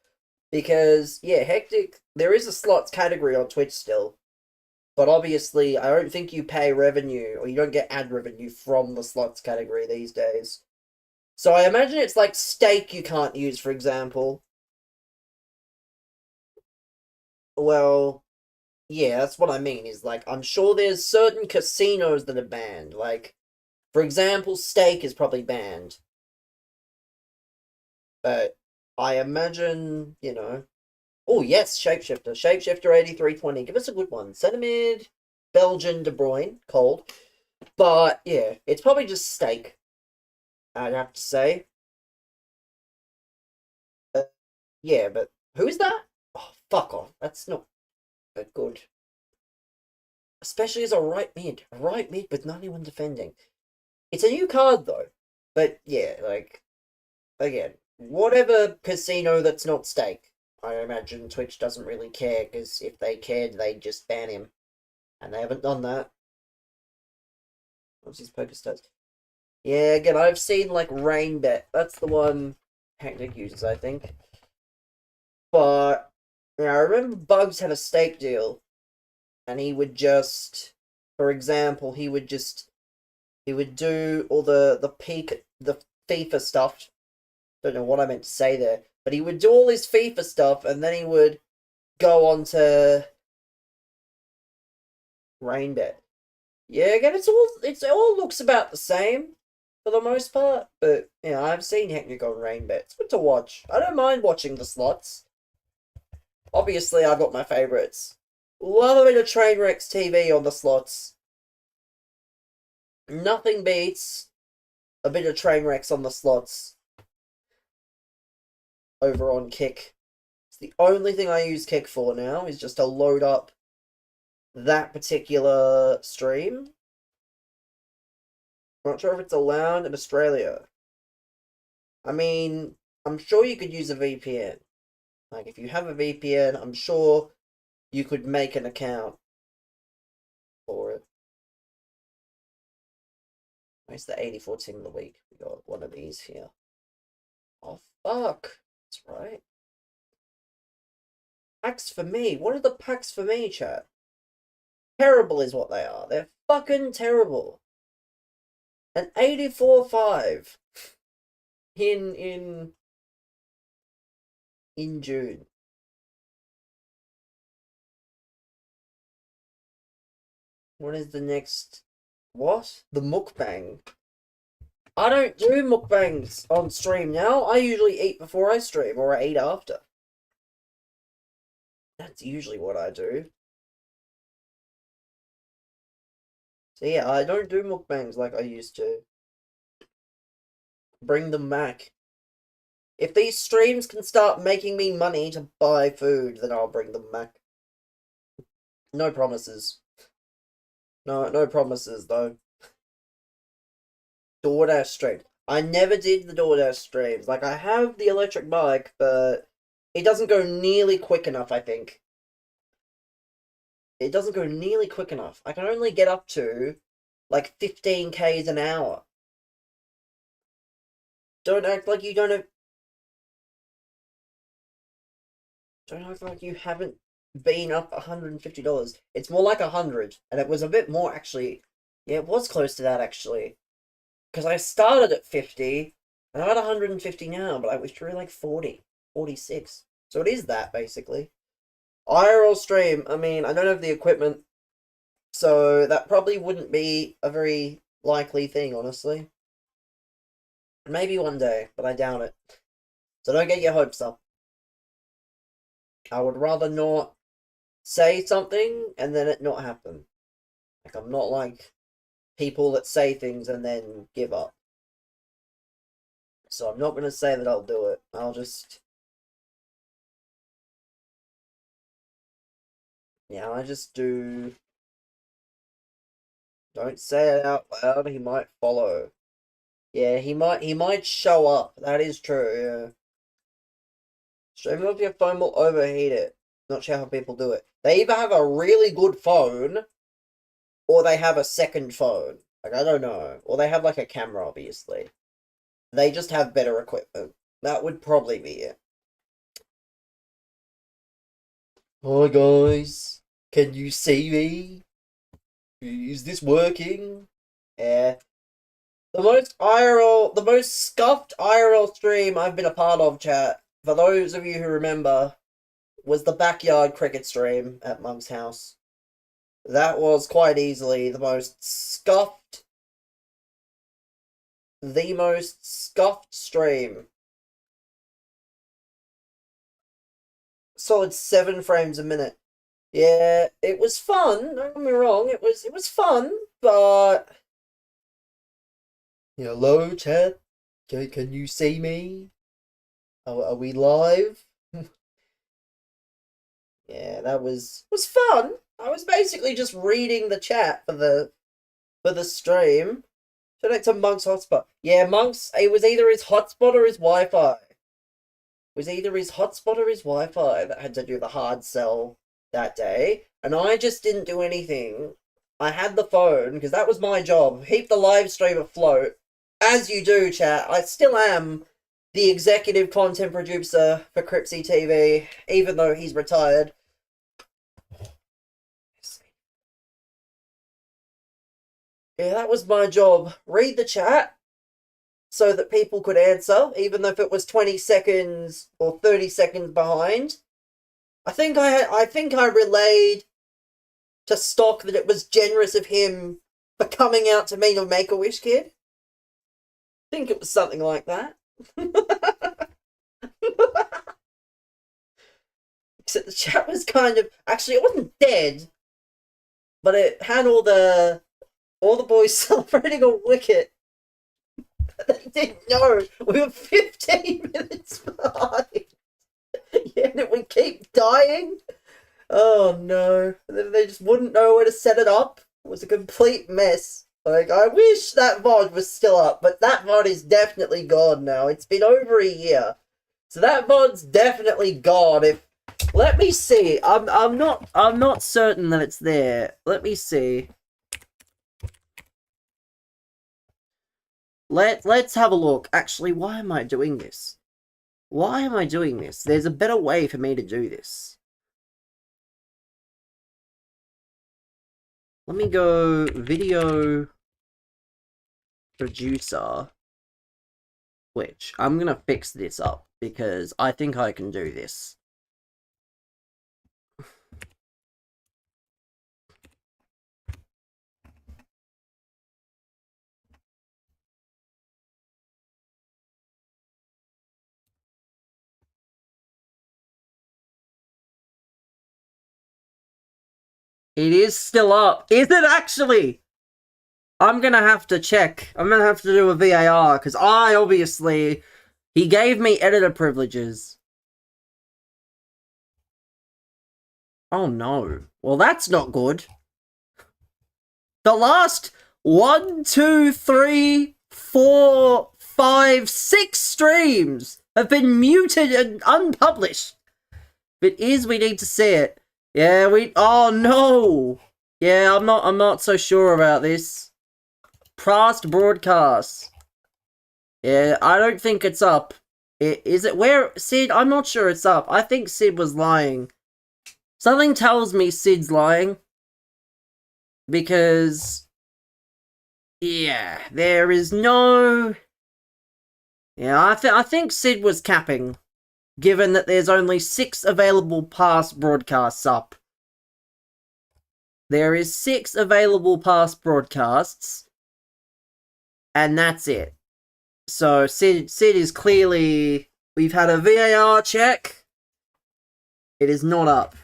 because yeah, Hectic. There is a slots category on Twitch still, but obviously I don't think you pay revenue or you don't get ad revenue from the slots category these days. So I imagine it's like stake you can't use, for example. Well, yeah, that's what I mean. Is like I'm sure there's certain casinos that are banned. Like, for example, stake is probably banned. But I imagine. Oh yes, Shapeshifter. Shapeshifter 8320. Give us a good one. Centimid, Belgian De Bruyne, cold. But yeah, it's probably just stake. I'd have to say. Uh, yeah, but who is that? Oh, fuck off. That's not good. Especially as a right mid. A right mid with 91 defending. It's a new card though. But yeah, like, again, whatever casino that's not stake. I imagine Twitch doesn't really care, because if they cared, they'd just ban him. And they haven't done that. What's his poker stats? Yeah, again, I've seen, like, Rainbet. That's the one Hectic uses, I think. But, I remember Bugs had a stake deal. And he would just, for example, he would do all the FIFA stuff. Don't know what I meant to say there. But he would do all his FIFA stuff, and then he would go on to Rainbet. Yeah, again, it all looks about the same for the most part, but I've seen Hectic on Rainbet. It's good to watch. I don't mind watching the slots. Obviously, I've got my favorites. Love a bit of Trainwrecks TV on the slots. Nothing beats a bit of Trainwrecks on the slots over on Kick. It's the only thing I use Kick for now, is just to load up that particular stream. I'm not sure if it's allowed in Australia. I mean, I'm sure you could use a VPN. Like, if you have a VPN, I'm sure you could make an account for it. Where's the 84 team of the week? We got one of these here. Oh, fuck. That's right. Packs for me. What are the packs for me, chat? Terrible is what they are. They're fucking terrible. An 84-5 in June. What is the next? What? The mukbang. I don't do mukbangs on stream now. I usually eat before I stream, or I eat after. That's usually what I do. So yeah, I don't do mukbangs like I used to. Bring them back. If these streams can start making me money to buy food, then I'll bring them back. No promises. No promises, though. DoorDash stream. I never did the DoorDash streams. Like, I have the electric bike, but it doesn't go nearly quick enough, I think. It doesn't go nearly quick enough. I can only get up to, like, 15 k's an hour. Don't act like you don't have... Don't act like you haven't been up $150. It's more like 100, and it was a bit more, actually. Yeah, it was close to that, actually. Because I started at 50, and I'm at 150 now, but I withdrew like 40, 46. So it is that, basically. IRL stream, I mean, I don't have the equipment, so that probably wouldn't be a very likely thing, honestly. Maybe one day, but I doubt it. So don't get your hopes up. I would rather not say something and then it not happen. Like, I'm not like people that say things and then give up. So I'm not going to say that I'll do it. I'll just... Yeah, I just do... Don't say it out loud, he might follow. Yeah, he might show up. That is true, yeah. Streaming off your phone will overheat it. Not sure how people do it. They either have a really good phone, or they have a second phone. Like, I don't know. Or they have, like, a camera, obviously. They just have better equipment. That would probably be it. Hi, guys. Can you see me? Is this working? Yeah. The most scuffed IRL stream I've been a part of, chat, for those of you who remember, was the backyard cricket stream at Monk's house. That was quite easily the most scuffed stream. Solid 7 frames a minute. Yeah, it was fun, don't get me wrong, it was fun, but... Hello, chat? Can you see me? Are we live? Yeah, that was fun. I was basically just reading the chat for the stream. Shout out to Monk's hotspot. Yeah, Monk's, it was either his hotspot or his Wi-Fi. It was either his hotspot or his Wi-Fi that had to do the hard sell that day. And I just didn't do anything. I had the phone, because that was my job. Keep the live stream afloat. As you do, chat. I still am the executive content producer for Cripsy TV, even though he's retired. Yeah, that was my job. Read the chat so that people could answer, even if it was 20 seconds or 30 seconds behind. I think I relayed to Stock that it was generous of him for coming out to meet a Make-A-Wish kid. I think it was something like that. Except the chat was kind of... Actually, it wasn't dead, but it had all the boys celebrating a wicket. They didn't know. We were 15 minutes behind. Yeah, and it would keep dying. Oh no. They just wouldn't know where to set it up. It was a complete mess. Like, I wish that VOD was still up, but that VOD is definitely gone now. It's been over a year. So that VOD's definitely gone. Let me see. I'm not certain that it's there. Let me see. let's have a look. Actually, why am I doing this? Why am I doing this? There's a better way for me to do this. Let me go video producer, which I'm gonna fix this up because I think I can do this. It is still up. Is it actually? I'm gonna have to check. I'm gonna have to do a VAR, because I obviously... He gave me editor privileges. Oh no. Well, that's not good. The last 1, 2, 3, 4, 5, 6 streams have been muted and unpublished. If it is, we need to see it. Yeah, oh no! Yeah, I'm not so sure about this. Past broadcasts. Yeah, I don't think it's up. Is it where Sid? I'm not sure it's up. I think Sid was lying. Something tells me Sid's lying. Because yeah, there is no... Yeah, I think Sid was capping, given that there's only 6 available past broadcasts up. There is 6 available past broadcasts, and that's it. So Sid is clearly... We've had a VAR check. It is not up.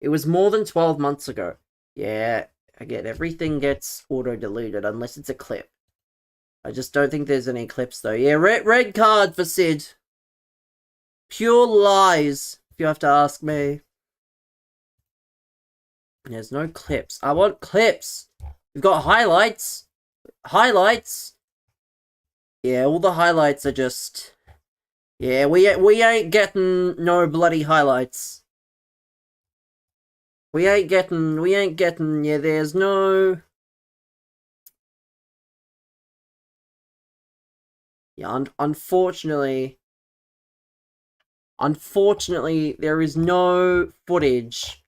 It was more than 12 months ago. Yeah, again, everything gets auto-deleted unless it's a clip. I just don't think there's any clips, though. Yeah, red card for Sid. Pure lies, if you have to ask me. There's no clips. I want clips. We've got highlights. Highlights. Yeah, all the highlights are just... Yeah, we ain't getting no bloody highlights. We ain't getting, yeah, there's no... Yeah, unfortunately, there is no footage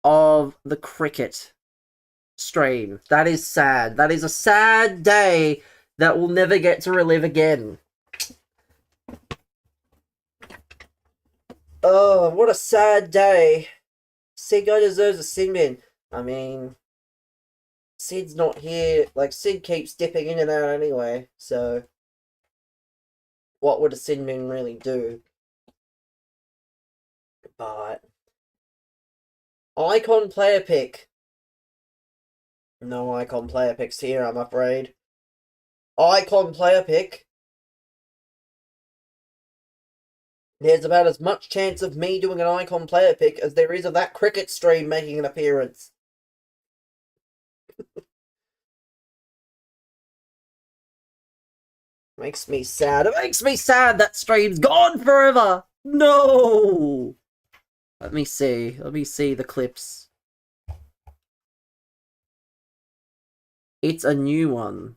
of the cricket stream. That is sad. That is a sad day that we'll never get to relive again. Oh, what a sad day. Sid guy deserves a sin bin. I mean, Sid's not here. Like, Sid keeps dipping in and out anyway, so... What would a sin bin really do? But... Icon player pick. No icon player picks here, I'm afraid. Icon player pick. There's about as much chance of me doing an icon player pick as there is of that cricket stream making an appearance. Makes me sad. It makes me sad that stream's gone forever. No. Let me see. Let me see the clips. It's a new one.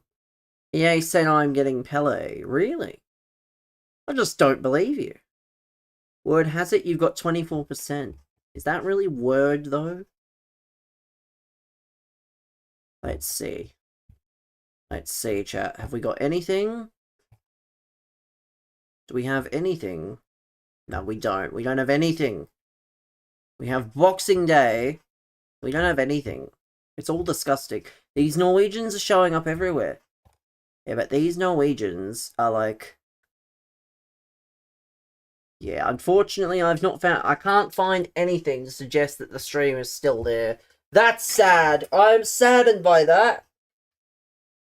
EA said I'm getting Pele. Really? I just don't believe you. Word has it you've got 24%. Is that really word, though? Let's see. Let's see, chat. Have we got anything? Do we have anything? No, we don't. We don't have anything. We have Boxing Day. We don't have anything. It's all disgusting. These Norwegians are showing up everywhere. Yeah, but these Norwegians are like... Yeah, unfortunately, I can't find anything to suggest that the stream is still there. That's sad. I'm saddened by that.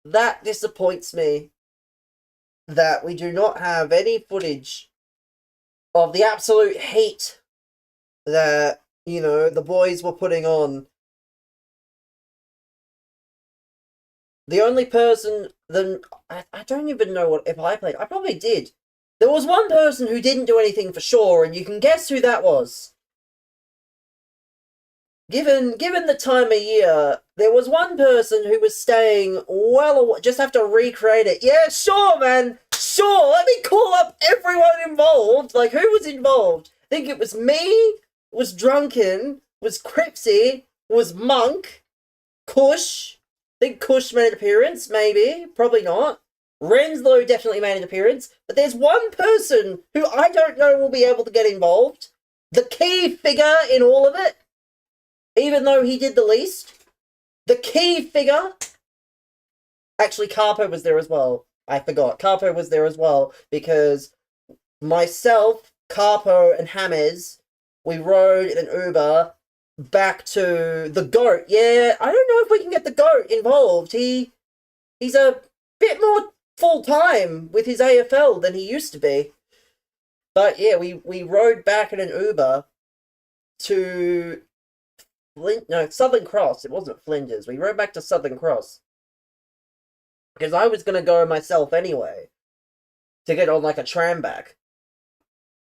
That disappoints me. That we do not have any footage of the absolute heat that, you know, the boys were putting on. The only person, I don't even know if I played. I probably did. There was one person who didn't do anything for sure, and you can guess who that was. given the time of year, there was one person who was staying well away. Just have to recreate it. Yeah, sure, man. Sure, let me call up everyone involved. Like, who was involved? I think it was me, was Drunken, was Cripsy, was Monk, Kush. I think Kush made an appearance, maybe. Probably not. Renslow definitely made an appearance. But there's one person who I don't know will be able to get involved. The key figure in all of it, even though he did the least. The key figure. Actually, Carpo was there as well. I forgot. Carpo was there as well because myself, Carpo, and James, we rode in an Uber back to the GOAT. Yeah, I don't know if we can get the GOAT involved. He's a bit more full-time with his AFL than he used to be. But yeah, we rode back in an Uber to Southern Cross. It wasn't Flinders. We rode back to Southern Cross. Because I was going to go myself anyway. To get on like a tram back.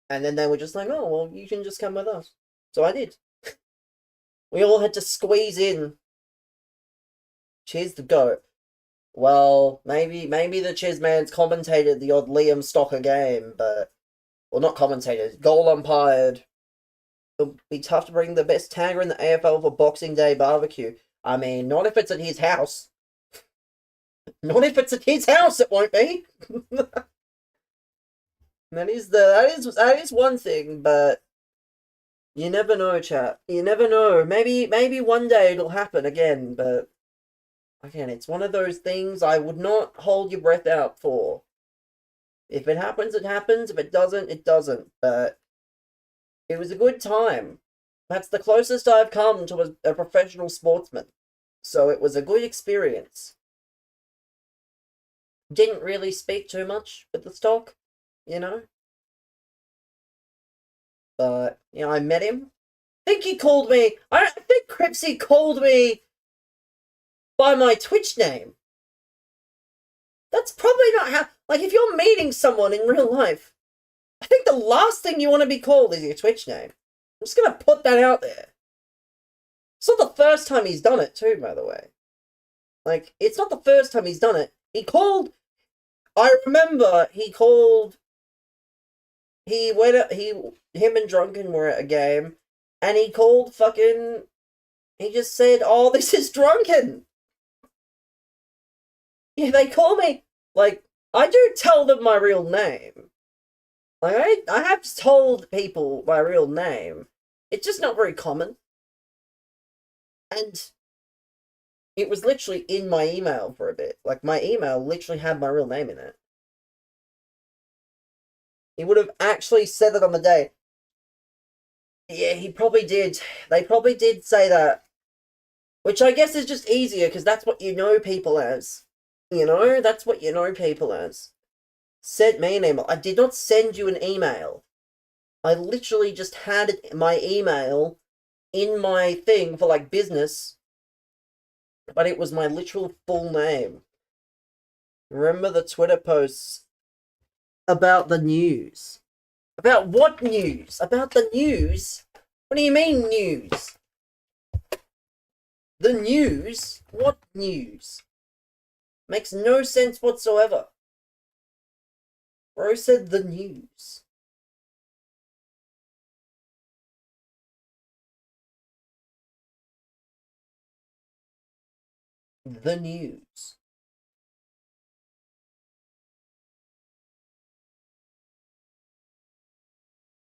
And then they were just like, oh, well, you can just come with us. So I did. We all had to squeeze in. Cheers to go. Well, maybe the Chessman's commentated the odd Liam Stocker game, but... Well, not commentated. Goal umpired. It'll be tough to bring the best tagger in the AFL for Boxing Day barbecue. I mean, not if it's at his house. Not if it's at his house, it won't be. that is one thing, but you never know, chat. You never know. Maybe one day it'll happen again, but again, it's one of those things I would not hold your breath out for. If it happens, it happens. If it doesn't, it doesn't. But it was a good time. That's the closest I've come to a professional sportsman. So it was a good experience. Didn't really speak too much with the stock, you know. But, you know, I met him. I think he called me... I think Cripsy called me by my Twitch name. That's probably not how... Like, if you're meeting someone in real life, I think the last thing you want to be called is your Twitch name. I'm just going to put that out there. It's not the first time he's done it, too, by the way. Like, it's not the first time he's done it. He called... I remember he called... Him and Drunken were at a game, and he called fucking... He just said, oh, this is Drunken! Yeah, they call me... Like, I do tell them my real name. Like, I have told people my real name. It's just not very common. And it was literally in my email for a bit. Like, my email literally had my real name in it. He would have actually said it on the day. Yeah, he probably did. They probably did say that. Which I guess is just easier, because that's what you know people as. You know? That's what you know people as. Sent me an email. I did not send you an email. I literally just had my email in my thing for, like, business. But it was my literal full name. Remember the Twitter posts about the news? About what news? About the news? What do you mean news? The news? What news? Makes no sense whatsoever. Bro said the news. The news.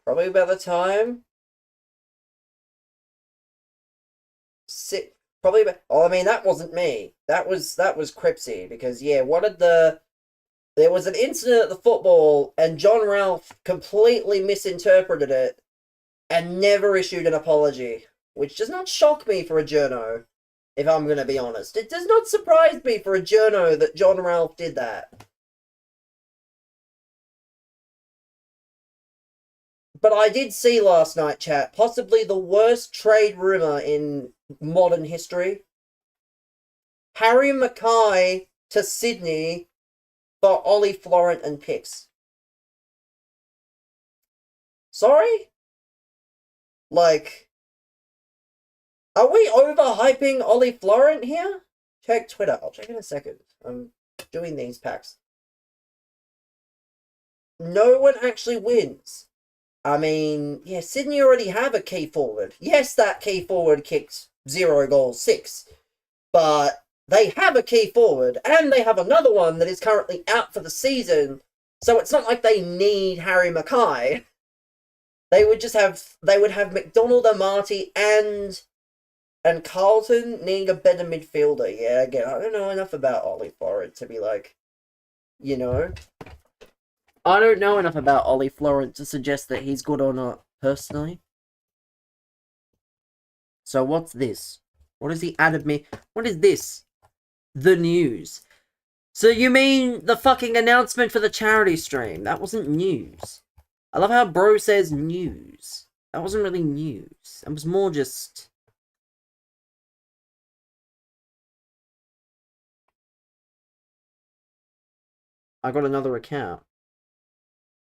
Probably by the time... Probably about... Oh, I mean, that wasn't me. That was Cripsy, because, yeah, what did the... There was an incident at the football, and John Ralph completely misinterpreted it, and never issued an apology. Which does not shock me for a journo, if I'm going to be honest. It does not surprise me for a journo that John Ralph did that. But I did see last night, chat, possibly the worst trade rumour in modern history. Harry Mackay to Sydney for Ollie Florent and picks. Sorry? Like, Are we overhyping Ollie Florent here? Check Twitter. I'll check in a second. I'm doing these packs. No one actually wins. I mean, yeah, Sydney already have a key forward. Yes, that key forward kicked 0 goals, 6. But they have a key forward, and they have another one that is currently out for the season. So it's not like they need Harry Mackay. They would have McDonald, Amati, and Carlton needing a better midfielder. Yeah, again, I don't know enough about Ollie Florent to be like, you know. I don't know enough about Ollie Florent to suggest that he's good or not, personally. So what's this? What has he added me? What is this? The news. So you mean the fucking announcement for the charity stream? That wasn't news. I love how bro says news. That wasn't really news. It was more just... I got another account.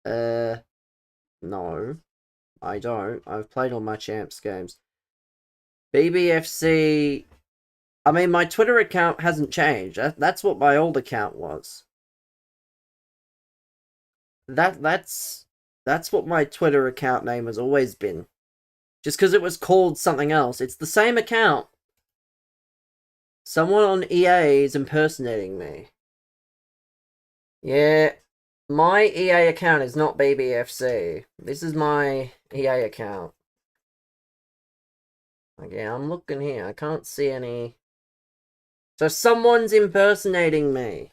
No. I don't. I've played all my champs games. BBFC... I mean, my Twitter account hasn't changed. That's what my old account was. That's what my Twitter account name has always been. Just because it was called something else. It's the same account. Someone on EA is impersonating me. Yeah, my EA account is not BBFC. This is my EA account. Okay, I'm looking here. I can't see any... So someone's impersonating me.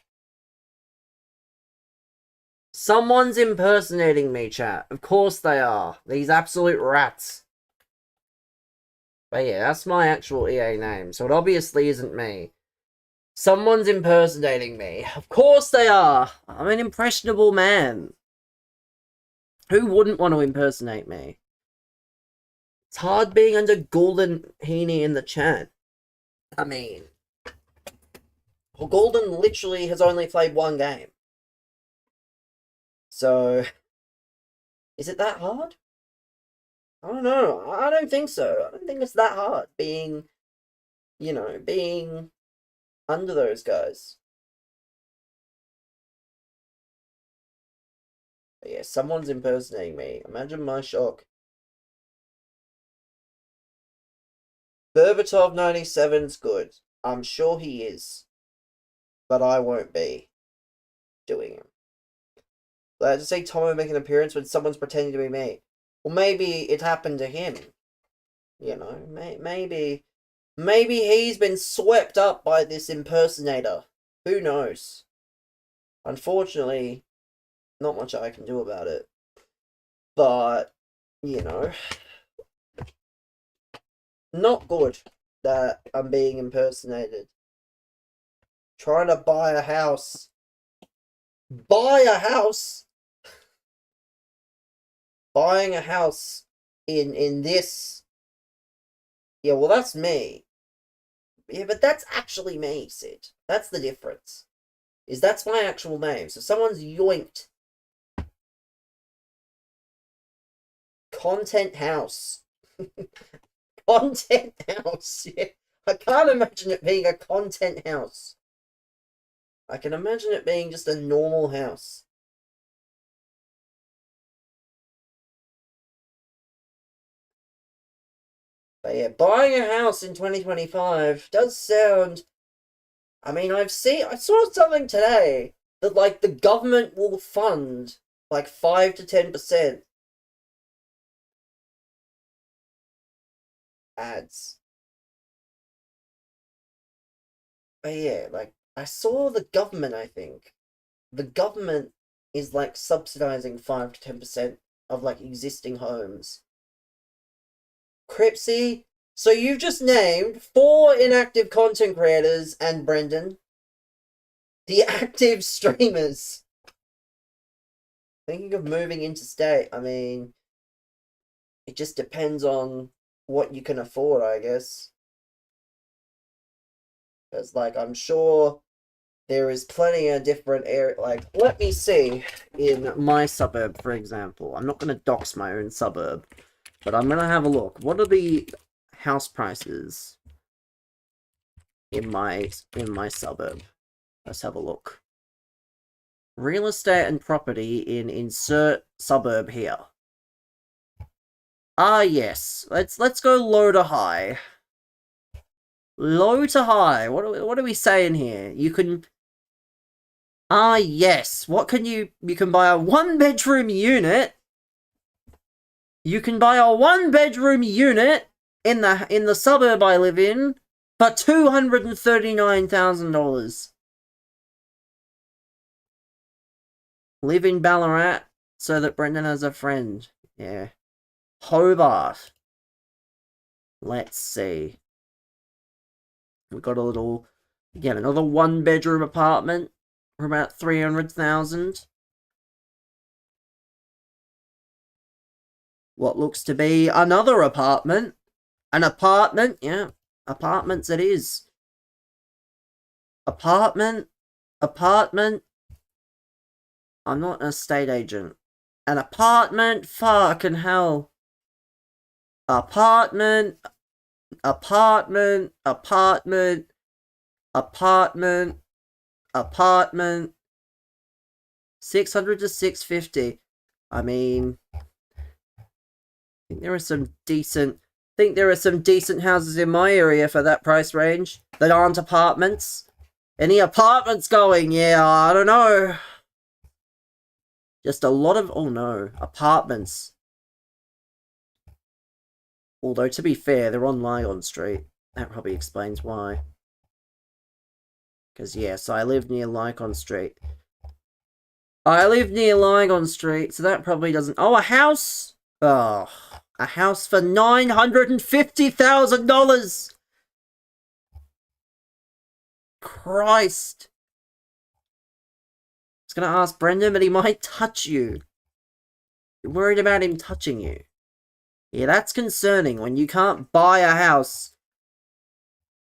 Someone's impersonating me, chat. Of course they are. These absolute rats. But yeah, that's my actual EA name, so it obviously isn't me. Someone's impersonating me. Of course they are. I'm an impressionable man. Who wouldn't want to impersonate me? It's hard being under Golden Heaney in the chat. I mean... Well, Golden literally has only played one game. So... Is it that hard? I don't know. I don't think so. I don't think it's that hard being... You know, being... under those guys. But yeah, someone's impersonating me. Imagine my shock. Berbatov 97's good. I'm sure he is. But I won't be doing him. Glad to see Tomo make an appearance when someone's pretending to be me. Well, maybe it happened to him. You know, maybe he's been swept up by this impersonator. Who knows? Unfortunately, not much I can do about it. But, you know, not good that I'm being impersonated. Trying to buy a house. Buy a house? Buying a house in this... Yeah, well, that's me. Yeah, but that's actually me, Sid. That's the difference. Is that's my actual name. So someone's yoinked. Content house. Content house, yeah. I can't imagine it being a content house. I can imagine it being just a normal house. But yeah, buying a house in 2025 does sound... I mean, I saw something today that, like, the government will fund, like, 5 to 10% ads. But yeah, like, I saw the government, I think. The government is, like, subsidizing 5 to 10% of, like, existing homes. Cripsy, so you've just named 4 inactive content creators and Brendan, the active streamers. Thinking of moving interstate. I mean, it just depends on what you can afford, I guess. Because, like, I'm sure there is plenty of different areas. Like, let me see. In my suburb, for example. I'm not going to dox my own suburb. But I'm going to have a look. What are the house prices in my suburb. Let's have a look. Real estate and property in insert suburb here. Ah, yes. Let's go low to high. Low to high. What are we saying here? You can. Ah, yes. What can you can buy a 1-bedroom unit. You can buy a 1-bedroom unit in the suburb I live in for $239,000. Live in Ballarat so that Brendan has a friend. Yeah. Hobart. Let's see. We got a little, again, another 1-bedroom apartment for about 300,000. What looks to be another apartment. An apartment, yeah. Apartments it is. Apartment. I'm not an estate agent. An apartment, fucking hell. Apartment. 600 to 650. I mean, I think there are some decent houses in my area for that price range that aren't apartments. Any apartments going? Yeah, I don't know. Just a lot of, oh no, apartments. Although, to be fair, they're on Lygon Street. That probably explains why. Because, yes, I live near Lygon Street. So that probably doesn't... Oh, a house! Oh, a house for $950,000! Christ! I was gonna ask Brendan, but he might touch you. You're worried about him touching you. Yeah, that's concerning when you can't buy a house.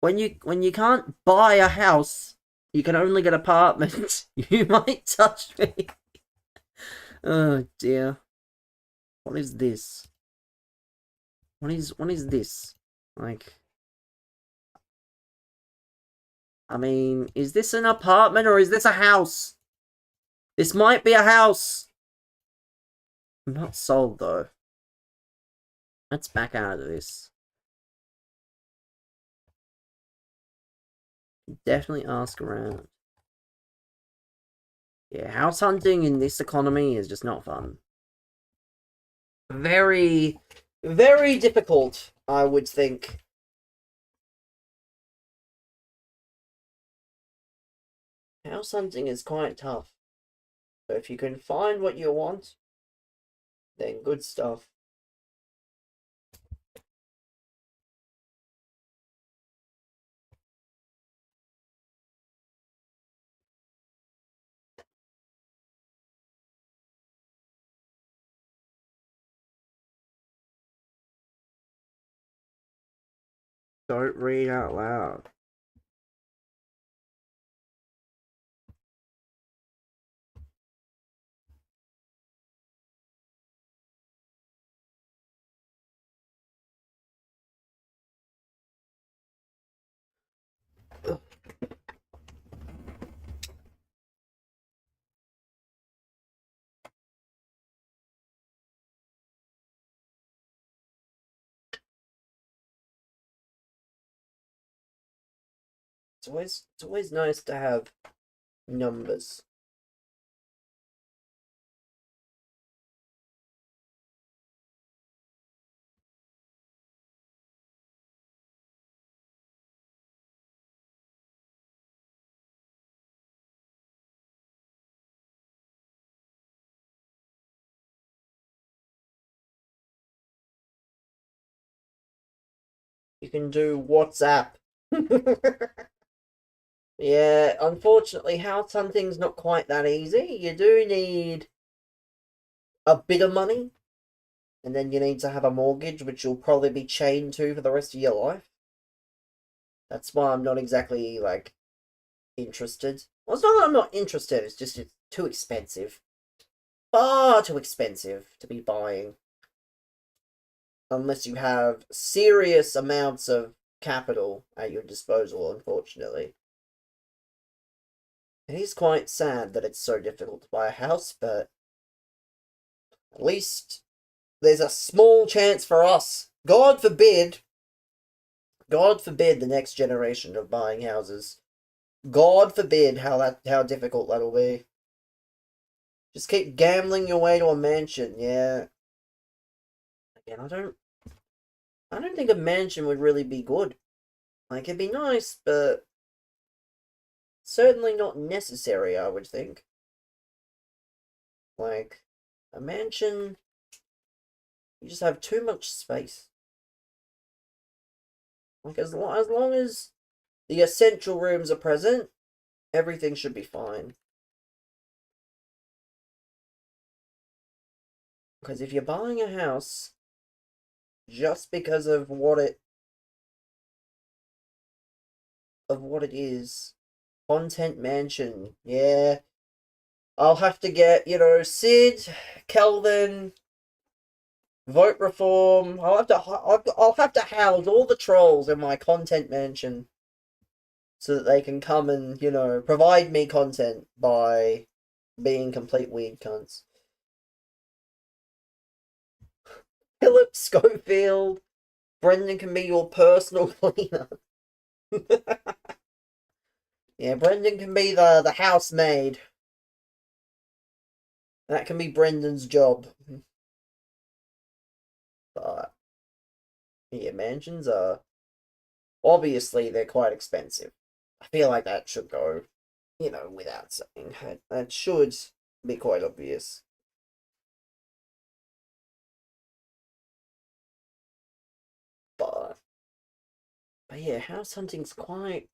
When you can't buy a house, you can only get apartments. You might touch me. Oh dear. What is this? What is this? Like, I mean, is this an apartment or is this a house? This might be a house. I'm not sold though. Let's back out of this. Definitely ask around. Yeah, house hunting in this economy is just not fun. Very, very difficult, I would think. House hunting is quite tough. So if you can find what you want, then good stuff. Don't read out loud. It's always nice to have numbers. You can do WhatsApp. Yeah, unfortunately, house hunting's not quite that easy. You do need a bit of money, and then you need to have a mortgage, which you'll probably be chained to for the rest of your life. That's why I'm not exactly, like, interested. Well, it's not that I'm not interested, it's just it's too expensive. Far too expensive to be buying. unless you have serious amounts of capital at your disposal, unfortunately. It is quite sad that it's so difficult to buy a house, but at least there's a small chance for us. God forbid the next generation of buying houses. God forbid how difficult that'll be. Just keep gambling your way to a mansion, yeah. Again, I don't think a mansion would really be good. Like, it'd be nice, but certainly not necessary, I would think. Like, a mansion, you just have too much space. Like, as long as the essential rooms are present, everything should be fine. Because if you're buying a house just because of what it is, content mansion, yeah. I'll have to get, Sid, Kelvin, vote reform. I'll have to house all the trolls in my content mansion so that they can come and, provide me content by being complete weird cunts. Philip Schofield, Brendan can be your personal cleaner. Yeah, Brendan can be the housemaid. That can be Brendan's job. But yeah, mansions are obviously they're quite expensive. I feel like that should go, without saying. That should be quite obvious. But yeah, house hunting's quite.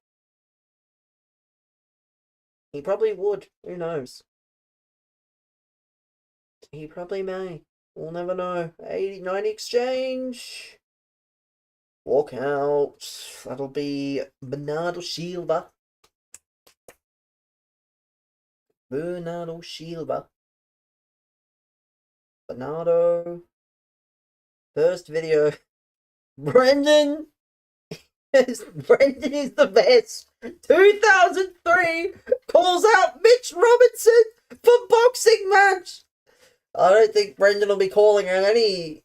He probably would. Who knows? He probably may. We'll never know. 80-90 exchange. Walk out. That'll be Bernardo Silva. Bernardo Silva. Bernardo. First video. Brendan. Brendan is the best. 2003 calls out Mitch Robinson for boxing match. I don't think Brendan will be calling out any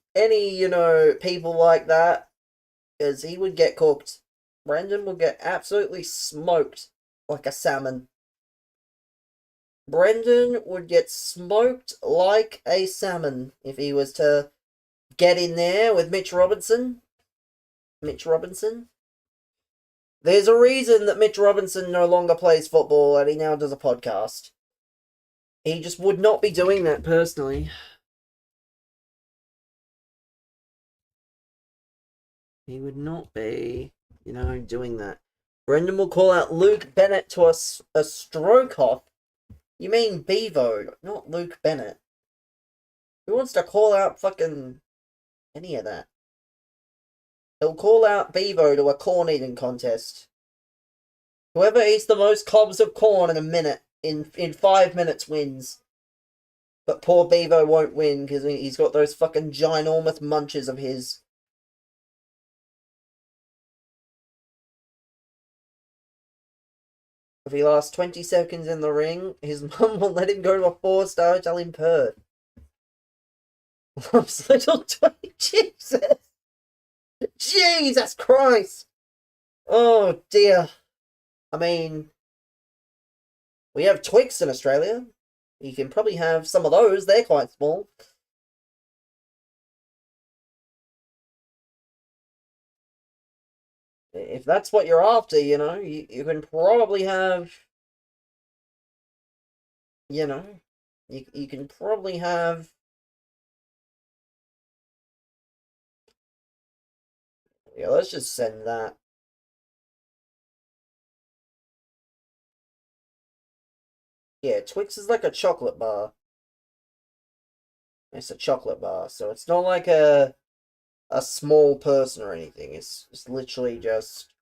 people like that, because he would get cooked. Brendan will get absolutely smoked like a salmon. Brendan would get smoked like a salmon if he was to get in there with Mitch Robinson. Mitch Robinson. There's a reason that Mitch Robinson no longer plays football and he now does a podcast. He just would not be doing that personally. He would not be, doing that. Brendan will call out Luke Bennett to a stroke off. You mean Bevo, not Luke Bennett. Who wants to call out fucking any of that? He'll call out Bevo to a corn eating contest. Whoever eats the most cobs of corn in a minute, in 5 minutes, wins. But poor Bevo won't win because he's got those fucking ginormous munches of his. If he lasts 20 seconds in the ring, his mum will let him go to a 4-star Italian purr. Loves little toy Jesus. Jesus Christ. Oh dear. I mean, we have Twix in Australia. You can probably have some of those. They're quite small. If that's what you're after, you can probably have, you can probably have. Yeah, let's just send that. Yeah, Twix is like a chocolate bar. It's a chocolate bar, so it's not like a small person or anything. It's literally just.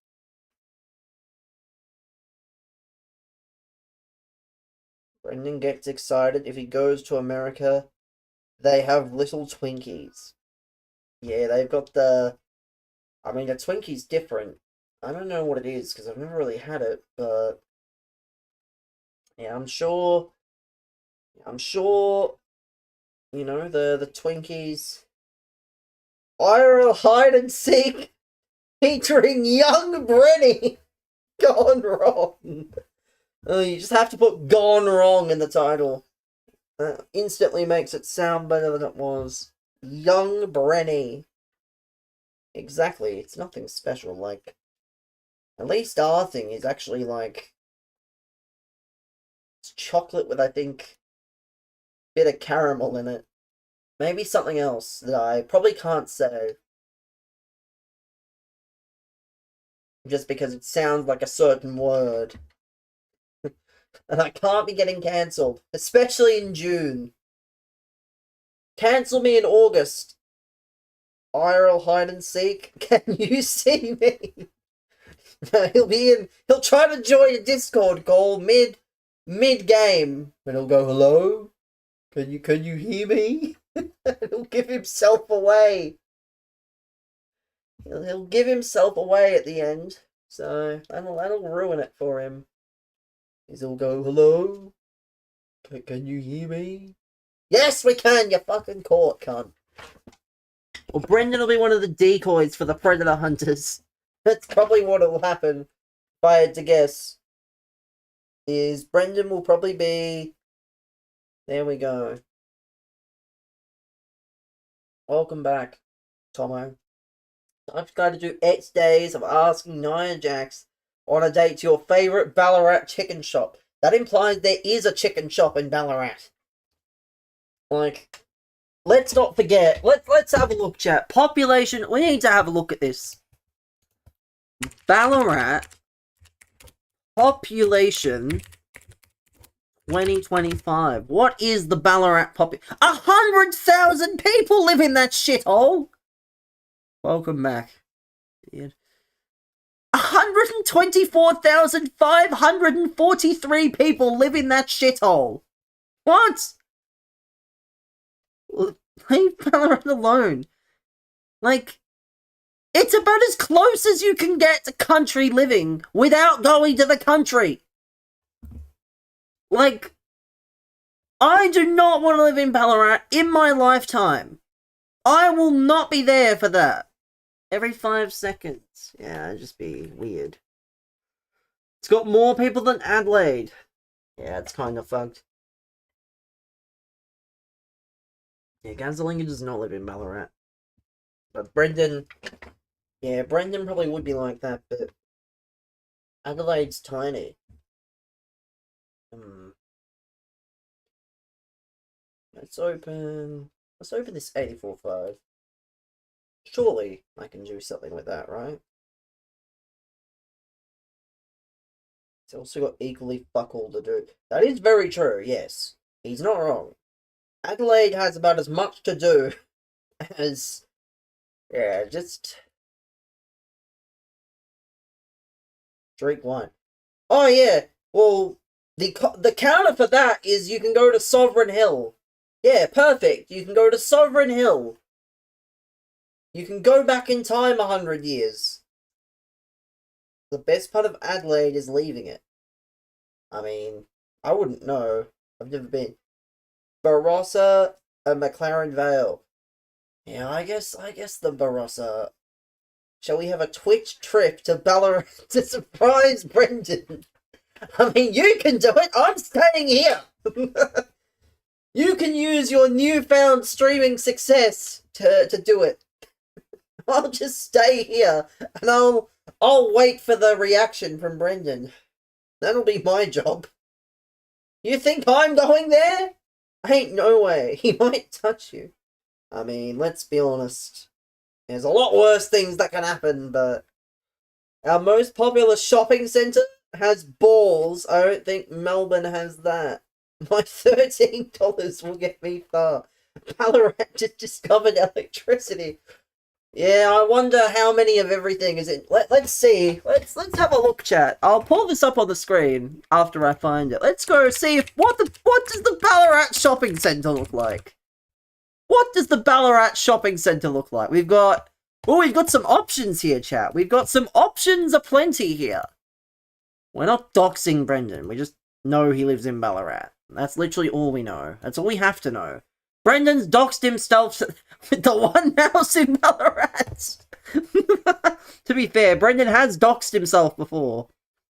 Brendan gets excited if he goes to America. They have little Twinkies. Yeah, they've got the... I mean, the Twinkie's different. I don't know what it is, because I've never really had it, but... Yeah, I'm sure... You know, the Twinkies... IRL hide and seek featuring young Brenny. Gone wrong. You just have to put gone wrong in the title. That instantly makes it sound better than it was. Young Brenny. Exactly, it's nothing special, like... At least our thing is actually, like... It's chocolate with, I think... bit of caramel in it. Maybe something else that I probably can't say. Just because it sounds like a certain word. And I can't be getting cancelled. Especially in June. Cancel me in August. IRL hide and seek. Can you see me? He'll try to join a Discord call mid-game. And he'll go, hello? Can you hear me? He'll give himself away. He'll give himself away at the end. So that'll ruin it for him. He'll go, hello? Can you hear me? Yes, we can, you fucking caught, cunt. Well, Brendan will be one of the decoys for the predator hunters. That's probably what will happen, if I had to guess. Is Brendan will probably be... There we go. Welcome back, Tomo. I've got to do X days of asking Nia Jax on a date to your favourite Ballarat chicken shop. That implies there is a chicken shop in Ballarat. Like, let's not forget. Let's have a look, chat. Population. We need to have a look at this. Ballarat population 2025. What is the Ballarat population? 100,000 people live in that shithole. Welcome back. 124,543 people live in that shithole. What? Leave Ballarat alone. Like, it's about as close as you can get to country living without going to the country. Like, I do not want to live in Ballarat in my lifetime. I will not be there for that. Every 5 seconds. Yeah, it'd just be weird. It's got more people than Adelaide. Yeah, it's kind of fucked. Yeah, Gazalinga does not live in Ballarat. But Brendan... Yeah, Brendan probably would be like that, but... Adelaide's tiny. Let's open this 84.5. Surely I can do something with that, right? It's also got equally fuck all to do. That is very true, yes. He's not wrong. Adelaide has about as much to do as... Yeah, just... Drink wine. Oh yeah, well, the counter for that is you can go to Sovereign Hill. Yeah, perfect. You can go to Sovereign Hill. You can go back in time 100 years. The best part of Adelaide is leaving it. I mean, I wouldn't know. I've never been. Barossa and McLaren Vale. Yeah, I guess the Barossa. Shall we have a Twitch trip to Ballarat to surprise Brendan? I mean, you can do it. I'm staying here. You can use your newfound streaming success to do it. I'll just stay here and I'll wait for the reaction from Brendan. That'll be my job. You think I'm going there? Ain't no way. He might touch you. I mean, let's be honest. There's a lot worse things that can happen, but our most popular shopping centre has balls. I don't think Melbourne has that. My $13 will get me far. Ballarat just discovered electricity. Yeah, I wonder how many of everything is in. Let's see. Let's have a look, chat. I'll pull this up on the screen after I find it. Let's go see what does the Ballarat shopping centre look like. What does the Ballarat shopping centre look like? We've got some options here, chat. We've got some options aplenty here. We're not doxing Brendan. We just know he lives in Ballarat. That's literally all we know. That's all we have to know. Brendan's doxed himself with the one house in Ballarat. To be fair, Brendan has doxed himself before.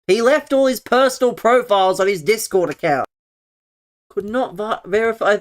He left all his personal profiles on his Discord account. Could not verify